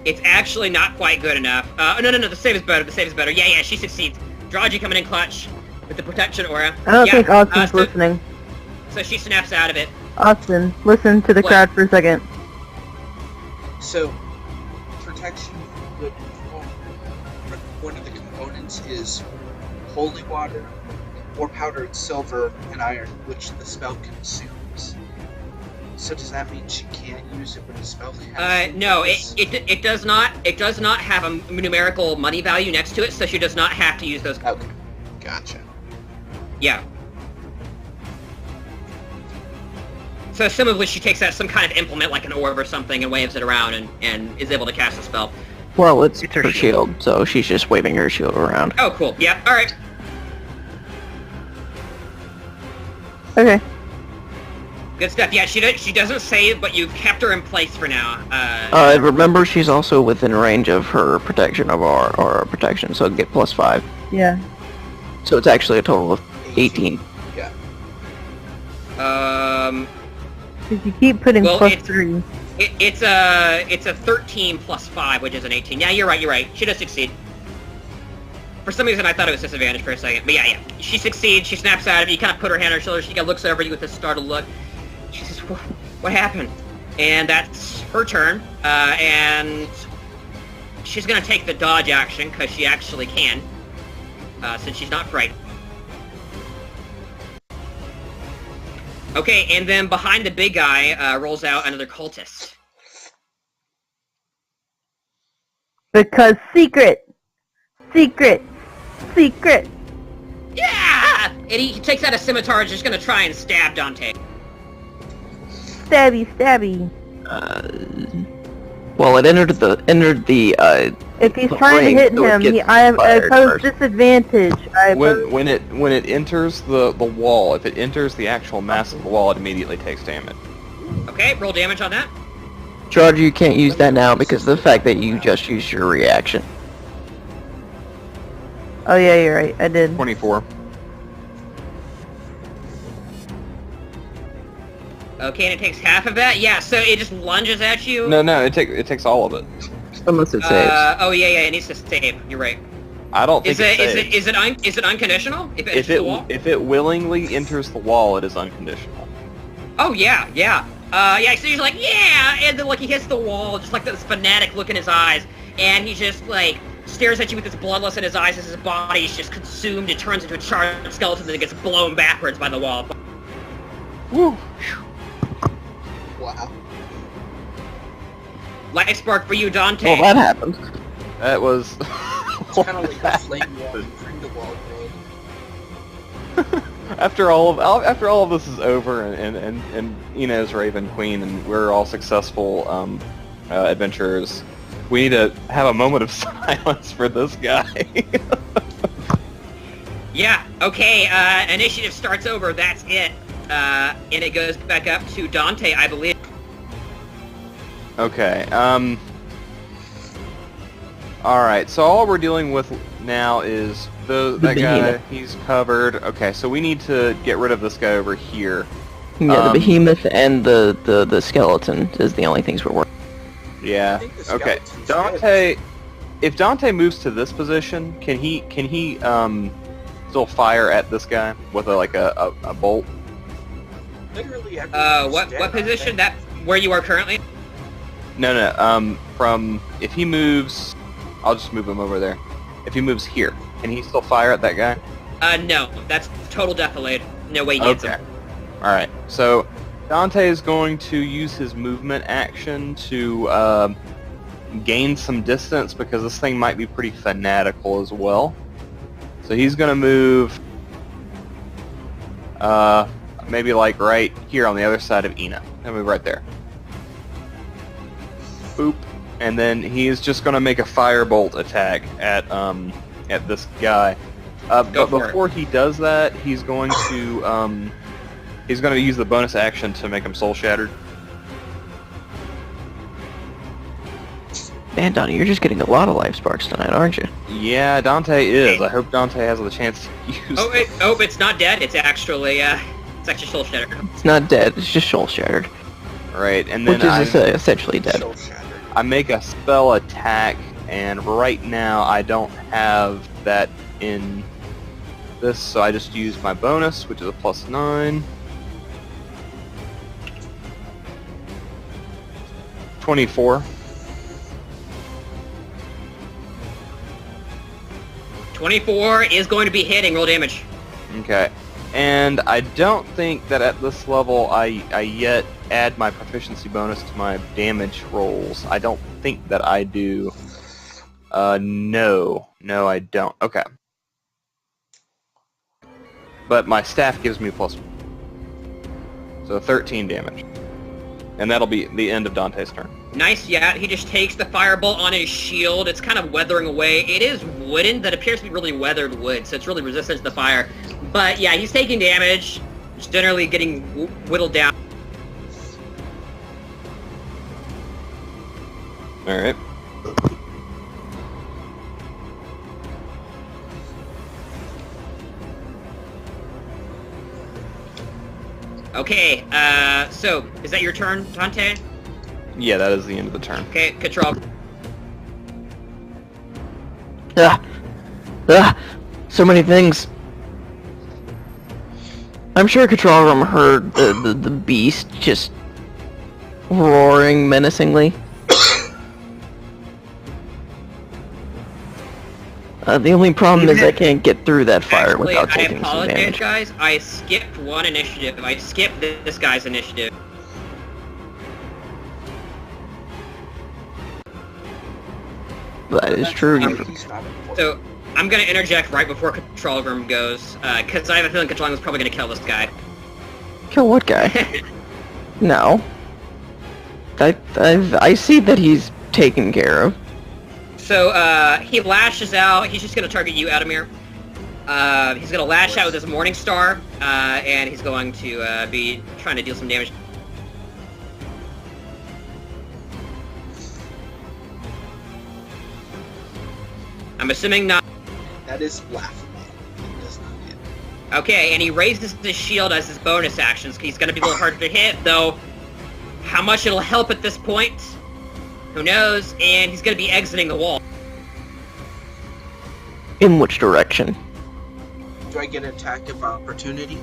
It's actually not quite good enough. No, the save is better, Yeah, she succeeds. Draji coming in clutch with the protection aura. I don't Yeah, think Austin's so- listening. So she snaps out of it. Austin, listen to the What? crowd for a second. So, protection would one of the components is holy water or powdered silver and iron, which the spell consumes. So does that mean she can't use it with the spell? No, it does not. It does not have a numerical money value next to it, so she does not have to use those. Okay, gotcha. Yeah. So similarly, she takes out some kind of implement like an orb or something and waves it around and is able to cast a spell. Well, it's It's her her shield, so she's just waving her shield around. Oh, cool. Yeah. All right. Okay. Good stuff. Yeah, she doesn't save, but you've kept her in place for now. Remember, she's also within range of her protection of our protection, so get +5. Yeah. So it's actually a total of 18. Yeah. Because you keep putting Well, +3. It's a 13 plus 5, which is an 18. Yeah, you're right. She does succeed. For some reason, I thought it was disadvantage for a second, but yeah. She succeeds. She snaps out of you. You kind of put her hand on her shoulder. She kind of looks over you with a startled look. She says, "What happened?" And that's her turn. And she's gonna take the dodge action because she actually can, since she's not frightened. Okay, and then behind the big guy rolls out another cultist. Because secret! Yeah! And he takes out a scimitar and is just gonna try and stab Dante. Stabby. Well, it entered the If he's the trying ring, to hit so it him, gets I fired oppose first. disadvantage. When it enters the wall, if it enters the actual mass of the wall, it immediately takes damage. Okay, roll damage on that. Charger, you can't use that now because of the fact that you just used your reaction. Oh yeah, you're right. I did. 24. Okay, and it takes half of that? Yeah, so it just lunges at you? No, it takes all of it. Unless it saves. Oh yeah, it needs to save. You're right. I don't think Is it unconditional? If it enters the wall? If it willingly enters the wall, it is unconditional. Oh yeah. Yeah, so he's like, yeah, and then like he hits the wall, just like this fanatic look in his eyes, and he just like stares at you with this bloodlust in his eyes as his body is just consumed. It turns into a charred skeleton and it gets blown backwards by the wall. Woo! Wow. Life spark for you, Dante. Well, that happened. That was. It's kind of like the flame wall in Grindelwald world. After all of this is over, and Ina's Raven Queen, and we're all successful adventurers, we need to have a moment of silence for this guy. Yeah, okay, initiative starts over, that's it. And it goes back up to Dante, I believe. Okay, alright, so all we're dealing with now is that guy, behemoth. he's covered. Okay, so we need to get rid of this guy over here. Yeah, the behemoth and the skeleton is the only things we're working. Yeah, I think the okay. skeleton's Dante, if Dante moves to this position, can he still fire at this guy with a bolt? Literally everyone's What dead, position? aren't That where you are currently? No, from, if he moves, I'll just move him over there. If he moves here, can he still fire at that guy? No, that's total defilade. No way he hits him. Alright, so Dante is going to use his movement action to gain some distance because this thing might be pretty fanatical as well. So he's going to move maybe like right here on the other side of Ina. He'll move right there. Boop. And then he is just going to make a firebolt attack at this guy. But before he does that, he's going to use the bonus action to make him soul shattered. Man, Donnie, you're just getting a lot of life sparks tonight, aren't you? Yeah, Dante is. I hope Dante has the chance to use. It's not dead. It's actually soul shattered. It's not dead. It's just soul shattered, Right, and then which is essentially dead. Soul shattered. I make a spell attack, and right now I don't have that in this, so I just use my bonus, which is a +9. 24. 24 is going to be hitting. Roll damage. Okay. And I don't think that at this level I yet add my proficiency bonus to my damage rolls. I don't think that I do. No, I don't. Okay. But my staff gives me +1. So 13 damage. And that'll be the end of Dante's turn. Nice, yeah. He just takes the firebolt on his shield. It's kind of weathering away. It is wooden that appears to be really weathered wood, so it's really resistant to the fire. But yeah, he's taking damage. It's generally getting whittled down. Alright. Okay, so, is that your turn, Dante? Yeah, that is the end of the turn. Okay, control. So many things. I'm sure Control Room heard the beast just roaring menacingly. The only problem is I can't get through that fire Actually, without taking some I apologize, damage. guys. I skipped one initiative. I skipped this guy's initiative. That is true. He's not important. So, I'm gonna interject right before Control Room goes, because I have a feeling Control Room is probably gonna kill this guy. Kill what guy? No. I see that he's taken care of. So, he lashes out. He's just gonna target you, Adamir. He's gonna lash out with his Morning Star, and he's going to be trying to deal some damage. I'm assuming not. That is laughable. It does not hit. Okay, and he raises his shield as his bonus actions. He's gonna be a little harder to hit, though. How much it'll help at this point? Who knows? And he's gonna be exiting the wall. In which direction? Do I get an attack of opportunity?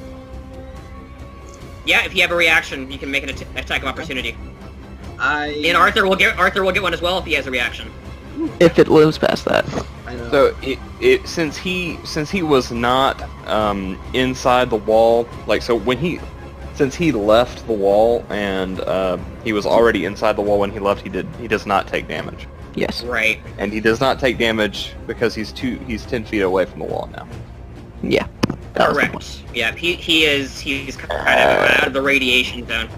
Yeah, if you have a reaction, you can make an attack of opportunity. And I Arthur will get one as well if he has a reaction. If it lives past that. know. So since he was not inside the wall, like since he left the wall and he was already inside the wall when he left, he does not take damage. Yes. Right. And he does not take damage because he's 10 feet away from the wall now. Yeah. That was the point. Correct. Yeah, he's kind of out of the radiation zone.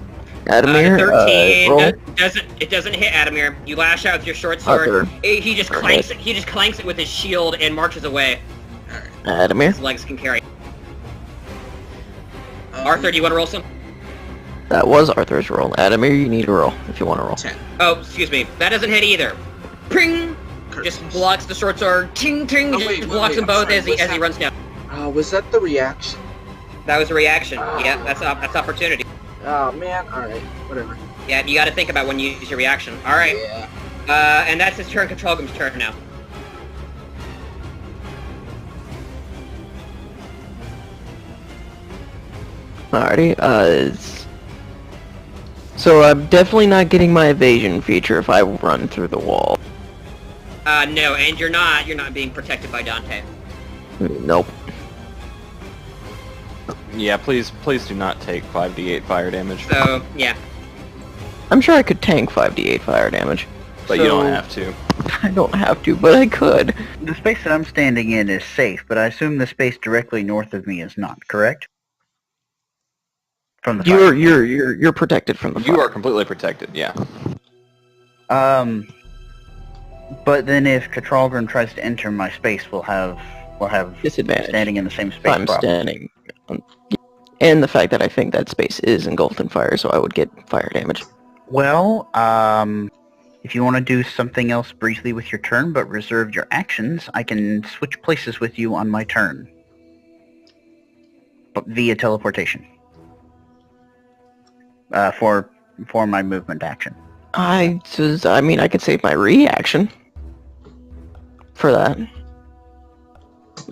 Adamir, 13 roll. doesn't hit Adamir. You lash out with your short sword. Arthur. He just clanks it. He just clanks it with his shield and marches away. Adamir. His legs can carry. Arthur, do you want to roll some? That was Arthur's roll. Adamir, you need to roll if you want to roll. 10. Oh, excuse me. That doesn't hit either. Pring! Just blocks the short sword. Ting ting. Oh, Just wait, blocks them I'm both sorry, as he what's runs down. Was that the reaction? That was a reaction. Yeah, that's opportunity. Oh man, alright, whatever. Yeah, you got to think about when you use your reaction. All right. Yeah. And that's his turn. Control Room's turn now. Alrighty, so I'm definitely not getting my evasion feature if I run through the wall. No, and you're not being protected by Dante. Nope. Yeah, please do not take 5d8 fire damage. So, yeah. I'm sure I could tank 5d8 fire damage. But you don't have to. I don't have to, but I could. The space that I'm standing in is safe, but I assume the space directly north of me is not, correct? From the fire. You're protected from the fire. You are completely protected, yeah. But then if Katralgrim tries to enter my space, we'll have Disadvantage. standing in the same space. I'm problem. standing. And the fact that I think that space is engulfed in fire, so I would get fire damage. Well, if you want to do something else briefly with your turn, but reserve your actions, I can switch places with you on my turn. But via teleportation. For my movement action. I could save my reaction for that.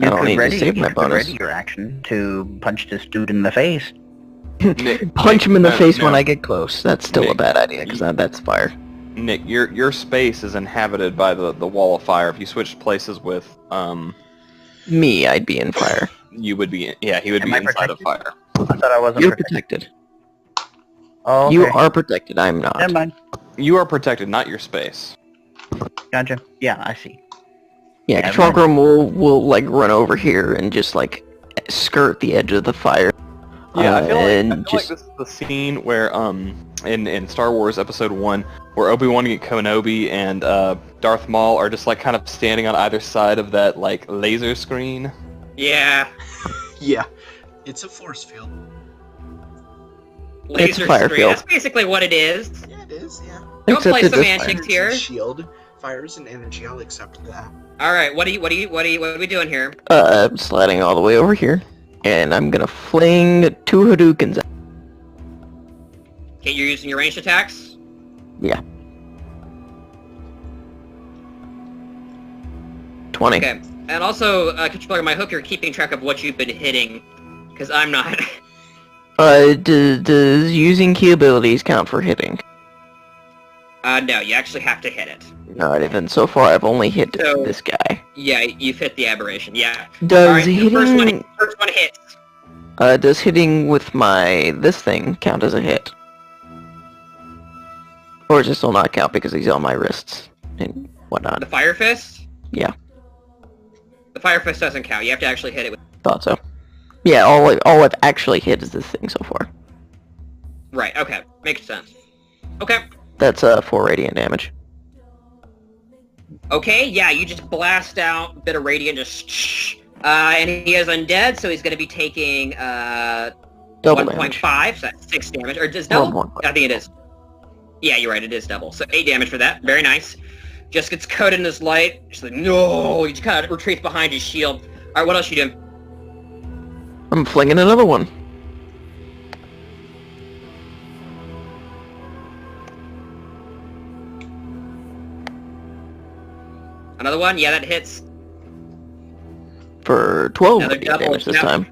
I don't need to save my bonus. Ready your action to punch this dude in the face. Punch him in the face no. when I get close. That's still a Nick, bad idea, because that's fire. Nick, your space is inhabited by the wall of fire. If you switched places with Me, I'd be in fire. you would be he would Am be I inside of protected? fire. I thought I wasn't You're protected. protected. Oh, okay. You are protected, I'm not. Never mind. You are protected, not your space. Gotcha. Yeah, I see. Yeah, Never Control Room will like run over here and just like skirt the edge of the fire. Yeah, I feel and like this is the scene where, in Star Wars Episode 1, where Obi-Wan and Kenobi and Darth Maul are just like kind of standing on either side of that like laser screen. Yeah. Yeah, it's a force field. It's a Laser fire screen. field. That's basically what it is. Yeah, it is. Yeah. Don't Except play it does semantics Energy here. shield. Fire is an energy. I'll accept that. All right, what are we doing here? I'm sliding all the way over here, and I'm gonna fling 2 Hadoukens at. Okay, you're using your ranged attacks? Yeah. 20. Okay. And also, controller, I hope you're keeping track of what you've been hitting, because I'm not. Does using key abilities count for hitting? No, you actually have to hit it. Alright, then so far I've only hit So- this guy. Yeah, you've hit the aberration, yeah. Does Alright, the hitting... first one hits. Does hitting with this thing count as a hit? Or does it still not count because he's on my wrists and whatnot? The Fire Fist? Yeah. The Fire Fist doesn't count, you have to actually hit it with... Thought so. Yeah, all I've actually hit is this thing so far. Right, okay. Makes sense. Okay. That's 4 radiant damage. Okay, yeah, you just blast out a bit of radiant, just and he is undead, so he's going to be taking Double damage. 1.5, so that's 6 damage. Or is double? 1.5. I think it is. Yeah, you're right, it is double. So 8 damage for that. Very nice. Just gets coated in this light. Just like, no! He just kind of retreats behind his shield. Alright, what else you doing? I'm flinging another one. Another one? Yeah, that hits. For 12 Another radiant double. damage this Yep. time.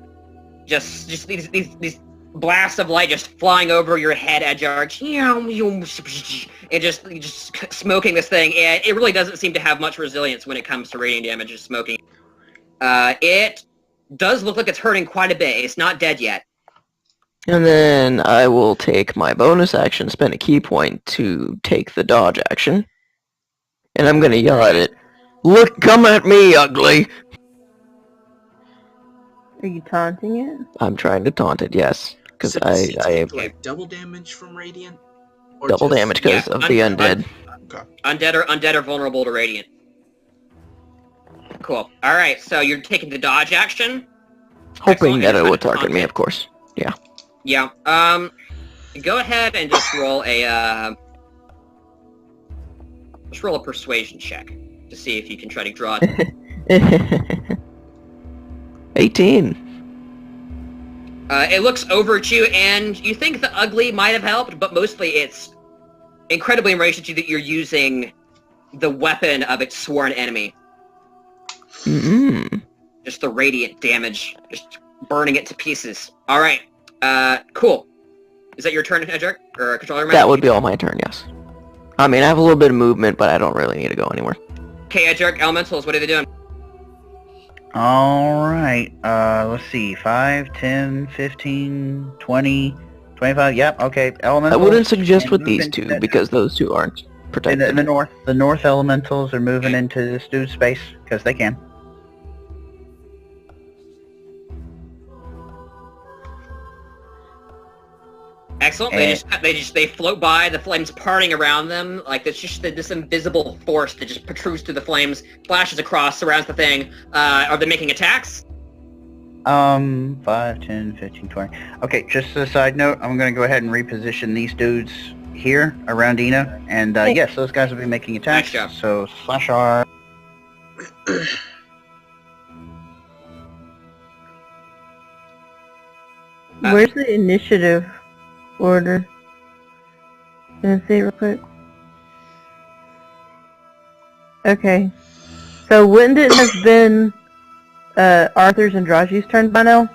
Just these blasts of light just flying over your head, Edgearch. And just smoking this thing, and it really doesn't seem to have much resilience when it comes to radiant damage, just smoking. It does look like it's hurting quite a bit. It's not dead yet. And then I will take my bonus action, spend a key point to take the dodge action. And I'm gonna yell at it. Look, come at me, ugly! Are you taunting it? I'm trying to taunt it, yes. Because So does he I take, have like, double damage from radiant? Or double just- damage because Yeah, of the undead. Okay. Undead are vulnerable to radiant. Cool. All right, so you're taking the dodge action. Hoping Excellent. that it You're would trying to target me, taunt of course. Yeah. Yeah. Go ahead and just roll a let's roll a persuasion check to see if you can try to draw it. 18. It looks over at you, and you think the ugly might have helped, but mostly it's incredibly enraged at you that you're using the weapon of its sworn enemy. Mm-mm. Just the radiant damage, just burning it to pieces. All right. Cool. Is that your turn, Edric? Or controller? That would be all my turn, yes. I mean, I have a little bit of movement, but I don't really need to go anywhere. Okay, Edric, elementals, what are they doing? Alright, let's see, 5, 10, 15, 20, 25, yep, okay, I elementals. wouldn't suggest and with move these into two, the- because those two aren't in protected. the north elementals are moving into this dude's space, because they can. Excellent. And- They float by, the flames parting around them, like it's just this invisible force that just protrudes through the flames, flashes across, surrounds the thing. Are they making attacks? 5, 10, 15, 20. Okay, just as a side note, I'm going to go ahead and reposition these dudes here around Ina, and yes, those guys will be making attacks. Nice job. So slash R. Where's the initiative order? Can I see it real quick? Okay. So wouldn't it have been Arthur's and Draji's turn by now?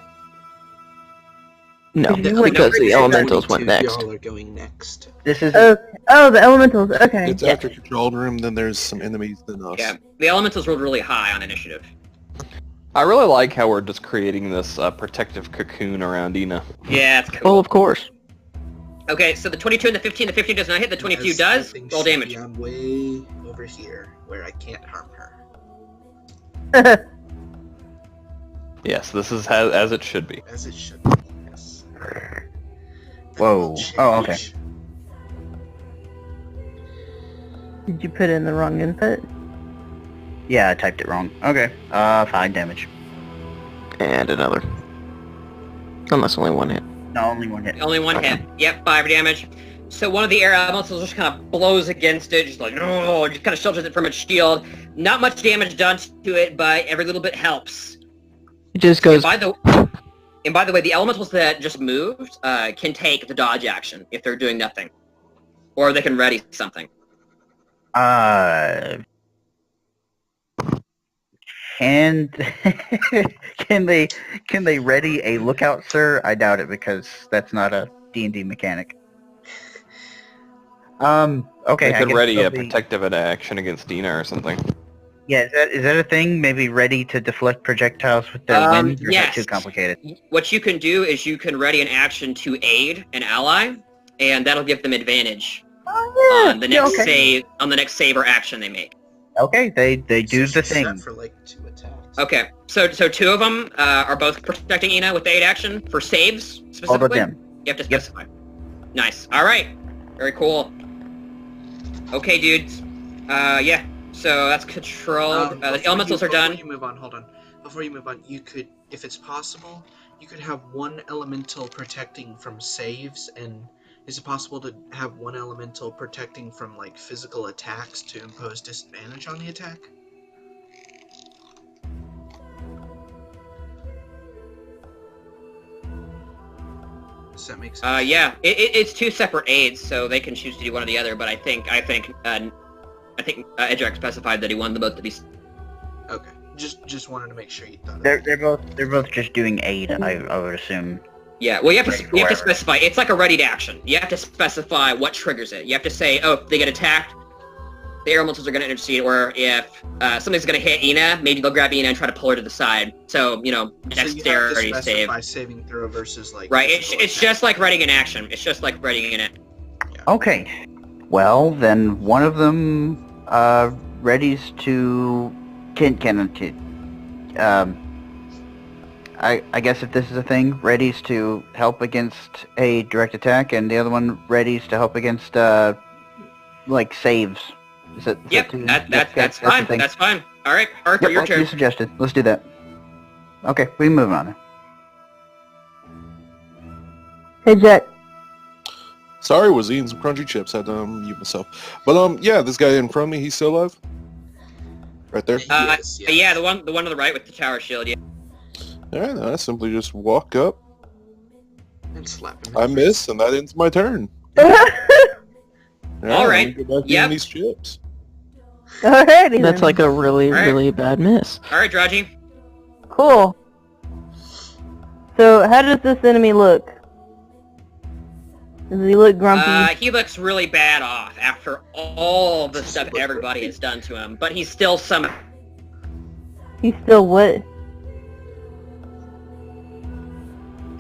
No, You went because over the here, elementals 22 went next. Y'all are going next. This is Oh, the elementals. Okay. It's after control room, then there's some enemies, then us. Yeah. The elementals rolled really high on initiative. I really like how we're just creating this protective cocoon around Ina. Yeah, it's Well, cool. of course. Okay, so the 22 and the 15, the 15 does not hit, the 22 Yes, does. that thing Roll should damage. be on way over here, where I can't harm her. Yes, this is as it should be. As it should be, yes. Whoa. Oh, okay. Did you put in the wrong input? Yeah, I typed it wrong. Okay. 5 damage. And another. Unless only one hit. No, only one hit. Only one hit. Yep, 5 damage. So one of the air elementals just kind of blows against it, just like, no, just kind of shelters it from its shield. Not much damage done to it, but every little bit helps. It just goes... And by the way, the elementals that just moved can take the dodge action if they're doing nothing. Or they can ready something. And can they ready a lookout, sir? I doubt it because that's not a D&D mechanic. Okay. They I could guess ready a they'll be- protective action against Dina or something. Yeah, is that a thing? Maybe ready to deflect projectiles with their wind? Or is yes. that too complicated? What you can do is you can ready an action to aid an ally, and that'll give them advantage on the next save or action they make. Okay, they do So the she's set thing. for like 2 attacks. Okay, so 2 of them are both protecting Ina with the aid action for saves specifically. All but them. You have to specify. Nice. All right. Very cool. Okay, dudes. Yeah. So that's controlled. The elementals are done. Before you move on, hold on. Before you move on, you could, if it's possible, you could have one elemental protecting from saves, and is it possible to have one elemental protecting from like physical attacks to impose disadvantage on the attack? Does that make sense? Yeah. It's 2 separate aids, so they can choose to do one or the other. But I think Edric specified that he wanted them both to be. Okay. Just wanted to make sure you thought. They're both just doing aid. I would assume. Yeah, well, you have to Whatever. specify. It's like a ready to action. You have to specify what triggers it. You have to say, oh, if they get attacked, the air elementals are going to intercede, or if something's going to hit Ina, maybe they'll grab Ina and try to pull her to the side. So, dexterity so you have to save. specify saving throw versus like. Right, physical it's attack. just like readying an action. It's just like readying an Okay. Well, then one of them readies to I guess if this is a thing, readies to help against a direct attack, and the other one readies to help against like saves. Is that? Yep, that's the fine. thing. That's fine. All right, Arthur, Yep, your like turn. you suggested. Let's do that. Okay, we can move on. Hey, Jack. Sorry, was eating some crunchy chips. Had to mute myself. But yeah, this guy in front of me, he's still alive. Right there. Yes, yes. Yeah, the one on the right with the tower shield. Yeah. All right, I simply just walk up. And slap him. I miss, and that ends my turn. All right. Let me go back Yep. eating these chips. Alrighty. That's then. like a really, Alright. really bad miss. All right, Draji. Cool. So, how does this enemy look? Does he look grumpy? He looks really bad off after all the stuff everybody has done to him, but he's still He's still what?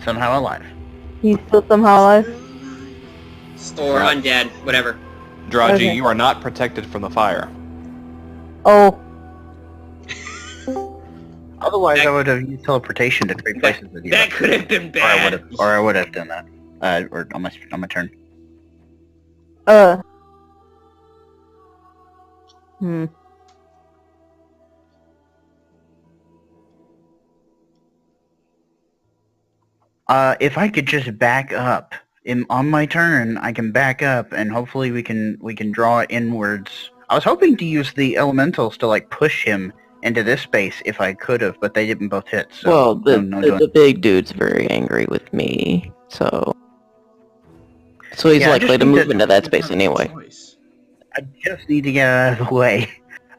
Somehow alive. He's still somehow alive? or undead, whatever. Draji, Okay. you are not protected from the fire. Oh. Otherwise, I would have used teleportation to trade places with you. That could have been Or I would bad. have, or I would have done that. Or on my turn. Hmm. If I could just back up on my turn, I can back up, and hopefully we can draw it inwards. I was hoping to use the elementals to like push him into this space if I could have, but they didn't both hit. So Well, the big dude's very angry with me, so he's Yeah, I likely just to need move to- into that space anyway. Choice. I just need to get out of the way.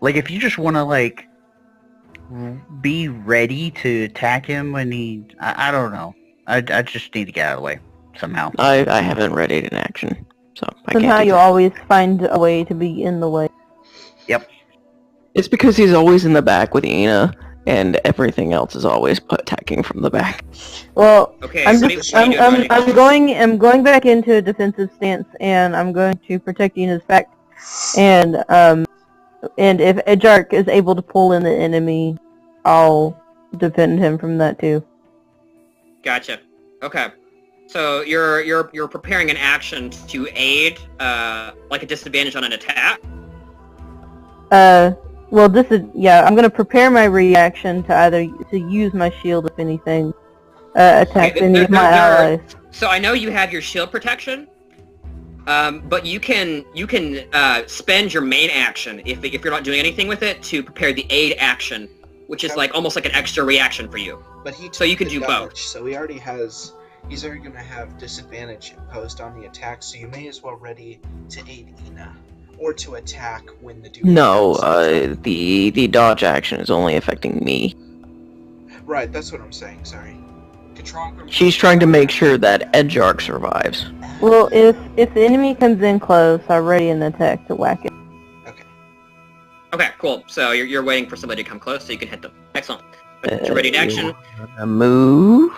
Like, if you just want to like be ready to attack him when he, I don't know. I just need to get out of the way somehow. I haven't readied an action, so I Somehow can't do you that. always find a way to be in the way. It's because he's always in the back with Ina, and everything else is always attacking from the back. Well, Okay, I'm what do just, you do, Draji? I'm going back into a defensive stance, and I'm going to protect Ina's back. And if Ejark is able to pull in the enemy, I'll defend him from that too. Gotcha. Okay. So you're preparing an action to aid, like a disadvantage on an attack. Well, this is I'm gonna prepare my reaction to either to use my shield if anything attacks any of my allies. So I know you have your shield protection, but you can spend your main action if you're not doing anything with it to prepare the aid action, which is like almost like an extra reaction for you. But so you can do both. So he's already going to have disadvantage imposed on the attack, so you may as well ready to aid Ina, or to attack when the dude... No, the dodge action is only affecting me. Right, that's what I'm saying, sorry. She's trying to make sure that Edgearch survives. Well, if the enemy comes in close, I ready an attack to whack it. Okay, cool. So you're waiting for somebody to come close so you can hit them. Excellent. You're ready to action. A move.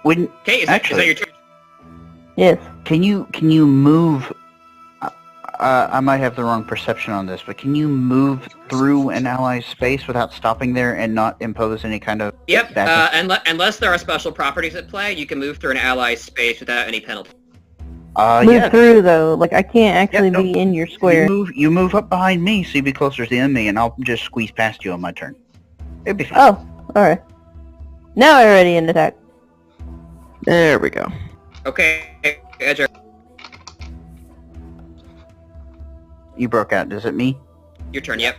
Okay, is that your turn? Yes. Can you move? I might have the wrong perception on this, but can you move through an ally's space without stopping there and not impose any kind of... Yep, unless there are special properties at play, you can move through an ally's space without any penalty. Move through, though. Like, I can't actually be in your square. You move up behind me, so you be closer to the enemy, and I'll just squeeze past you on my turn. It'd be fine. Oh, alright. Now I ready an attack. There we go. Okay, Edgearch. You broke out. Is it me? Your turn, yep.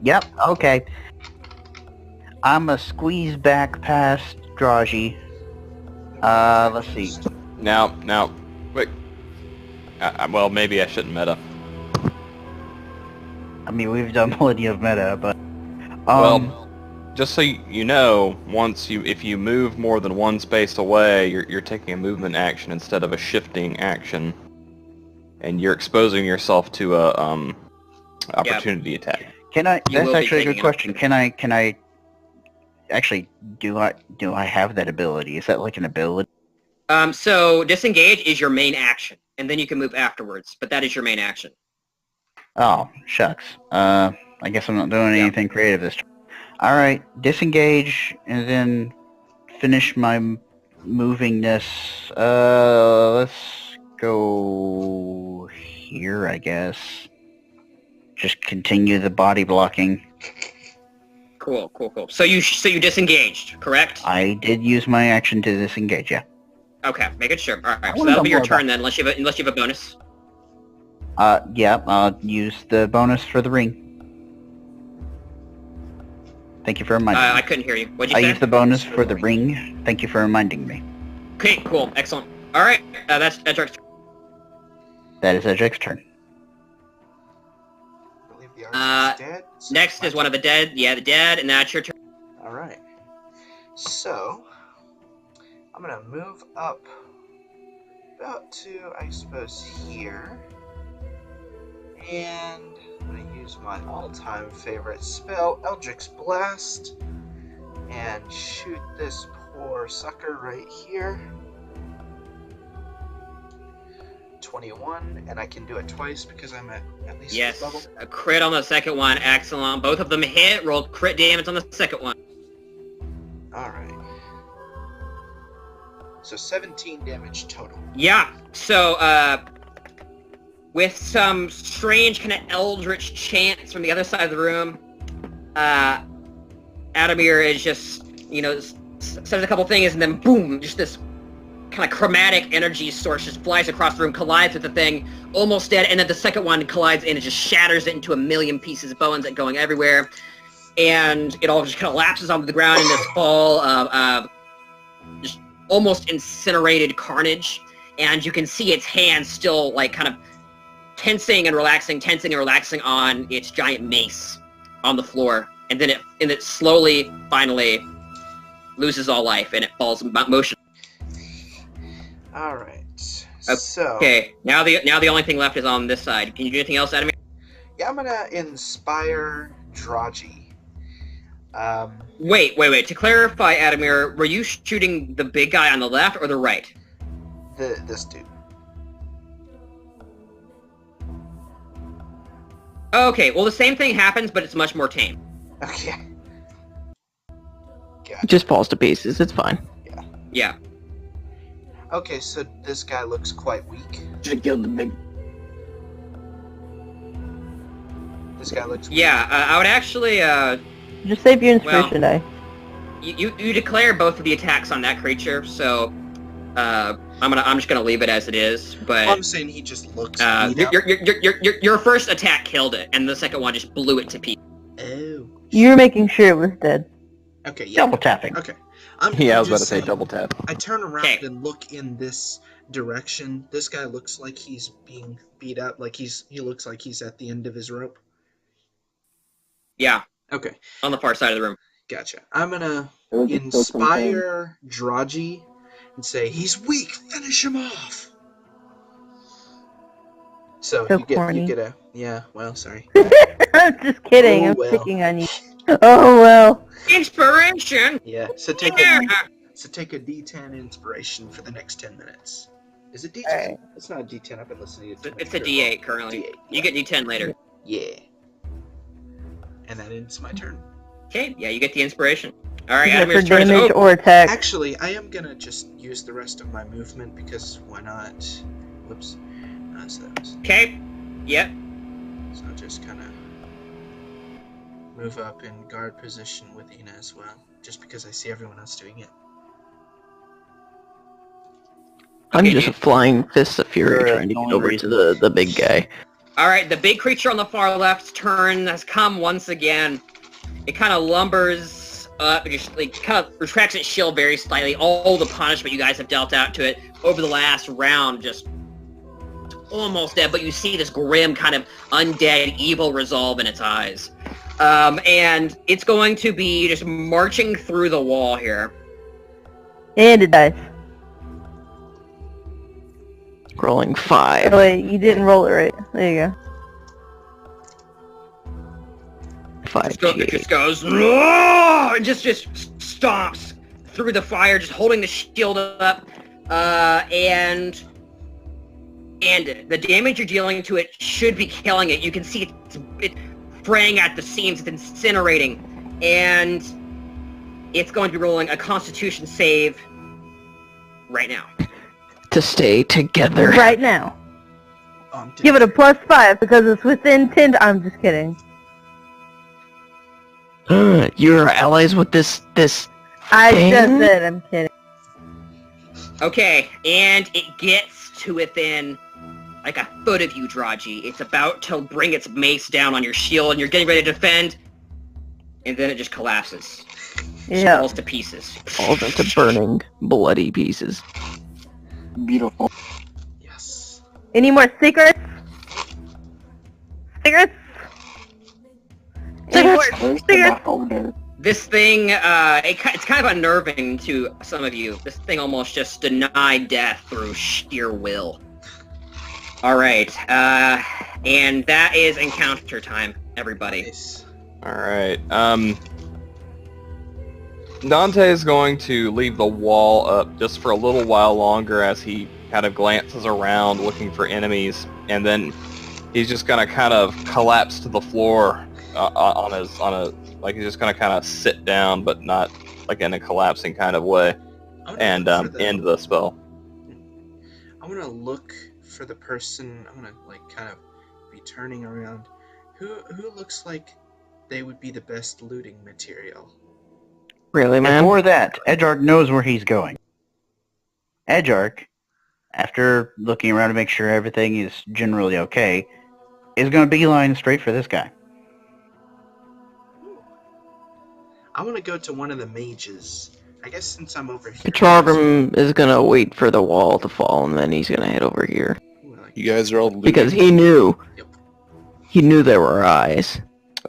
Yep, okay. I'm a squeeze back past Draji. Let's see. Now, wait. Well, maybe I shouldn't meta. I mean, we've done plenty of meta, but... well, just so you know, if you move more than one space away, you're taking a movement action instead of a shifting action. And you're exposing yourself to a opportunity attack. That's actually a good question. Can I actually do I have that ability? Is that like an ability? So disengage is your main action, and then you can move afterwards. But that is your main action. Oh, shucks. I guess I'm not doing anything creative this time. All right, disengage and then finish my movingness. Let's go here, I guess. Just continue the body blocking. Cool. So you disengaged, correct? I did use my action to disengage, yeah. Okay, making sure. All right, so that'll be your turn then, unless you have a bonus. Yeah, I'll use the bonus for the ring. Thank you for reminding me. I couldn't hear you. What'd you say? I used the bonus for the ring. Thank you for reminding me. Okay, cool, excellent. All right, that's Edgearch's turn. That is Edgearch's turn. I believe the archer is dead. So next is one of the dead. Yeah, the dead, and that's your turn. Alright. So, I'm gonna move up about to, I suppose, here. And I'm gonna use my all-time favorite spell, Eldritch Blast, and shoot this poor sucker right here. 21, and I can do it twice because I'm at least yes, level. A crit on the second one, excellent. Both of them hit, rolled crit damage on the second one. Alright. So 17 damage total. Yeah, so, with some strange kind of eldritch chants from the other side of the room, Adamir is just, says a couple things, and then boom, just this kind of chromatic energy source just flies across the room, collides with the thing, almost dead, and then the second one collides and it just shatters it into a million pieces, bones that going everywhere, and it all just kind of lapses onto the ground in this ball of just almost incinerated carnage, and you can see its hands still like kind of tensing and relaxing on its giant mace on the floor, and then it slowly, finally loses all life and it falls in motion. Alright, so... Okay, now the only thing left is on this side. Can you do anything else, Adamir? Yeah, I'm gonna inspire Draji. Wait. To clarify, Adamir, were you shooting the big guy on the left or the right? This dude. Okay, well the same thing happens, but it's much more tame. Okay. Gotcha. Just falls to pieces. It's fine. Yeah. Okay, so this guy looks quite weak. Just killed the big. This guy looks weak. Yeah, I would actually, Just save your inspiration die. you declare both of the attacks on that creature, so, I'm just gonna leave it as it is, but... Well, I'm saying he just looks beat up. Your first attack killed it, and the second one just blew it to pieces. Oh. You were making sure it was dead. Okay, yeah. Double tapping. Okay. Yeah, I was I'm about to just say saying, double tap. I turn around Okay. and look in this direction. This guy looks like he's being beat up, like he looks like he's at the end of his rope. Yeah, Okay, on the far side of the room. gotcha. I'm gonna inspire Draji and say, he's weak, finish him off! So So you corny. get a... Yeah, well, sorry. I'm just kidding. Oh, I'm well. picking on you. Oh well. Inspiration! Yeah, so take Yeah! a D10 inspiration for the next 10 minutes. Is it D10? Alright. It's not a D10, I've been listening to It's a D8 currently. D8, You get D10 later. Yeah. And that ends my turn. Okay, yeah, you get the inspiration. Alright, Is it for Adamir's turn is damage over. or attack? Actually, I am gonna just use the rest of my movement because why not? Whoops. So that was... Okay, yep. So I'll just kind of move up in guard position with Ina as well, just because I see everyone else doing it. I'm Okay, just dude. flying fists of fury Sure, trying to no get over reason. to the big guy. Alright, the big creature on the far left's turn has come once again. It kind of lumbers up, it just like kind of retracts its shield very slightly. All the punishment you guys have dealt out to it over the last round, just almost dead, but you see this grim kind of undead evil resolve in its eyes. And it's going to be just marching through the wall here. And it dies. Rolling 5. Oh wait, you didn't roll it right. There you go. 5 It just goes, "Roar!" and just stomps through the fire, just holding the shield up, and the damage you're dealing to it should be killing it. You can see it fraying at the seams, it's incinerating, and it's going to be rolling a Constitution save right now. to stay together. Right now. Oh, Give it a +5 because it's within 10. I'm just kidding. You're allies with this I thing? just said I'm kidding. Okay, and it gets to within like a foot of you, Draji. It's about to bring its mace down on your shield, and you're getting ready to defend, and then it just collapses. Yeah. Falls to pieces. falls into burning, bloody pieces. Beautiful. Yes. Any more secrets? Secrets? Any more Where's the secrets? back over there? This thing, it's kind of unnerving to some of you. This thing almost just denied death through sheer will. Alright, and that is encounter time, everybody. Nice. Alright, Dante is going to leave the wall up just for a little while longer as he kind of glances around looking for enemies, and then he's just gonna kind of collapse to the floor like he's just gonna kind of sit down, but not like in a collapsing kind of way, I wanna and look for the- end the spell. I want to look for the person. I want to like kind of be turning around. Who looks like they would be the best looting material? Really, man? Before that, Edgark knows where he's going. Edgark, after looking around to make sure everything is generally okay, is going to beeline straight for this guy. I want to go to one of the mages. I guess since I'm over here. Petrogrum is gonna wait for the wall to fall, and then he's gonna head over here. Ooh, I like You guys are all looting. Because he knew. Yep. He knew there were eyes.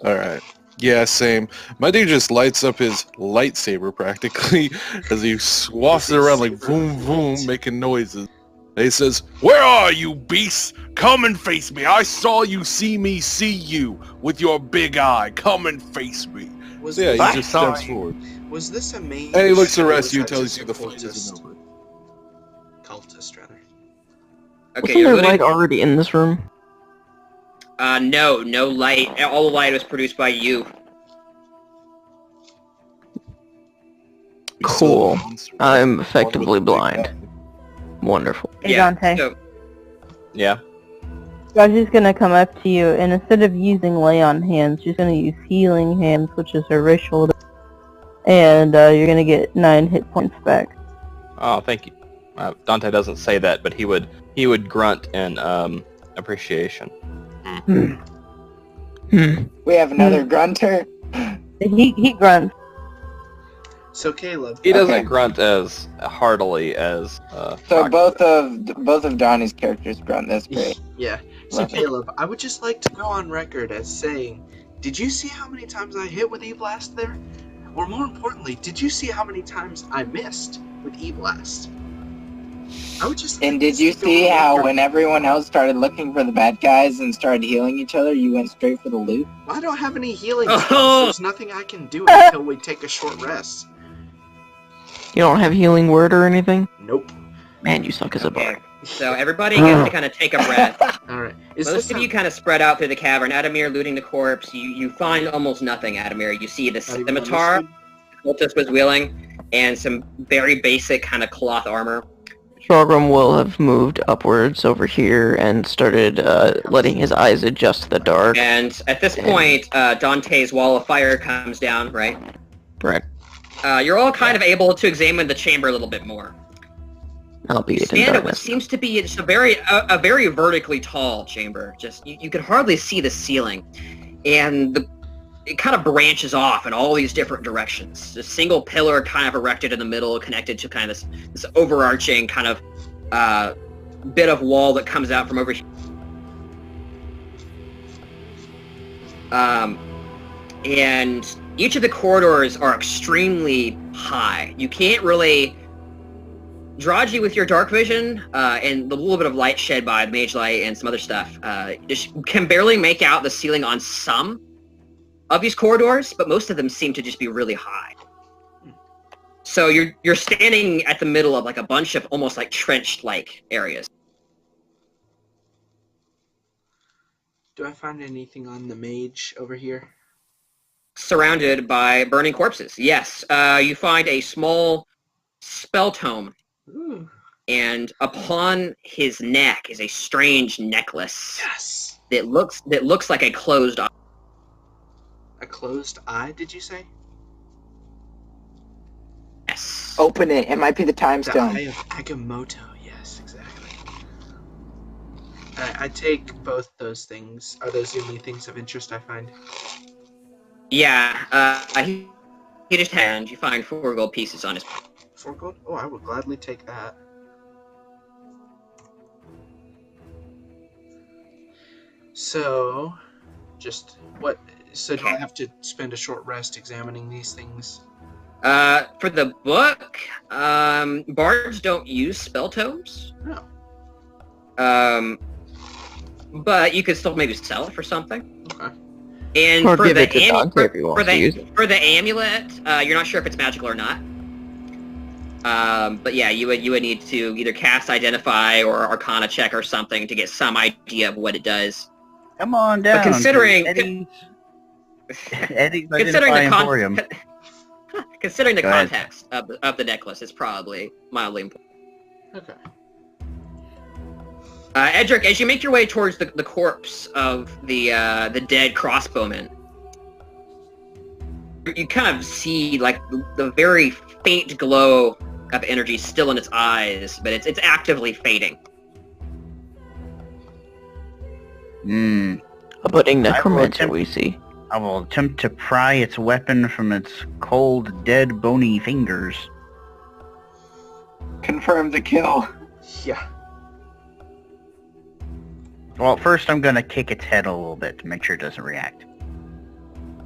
Alright. Yeah, same. My dude just lights up his lightsaber practically as he swafts it around like boom boom making noises. And he says, "Where are you, beasts? Come and face me. I saw you see me see you with your big eye. Come and face me." Was So yeah, this, he just steps forward. was this a mage? And he looks or around was you that and tells just you a the fight isn't cultist? over. Cultist, rather. Okay, Wasn't you're there looting. light already in this room? No light. All the light was produced by you. Cool. So- I'm effectively blind. Wonderful. Hey, Dante. So, Yeah. Raji's gonna come up to you, and instead of using lay on hands, she's gonna use healing hands, which is her racial ability. And you're gonna get 9 hit points back. Oh, thank you. Dante doesn't say that, but he would grunt in appreciation. We have another grunter. He grunts. So Caleb, He doesn't Okay. grunt as heartily as. So Dr. both of Donnie's characters grunt. That's great. yeah. So Love it. Caleb, I would just like to go on record as saying, did you see how many times I hit with E-Blast there? Or more importantly, did you see how many times I missed with E-Blast? I would just. And like did to you go see on how record. when everyone else started looking for the bad guys and started healing each other, you went straight for the loot? Well, I don't have any healing Oh. spells. There's nothing I can do until we take a short rest. You don't have healing word or anything? Nope. Man, you suck as a okay. bard. So everybody gets to kind of take a breath. All right. Is Most this of how- you kind of spread out through the cavern. Adamir looting the corpse. You find almost nothing, Adamir. You see the not even scimitar understood? Cultist was wielding, and some very basic kind of cloth armor. Shorgrim will have moved upwards over here and started letting his eyes adjust to the dark. And at this point, Dante's wall of fire comes down, right? Right. You're all kind of able to examine the chamber a little bit more. Albeit in Stand at what darkness. seems to be just a very vertically tall chamber. Just you can hardly see the ceiling, and it kind of branches off in all these different directions. A single pillar kind of erected in the middle, connected to kind of this overarching kind of bit of wall that comes out from over here. And each of the corridors are extremely high. You can't really... Draji, with your dark vision and the little bit of light shed by mage light and some other stuff, just can barely make out the ceiling on some of these corridors, but most of them seem to just be really high. So you're standing at the middle of like a bunch of almost like trenched-like areas. Do I find anything on the mage over here? Surrounded by burning corpses. Yes, you find a small spell tome, Ooh. and upon his neck is a strange necklace Yes. that looks like a closed eye. A closed eye, did you say? Yes. Open it. It might be the time The stone. Eye of Agamotto. Yes, exactly. I take both those things. Are those the only things of interest I find? Yeah, he just had, you find 4 gold pieces on his... 4 gold? Oh, I would gladly take that. So, just what? So do I have to spend a short rest examining these things? For the book, bards don't use spell tomes. No. But you could still maybe sell it for something. Okay. And Or for give the it to Dante if he wants to use it. for the amulet, you're not sure if it's magical or not. But yeah, you would need to either cast Identify or Arcana check or something to get some idea of what it does. Come on down. But considering Eddie's considering Identify the Emporium. considering the Go ahead. context of the necklace, it's probably mildly important. Okay. Edric, as you make your way towards the corpse of the dead crossbowman, you kind of see like the very faint glow of energy still in its eyes, but it's actively fading. A budding I will necromancer attempt- we see. I will attempt to pry its weapon from its cold, dead, bony fingers. Confirm the kill. Yeah. Well, first I'm gonna kick its head a little bit to make sure it doesn't react.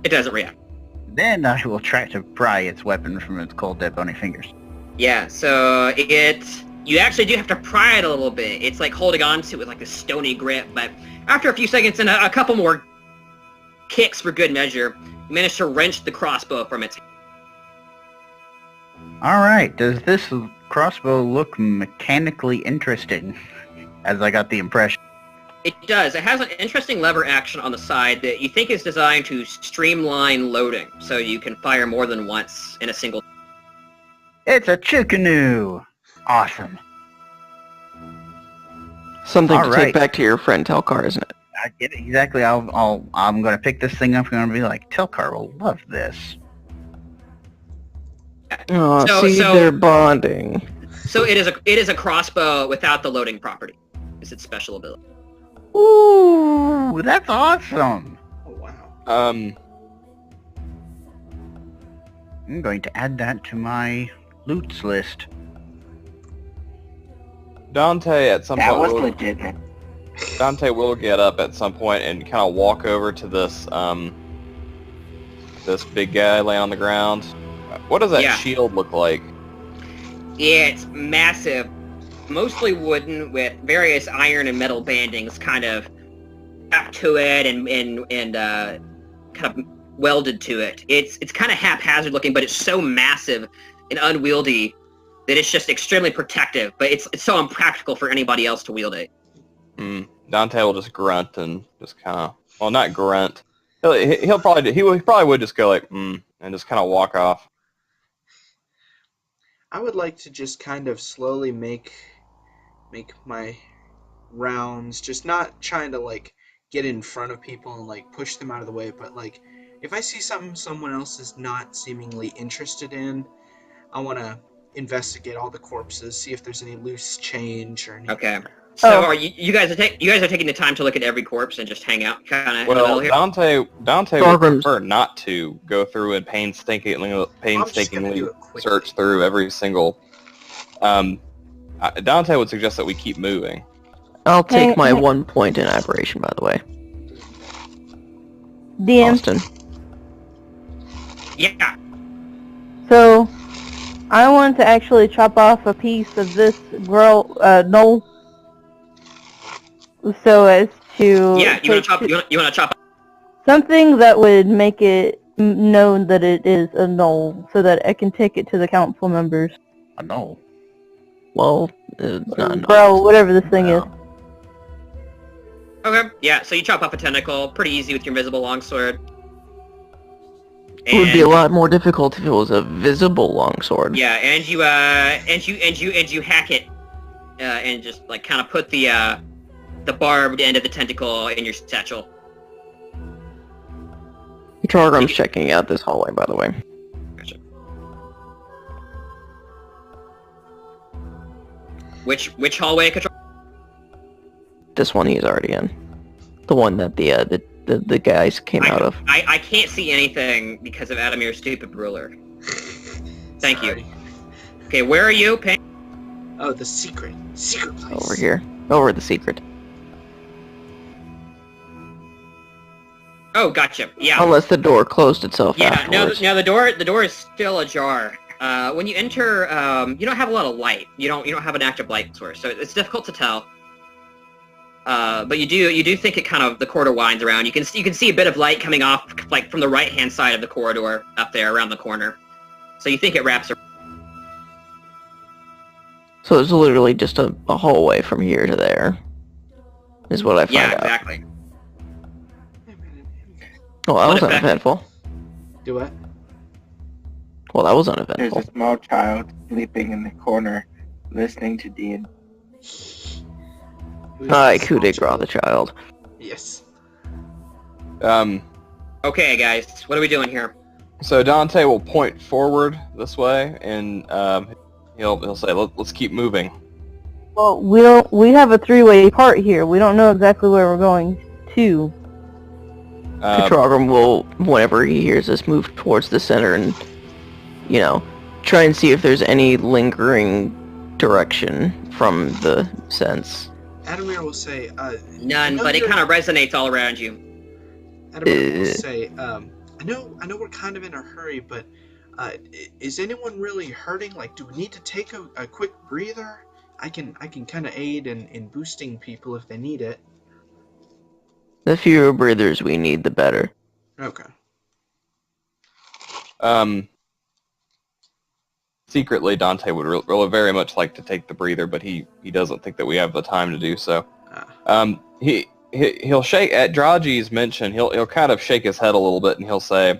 It doesn't react. Then I will try to pry its weapon from its cold, dead, bony fingers. Yeah, so you actually do have to pry it a little bit. It's like holding on to it with like a stony grip, but after a few seconds and a couple more kicks for good measure, you manage to wrench the crossbow from its... Alright, does this crossbow look mechanically interesting? As I got the impression. It does. It has an interesting lever action on the side that you think is designed to streamline loading, so you can fire more than once in a single... It's a chickadee! Awesome. Something All to right. take back to your friend Telkar, isn't it? I get it. Exactly. I'm gonna pick this thing up and I'm gonna be like, Telkar will love this. Oh, So- see, so- they're bonding. So it is a crossbow without the loading property. It's its special ability. Ooh, that's awesome. Oh wow. I'm going to add that to my loots list. Dante at some That point was will, legit, man. Dante will get up at some point and kind of walk over to this this big guy laying on the ground. What does that Yeah. shield look like? It's massive, mostly wooden with various iron and metal bandings kind of strapped to it and kind of welded to it. It's kind of haphazard looking, but it's so massive and unwieldy that it's just extremely protective. But it's so impractical for anybody else to wield it. Dante will just grunt and just kind of, well, not grunt. He probably would just go like, and just kind of walk off. I would like to just kind of slowly make my rounds, just not trying to like get in front of people and like push them out of the way, but like if I see something someone else is not seemingly interested in, I want to investigate all the corpses, see if there's any loose change or anything. Okay. So Oh. are you guys are taking the time to look at every corpse and just hang out kind of in the Well, middle here? Dante would Programs. prefer not to go through and painstakingly do it quickly. search through every single. Dante would suggest that we keep moving. I'll take Hang- my hang- 1 point in aberration, by the way. DM. Austin. Yeah. So, I want to actually chop off a piece of this knoll, so as to Yeah. You want take to chop? something that would make it known that it is a knoll, so that I can take it to the council members. I know. Well, it's not Bro, whatever this thing is. Okay. Yeah. So you chop off a tentacle, pretty easy with your invisible longsword. It would be a lot more difficult if it was a visible longsword. Yeah, and you hack it, and just like kind of put the barbed end of the tentacle in your satchel. Targram's checking out this hallway, by the way. Gotcha. Which hallway control? This one he's already in. The one that the guys came out of. I can't see anything because of Adamir's stupid ruler. Thank you. Sorry. Okay, where are you, Pink? Oh, the secret place. Over here. Over the secret. Oh, gotcha. Yeah. Unless the door closed itself Yeah. afterwards. No. The door is still ajar. When you enter, you don't have a lot of light. You don't have an active light source, so it's difficult to tell. But you do think it kind of, the corridor winds around. You can see a bit of light coming off like from the right hand side of the corridor up there around the corner. So you think it wraps around. So it's literally just a hallway from here to there. Is what I found Yeah, out. exactly. Well, that was What effect? uneventful. Do what? Well, that was There's uneventful. a small child sleeping in the corner, listening to D&D. I coup de grace the child. Yes. Okay, guys, what are we doing here? So Dante will point forward this way, and he'll say, "Let's keep moving." Well, we have a three-way part here. We don't know exactly where we're going to. Petrogram will, whenever he hears us, move towards the center and, try and see if there's any lingering direction from the sense. Adamir will say, None, but it kind of resonates all around you. Adamir will say, I know we're kind of in a hurry, but is anyone really hurting? Like, do we need to take a quick breather? I can kind of aid in boosting people if they need it. The fewer breathers we need, the better. Okay. Secretly, Dante would really very much like to take the breather, but he doesn't think that we have the time to do so. He'll shake at Dragi's mention. He'll kind of shake his head a little bit, and he'll say,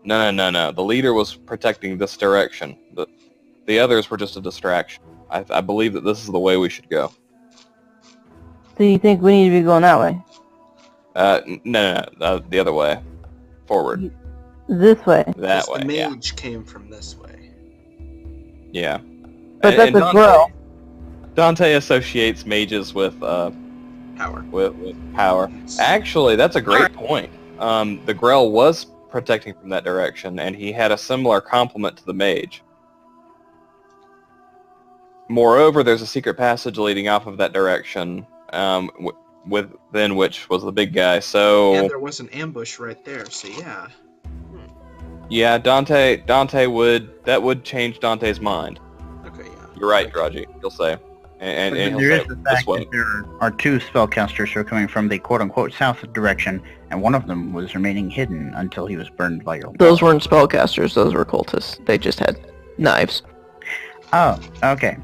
"No. The leader was protecting this direction. The The others were just a distraction. I believe that this is the way we should go. So you think we need to be going that way? No, the other way. Forward. This way. That 'Cause way, the yeah. mage came from this way. Yeah. But that's a grow. Dante associates mages with Power. with power. Actually, that's a great point. The Grell was protecting from that direction, and he had a similar complement to the mage. Moreover, there's a secret passage leading off of that direction, within which was the big guy. So And there was an ambush right there, so yeah. yeah, Dante would change Dante's mind. Okay, yeah. You're right, Raji. He'll say, and But he'll there say is the this fact way. that there are two spellcasters who are coming from the quote-unquote south direction, and one of them was remaining hidden until he was burned by your Those wall. weren't spellcasters, those were cultists. They just had knives. Oh, okay.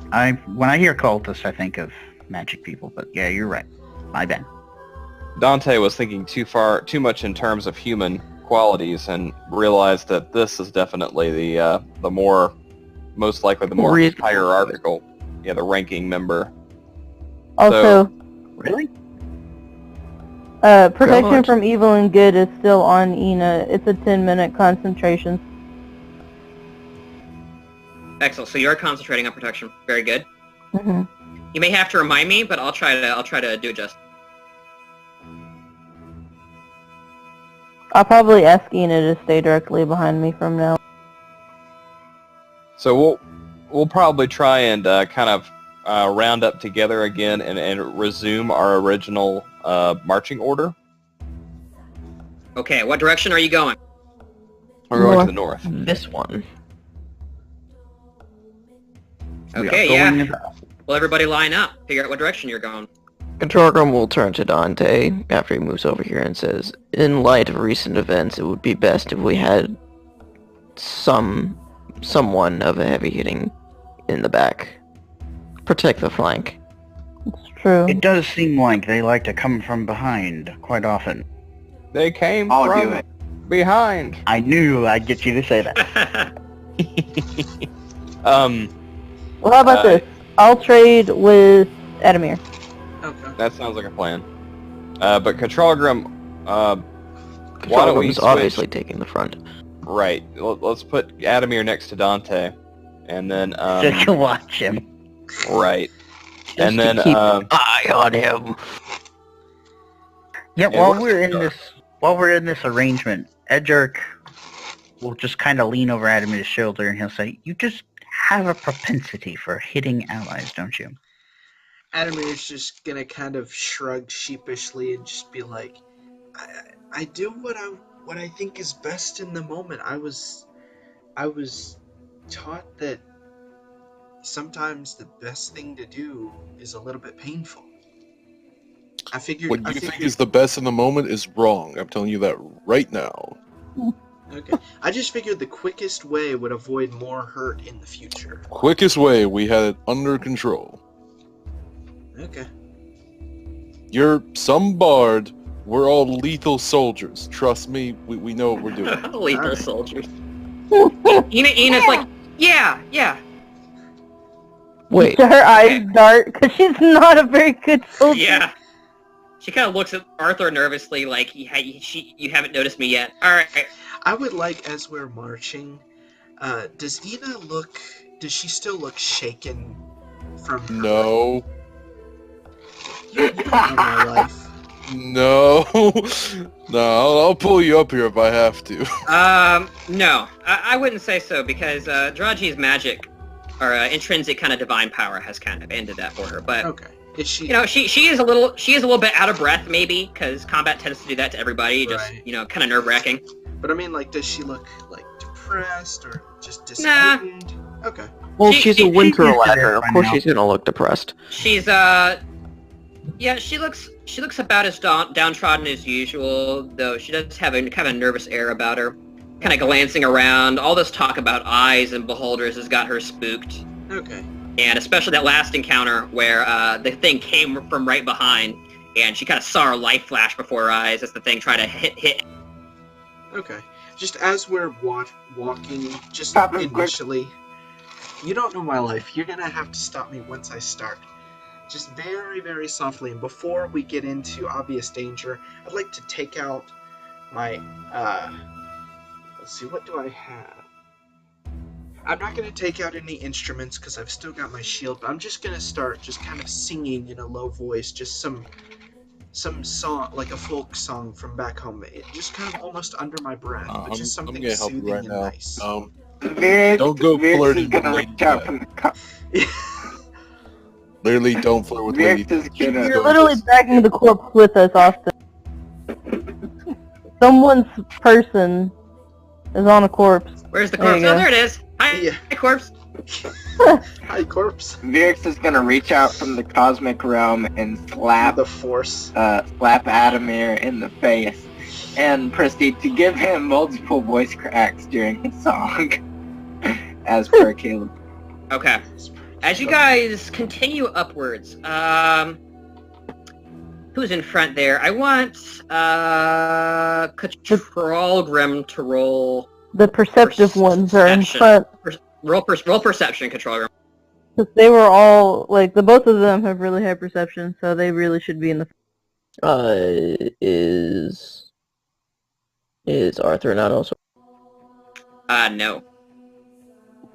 When I hear cultists, I think of magic people, but yeah, you're right. My bad. Dante was thinking too much in terms of human qualities, and realized that this is definitely the most likely the more Reasonable. hierarchical, the ranking member. Also, Really? protection ahead. from evil and good is still on Ina. It's a 10-minute concentration. Excellent. So you're concentrating on protection. Very good. hmm You may have to remind me, but I'll try to do it just. I'll probably ask Ina to stay directly behind me from now. So we'll probably try and kind of round up together again and resume our original marching order. Okay, what direction are you going? We're going to the north. This one. We are Okay, going yeah. in- Well, everybody line up. Figure out what direction you're going. Control room will turn to Dante after he moves over here and says, in light of recent events, it would be best if we had someone of a heavy hitting in the back. Protect the flank. It's true. It does seem like they like to come from behind quite often. They came I'll from do it. behind. I knew I'd get you to say that. Well, how about this? I'll trade with Adamir. Okay. That sounds like a plan. But Control Grim, why Control don't room we is switch? obviously taking the front. Right. Let's put Adamir next to Dante, and then So you can watch him. right, and Just to then keep an eye on him. Yeah, Yeah, while we're- we're in this arrangement, Edric will just kind of lean over Adamir's shoulder and he'll say, "You just have a propensity for hitting allies, don't you?" Adamir's just gonna kind of shrug sheepishly and just be like, I do what I think is best in the moment. I was taught that sometimes the best thing to do is a little bit painful. I figured. What you think is the best in the moment is wrong. I'm telling you that right now. Okay. I just figured the quickest way would avoid more hurt in the future. Quickest way, we had it under control. Okay. You're some bard. We're all lethal soldiers. Trust me, we know what we're doing. Lethal Alright. soldiers. Ina's like, yeah. Wait, Her eyes dart because she's not a very good soldier. Yeah. She kind of looks at Arthur nervously, like, you haven't noticed me yet. All right. I would like, as we're marching, does she still look shaken from her No. You don't know my life. No. No, I'll pull you up here if I have to. No, I wouldn't say so because Draji's magic, or intrinsic kind of divine power, has kind of ended that for her. But Okay. Is she? you know, she is a little bit out of breath, maybe, because combat tends to do that to everybody. Just Right. kind of nerve-wracking. But I mean, like, does she look like depressed or just Nah. disheartened? Okay. well, She- she's a winter used to lacquer. this Of by course now. she's gonna look depressed. She's yeah, she looks about as downtrodden as usual, though she does have a kind of nervous air about her. Kind of glancing around. All this talk about eyes and beholders has got her spooked. Okay. And especially that last encounter where the thing came from right behind, and she kind of saw her life flash before her eyes as the thing tried to hit. Okay. Just as we're walking, just Stop it, quick. initially, You don't know my life. You're gonna have to stop me once I start. Just very, very softly. And before we get into obvious danger, I'd like to take out my, let's see, what do I have? I'm not going to take out any instruments because I've still got my shield, but I'm just going to start just kind of singing in a low voice, just some song, like a folk song from back home. Just kind of almost under my breath, but just something gonna help you soothing right and now. nice. Don't go flirting with gonna Lady reach out Jet. from the Literally, don't flirt with Lady Vix is Jet. gonna- You're literally dragging the corpse with us, Austin. Someone's person is on a corpse. Where's the There corpse? you Oh, go. there it is. Hi, Yeah. hi corpse. Hi, corpse. Vix is gonna reach out from the cosmic realm and slap The Force. slap Adamir in the face and proceed to give him multiple voice cracks during his song. As per Caleb. Okay. As you guys continue upwards, who's in front there? I want Control to roll. The perceptive ones are in Perception. front. Roll perception, Control. Because they were all, like, both of them have really high perception, so they really should be in the... Is Arthur not also? No.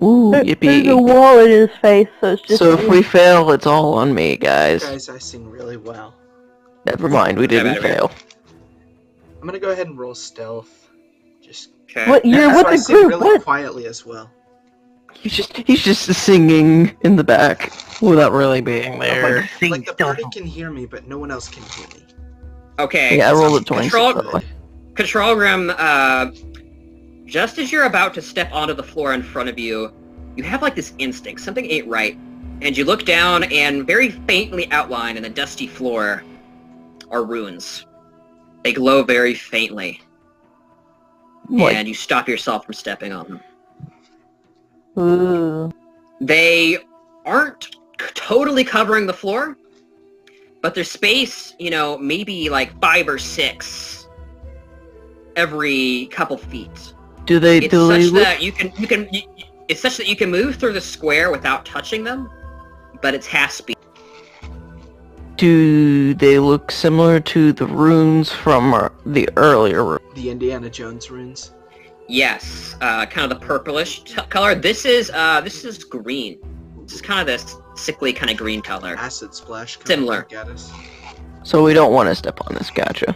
Ooh, There's a yippee. wall in his face, so it's just... So if we fail, it's all on me, guys. Guys, I sing really well. Never mind, we didn't fail. I'm gonna go ahead and roll stealth. Just Okay. What, you're so with I the sing group, really what? quietly as well. He's just singing in the back without really being there. Like the party can hear me, but no one else can hear me. Okay. Yeah, I rolled a 26. Control- by the way. Control room, just as you're about to step onto the floor in front of you, you have like this instinct, something ain't right, and you look down and very faintly outlined in the dusty floor are runes. They glow very faintly, Like, and you stop yourself from stepping on them. Ooh. They aren't totally covering the floor, but there's space, maybe like 5 or 6 every couple feet. do they It's look? such that it's such that you can move through the square without touching them, but it's half speed. Do they look similar to the runes from the earlier room? The Indiana Jones runes. Yes, kind of the purplish color. This is green. This is kind of this sickly kind of green color. Acid splash. coming Similar. back at us. So we don't want to step on this. Gotcha.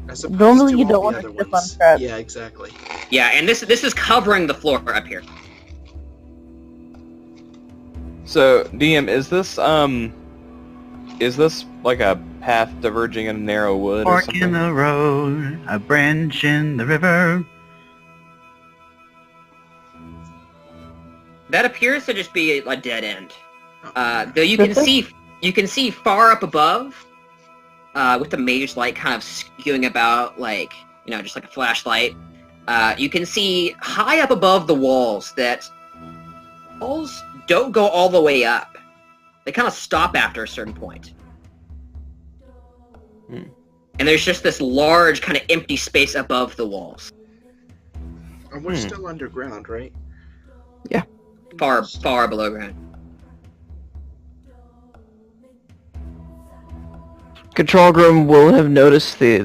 As opposed Normally to you all don't the wanna other step on ones. traps. Yeah, exactly. Yeah, and this is covering the floor up here. So, DM, is this like a path diverging in a narrow wood or Fork in something? the road, a branch in the river. That appears to just be a dead end. Though you can see far up above, with the mage light kind of skewing about like, just like a flashlight. You can see high up above the walls that walls don't go all the way up. They kind of stop after a certain point. Hmm. And there's just this large kind of empty space above the walls. And we're still underground, right? Far, far below ground. Control room will have noticed the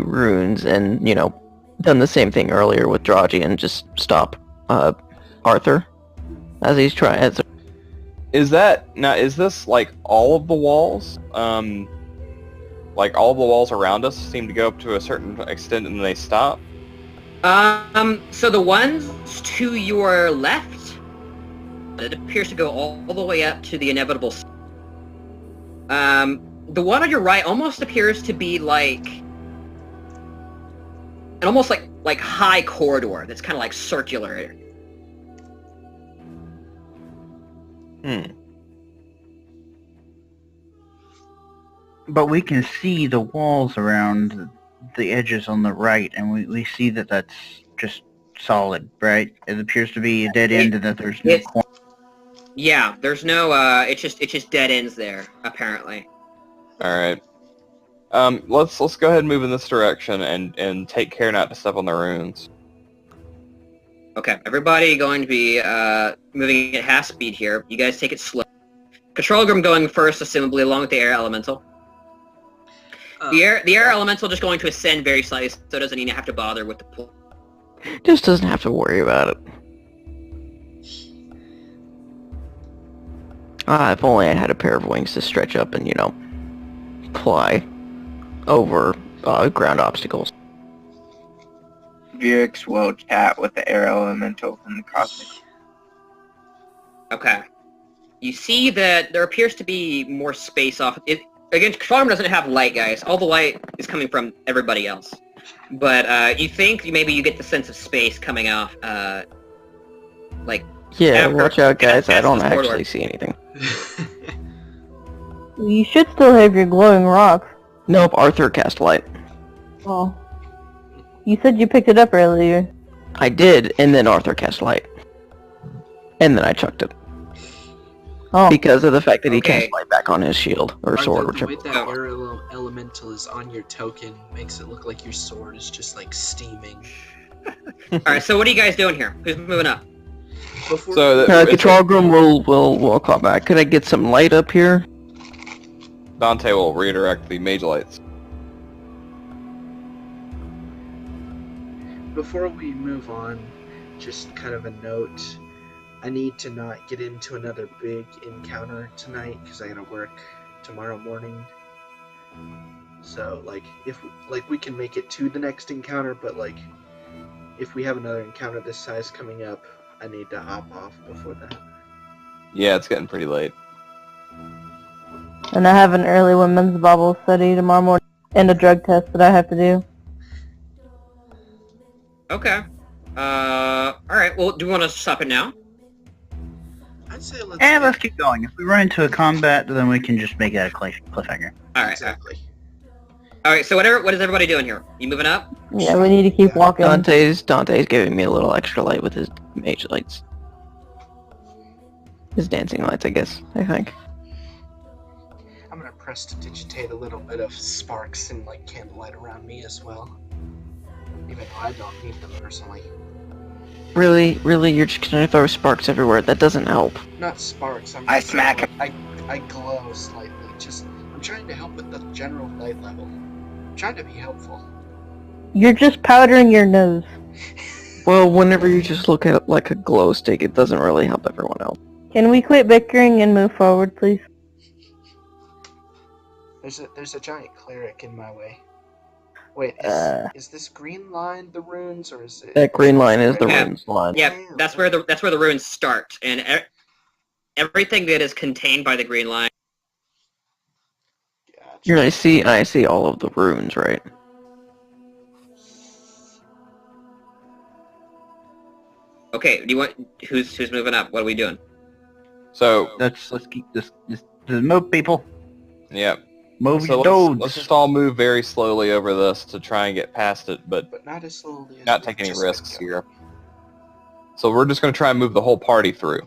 runes and done the same thing earlier with Draji and just stop Arthur as he's trying. Is this like all of the walls? Like all of the walls around us seem to go up to a certain extent and then they stop? So the ones to your left, it appears to go all the way up to the inevitable. The one on your right almost appears to be like an almost like high corridor that's kind of like circular. But we can see the walls around the edges on the right, and we see that that's just solid, right? It appears to be a dead end and that there's no corner. Yeah, there's no. It's just dead ends there apparently. All right. Let's go ahead and move in this direction and take care not to step on the runes. Okay, everybody going to be moving at half speed here. You guys take it slow. Control room going first, assumably, along with the air elemental. The air elemental just going to ascend very slightly, so it doesn't even have to bother with the pull. Just doesn't have to worry about it. If only I had a pair of wings to stretch up and, fly over ground obstacles. Vurix will chat with the air elemental from the cosmic. Okay. You see that there appears to be more space off. Again, control room doesn't have light, guys. All the light is coming from everybody else. But you think maybe you get the sense of space coming off, Yeah, watch out, guys. I don't actually see anything. You should still have your glowing rocks. Nope, Arthur cast light. Oh. You said you picked it up earlier. I did, and then Arthur cast light. And then I chucked it. Oh. Because of the fact that he Okay. cast light back on his shield, or sword, The whichever. way that air elemental is on your token makes it look like your sword is just like steaming. Alright, so what are you guys doing here? Who's moving up? Before So Control room will call back. Could I get some light up here? Dante will redirect the mage lights. Before we move on, just kind of a note. I need to not get into another big encounter tonight because I gotta work tomorrow morning. So, if we can make it to the next encounter, but if we have another encounter this size coming up, I need to hop off before that. Yeah, it's getting pretty late. And I have an early women's Bible study tomorrow morning and a drug test that I have to do. Okay. Alright, well, do we want to stop it now? I'd say Let's keep going. If we run into a combat, then we can just make it a cliffhanger. Alright. Exactly. Alright, so what is everybody doing here? You moving up? Yeah, we need to keep walking. Dante's giving me a little extra light with his mage lights. His dancing lights, I think. I'm gonna prestidigitate a little bit of sparks and candlelight around me as well. Even though I don't need them personally. Really, you're just gonna throw sparks everywhere. That doesn't help. Not sparks. I smack him. I glow slightly. I'm trying to help with the general light level. I'm trying to be helpful. You're just powdering your nose. Well, whenever you just look at it like a glow stick, it doesn't really help everyone else. Can we quit bickering and move forward, please? There's a giant cleric in my way. Wait, is this green line the runes, or is it? That green line is the Yeah. runes line. Yeah, that's where the runes start, and everything that is contained by the green line. Gotcha. Here, I see all of the runes, right? Okay, do you want who's moving up? What are we doing? So, Let's keep this move, people. yeah. Move So your let's dodes. just all move very slowly over this to try and get past it, but But not as slowly as not we take any just risks go. here. So we're just going to try and move the whole party through.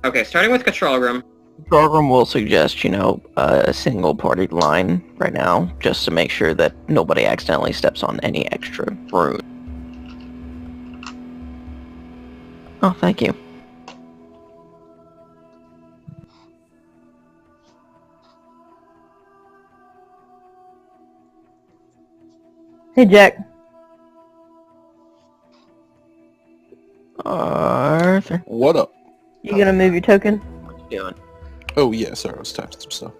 Okay, starting with control room. Control room will suggest, a single party line right now, just to make sure that nobody accidentally steps on any extra rune. Oh, thank you. Hey, Jack. Arthur, What up? You gonna move your token? what you doing? Oh yeah, sorry, I was typing some stuff.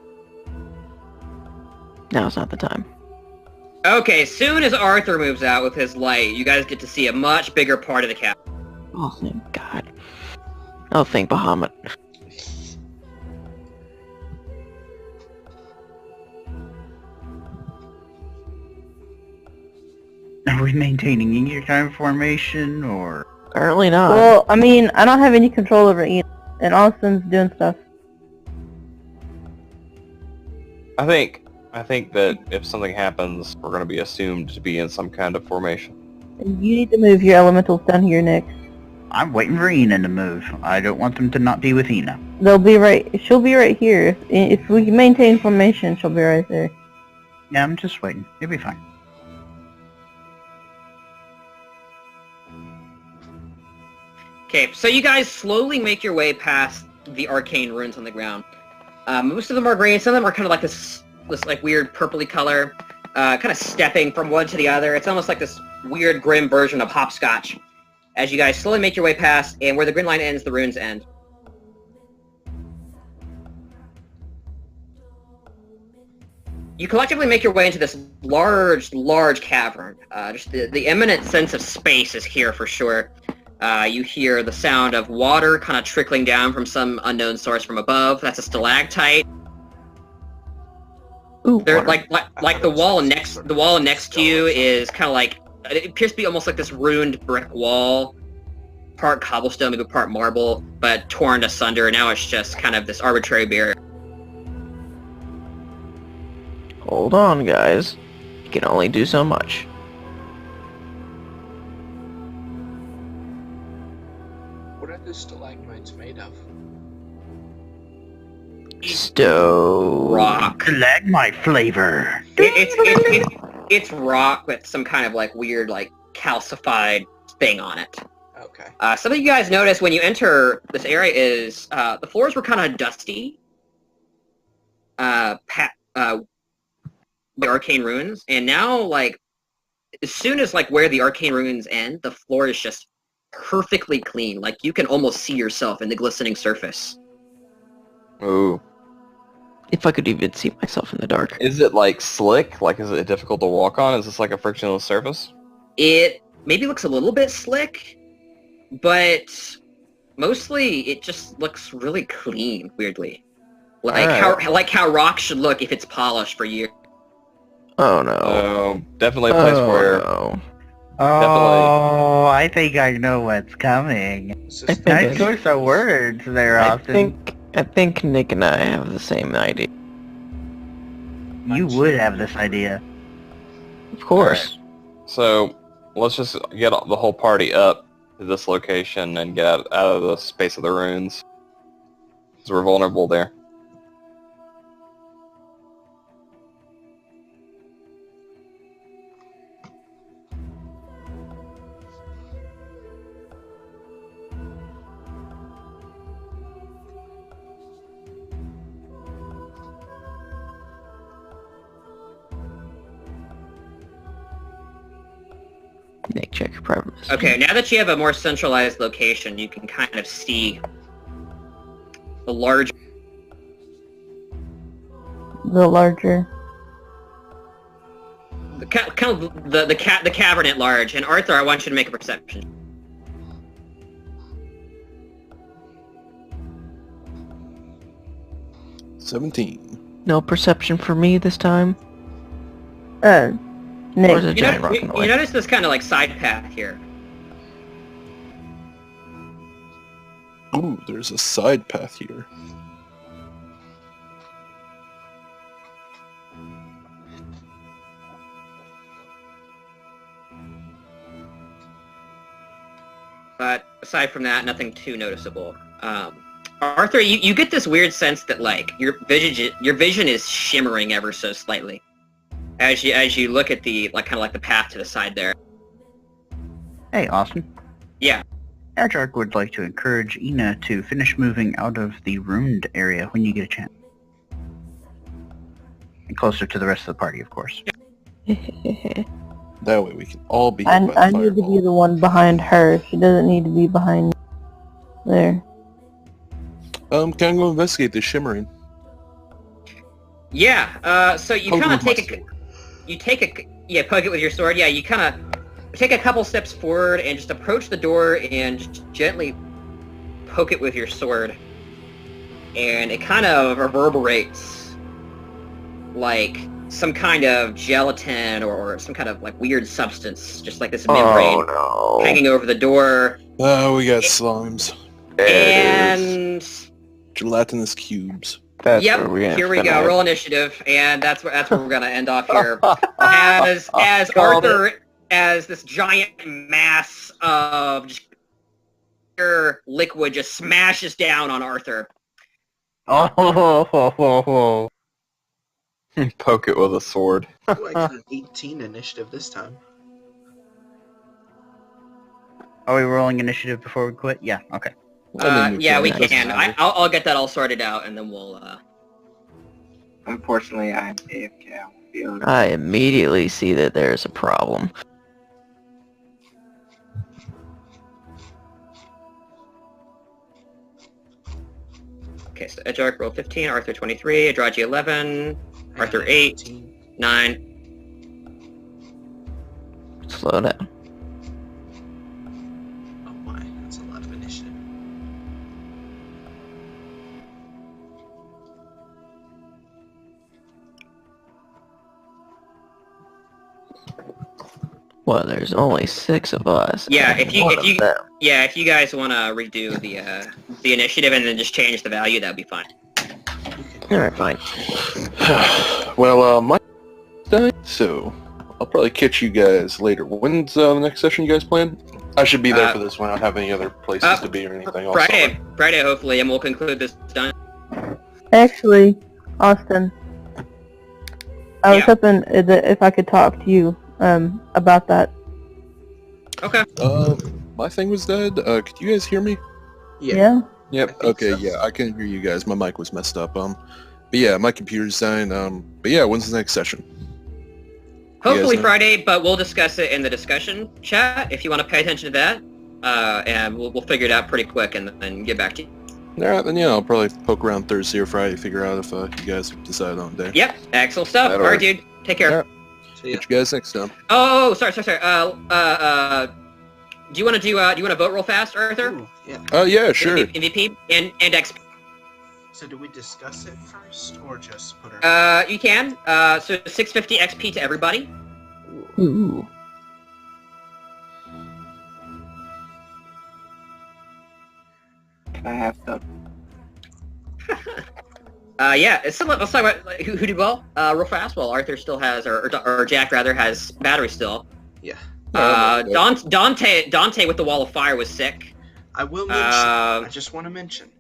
Now's not the time. Okay, as soon as Arthur moves out with his light, you guys get to see a much bigger part of the cap. Oh, thank God. Oh, thank Bahamut. Are we maintaining any kind of formation, or... Apparently not. Well, I mean, I don't have any control over Ian, and Austin's doing stuff. I think that if something happens, we're going to be assumed to be in some kind of formation. And you need to move your elementals down here next. I'm waiting for Ina to move. I don't want them to not be with Ina. They'll be right. She'll be right here. If we maintain formation, she'll be right there. Yeah, I'm just waiting. You'll be fine. Okay, so you guys slowly make your way past the arcane runes on the ground. Most of them are green. Some of them are kind of like this like weird purpley color, kind of stepping from one to the other. It's almost like this weird grim version of hopscotch. As you guys slowly make your way past, and where the green line ends, the runes end. You collectively make your way into this large cavern. Just the imminent sense of space is here for sure. You hear the sound of water kind of trickling down from some unknown source from above. That's a stalactite. Ooh, There, water. like the wall next to you is kind of like, it appears to be almost like this ruined brick wall, part cobblestone, maybe part marble, but torn asunder. Now it's just kind of this arbitrary barrier. Hold on, guys. You can only do so much. What are the stalagmites made of? Rock. Stalagmite flavor. It's rock with some kind of like weird like calcified thing on it. Okay. Something you guys notice when you enter this area is the floors were kind of dusty. The arcane runes, and now like as soon as like where the arcane runes end, the floor is just perfectly clean. Like you can almost see yourself in the glistening surface. Ooh. If I could even see myself in the dark. Is it like slick? Like, is it difficult to walk on? Is this like a frictionless surface? It maybe looks a little bit slick, but mostly it just looks really clean, weirdly. Like how rock should look if it's polished for years. Oh no. Oh, definitely a place where... No. Oh, I think I know what's coming. Is I this think Nice it's- choice of words there, Austin. I think Nick and I have the same idea. You would have this idea. Of course. So, let's just get the whole party up to this location and get out of the space of the ruins. Because we're vulnerable there. Nick, check your private message. Okay, now that you have a more centralized location, you can kind of see the large. The larger. The cavern at large. And Arthur, I want you to make a perception. No perception for me this time. Nick. Or is it You, giant rock in the you way? notice this kind of like side path here. Ooh, there's a side path here. But aside from that, nothing too noticeable. Arthur, you get this weird sense that like your vision is shimmering ever so slightly as you look at the like kind of like the path to the side there. Hey, Austin. Yeah. Airjark would like to encourage Ina to finish moving out of the ruined area when you get a chance. And closer to the rest of the party, of course. That way we can all be hit by the I need to be fireball. the one behind her. She doesn't need to be behind there. Can I go investigate this shimmering? Yeah. So you Poke kind of with my take a sword. poke it with your sword. Yeah. You kind of take a couple steps forward and just approach the door and just gently poke it with your sword, and it kind of reverberates like some kind of gelatin or some kind of like weird substance, just like this membrane Oh no. hanging over the door. Oh, we got slimes. And Gelatinous cubes. That's yep, where we have here we to go. finish. Roll initiative, and that's where we're gonna end off here. As Called Arthur, as this giant mass of just pure liquid just smashes down on Arthur. Oh, Poke it with a sword. Ooh, I got an 18 initiative this time. Are we rolling initiative before we quit? Yeah, okay. Yeah, we Doesn't can. matter. I'll get that all sorted out, and then we'll. Unfortunately, I'm AFK. I won't be able to. I immediately see that there's a problem. Okay, so Edgearch rolled 15, Arthur 23, Adraji 11, Arthur 8, 18. 9. Slow down. Oh my, that's a lot of initiative. Well, there's only 6 of us. Yeah, and if you- one if of you- them. Yeah, if you guys want to redo the initiative and then just change the value, that'd be fine. Alright, fine. Well, my so I'll probably catch you guys later. When's the next session you guys plan? I should be there for this one. I don't have any other places to be or anything. Also. Friday, hopefully, and we'll conclude this done. Actually, Austin, I was Yeah. hoping that if I could talk to you about that. Okay. My thing was dead. Could you guys hear me? Yeah? Yep. I think Okay. so. Yeah, I can hear you guys. My mic was messed up. But yeah, my computer's dying. But yeah, when's the next session? Hopefully know? Friday, but we'll discuss it in the discussion chat if you want to pay attention to that. And we'll figure it out pretty quick and then get back to you. All right, then yeah, I'll probably poke around Thursday or Friday to figure out if you guys decide on a day. Yep, excellent stuff. That'll All right, work. dude. Take care. Alright. So yeah, Catch you guys next time. Oh, sorry. Do you want to vote real fast, Arthur? ooh, yeah. Yeah, sure. MVP and XP. So do we discuss it first, or just put our... You can. So 650 XP to everybody. Ooh. I have some. Yeah. Let's talk about like, who did well. Real fast. Well, Arthur still has, or Jack rather has battery still. Yeah. Dante with the wall of fire was sick. I will mention, I just want to mention,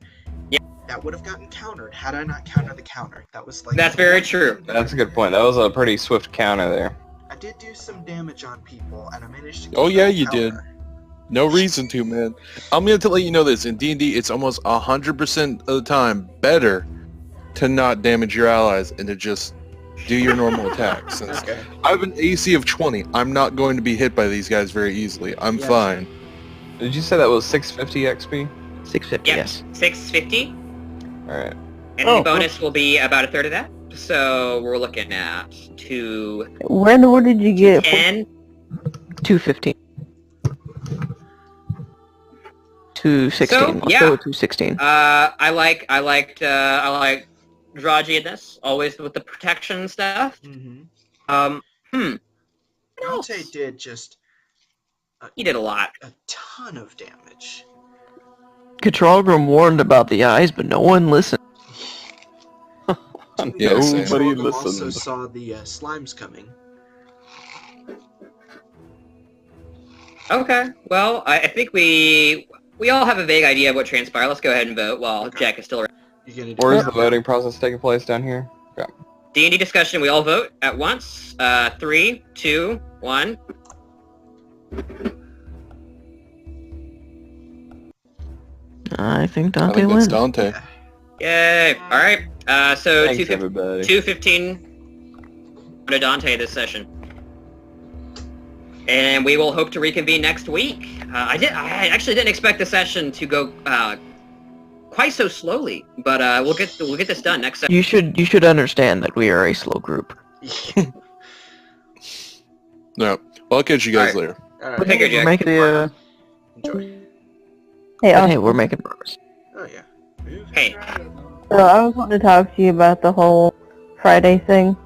Yeah. that would have gotten countered had I not countered the counter. That was like... That's very true. That's a good point. That was a pretty swift counter there. I did do some damage on people, and I managed to get Oh, yeah, that you did. counter. No reason to, man. I'm going to let you know this. In D&D, it's almost 100% of the time better to not damage your allies and to just do your normal attacks. Since Okay. I have an AC of 20. I'm not going to be hit by these guys very easily. I'm Yeah. fine. Did you say that was 650 XP? 650, Yep. yes. 650. Alright. And the bonus will be about a third of that. So we're looking at 210. Where in the world did you get 215. 216. So, Let's yeah. go with 216. I liked Draji in this, always with the protection stuff. Mm-hmm. What else? Dante did just He did a lot. a ton of damage. Katralgrim warned about the eyes, but no one listened. Yeah, same. Nobody Trollgrim also listened. saw the slimes coming. Okay, well, I think we all have a vague idea of what transpired. Let's go ahead and vote while Jack is still around. You're gonna do Where is that? the voting process taking place down here? D&D discussion, we all vote at once. 3, 2, 1. I think I Dante think that's wins. Dante. Yay! Alright, so Thanks, 215 everybody. 215 to Dante this session. And we will hope to reconvene next week. I actually didn't expect the session to go quite so slowly, but we'll get this done next session. You should understand that we are a slow group. No. Well, I'll catch you guys later. Alright, Take care, Jack. We're making the... enjoy. Hey, Austin. Hey, we're making progress. Oh yeah. Hey. So I was wanting to talk to you about the whole Friday thing.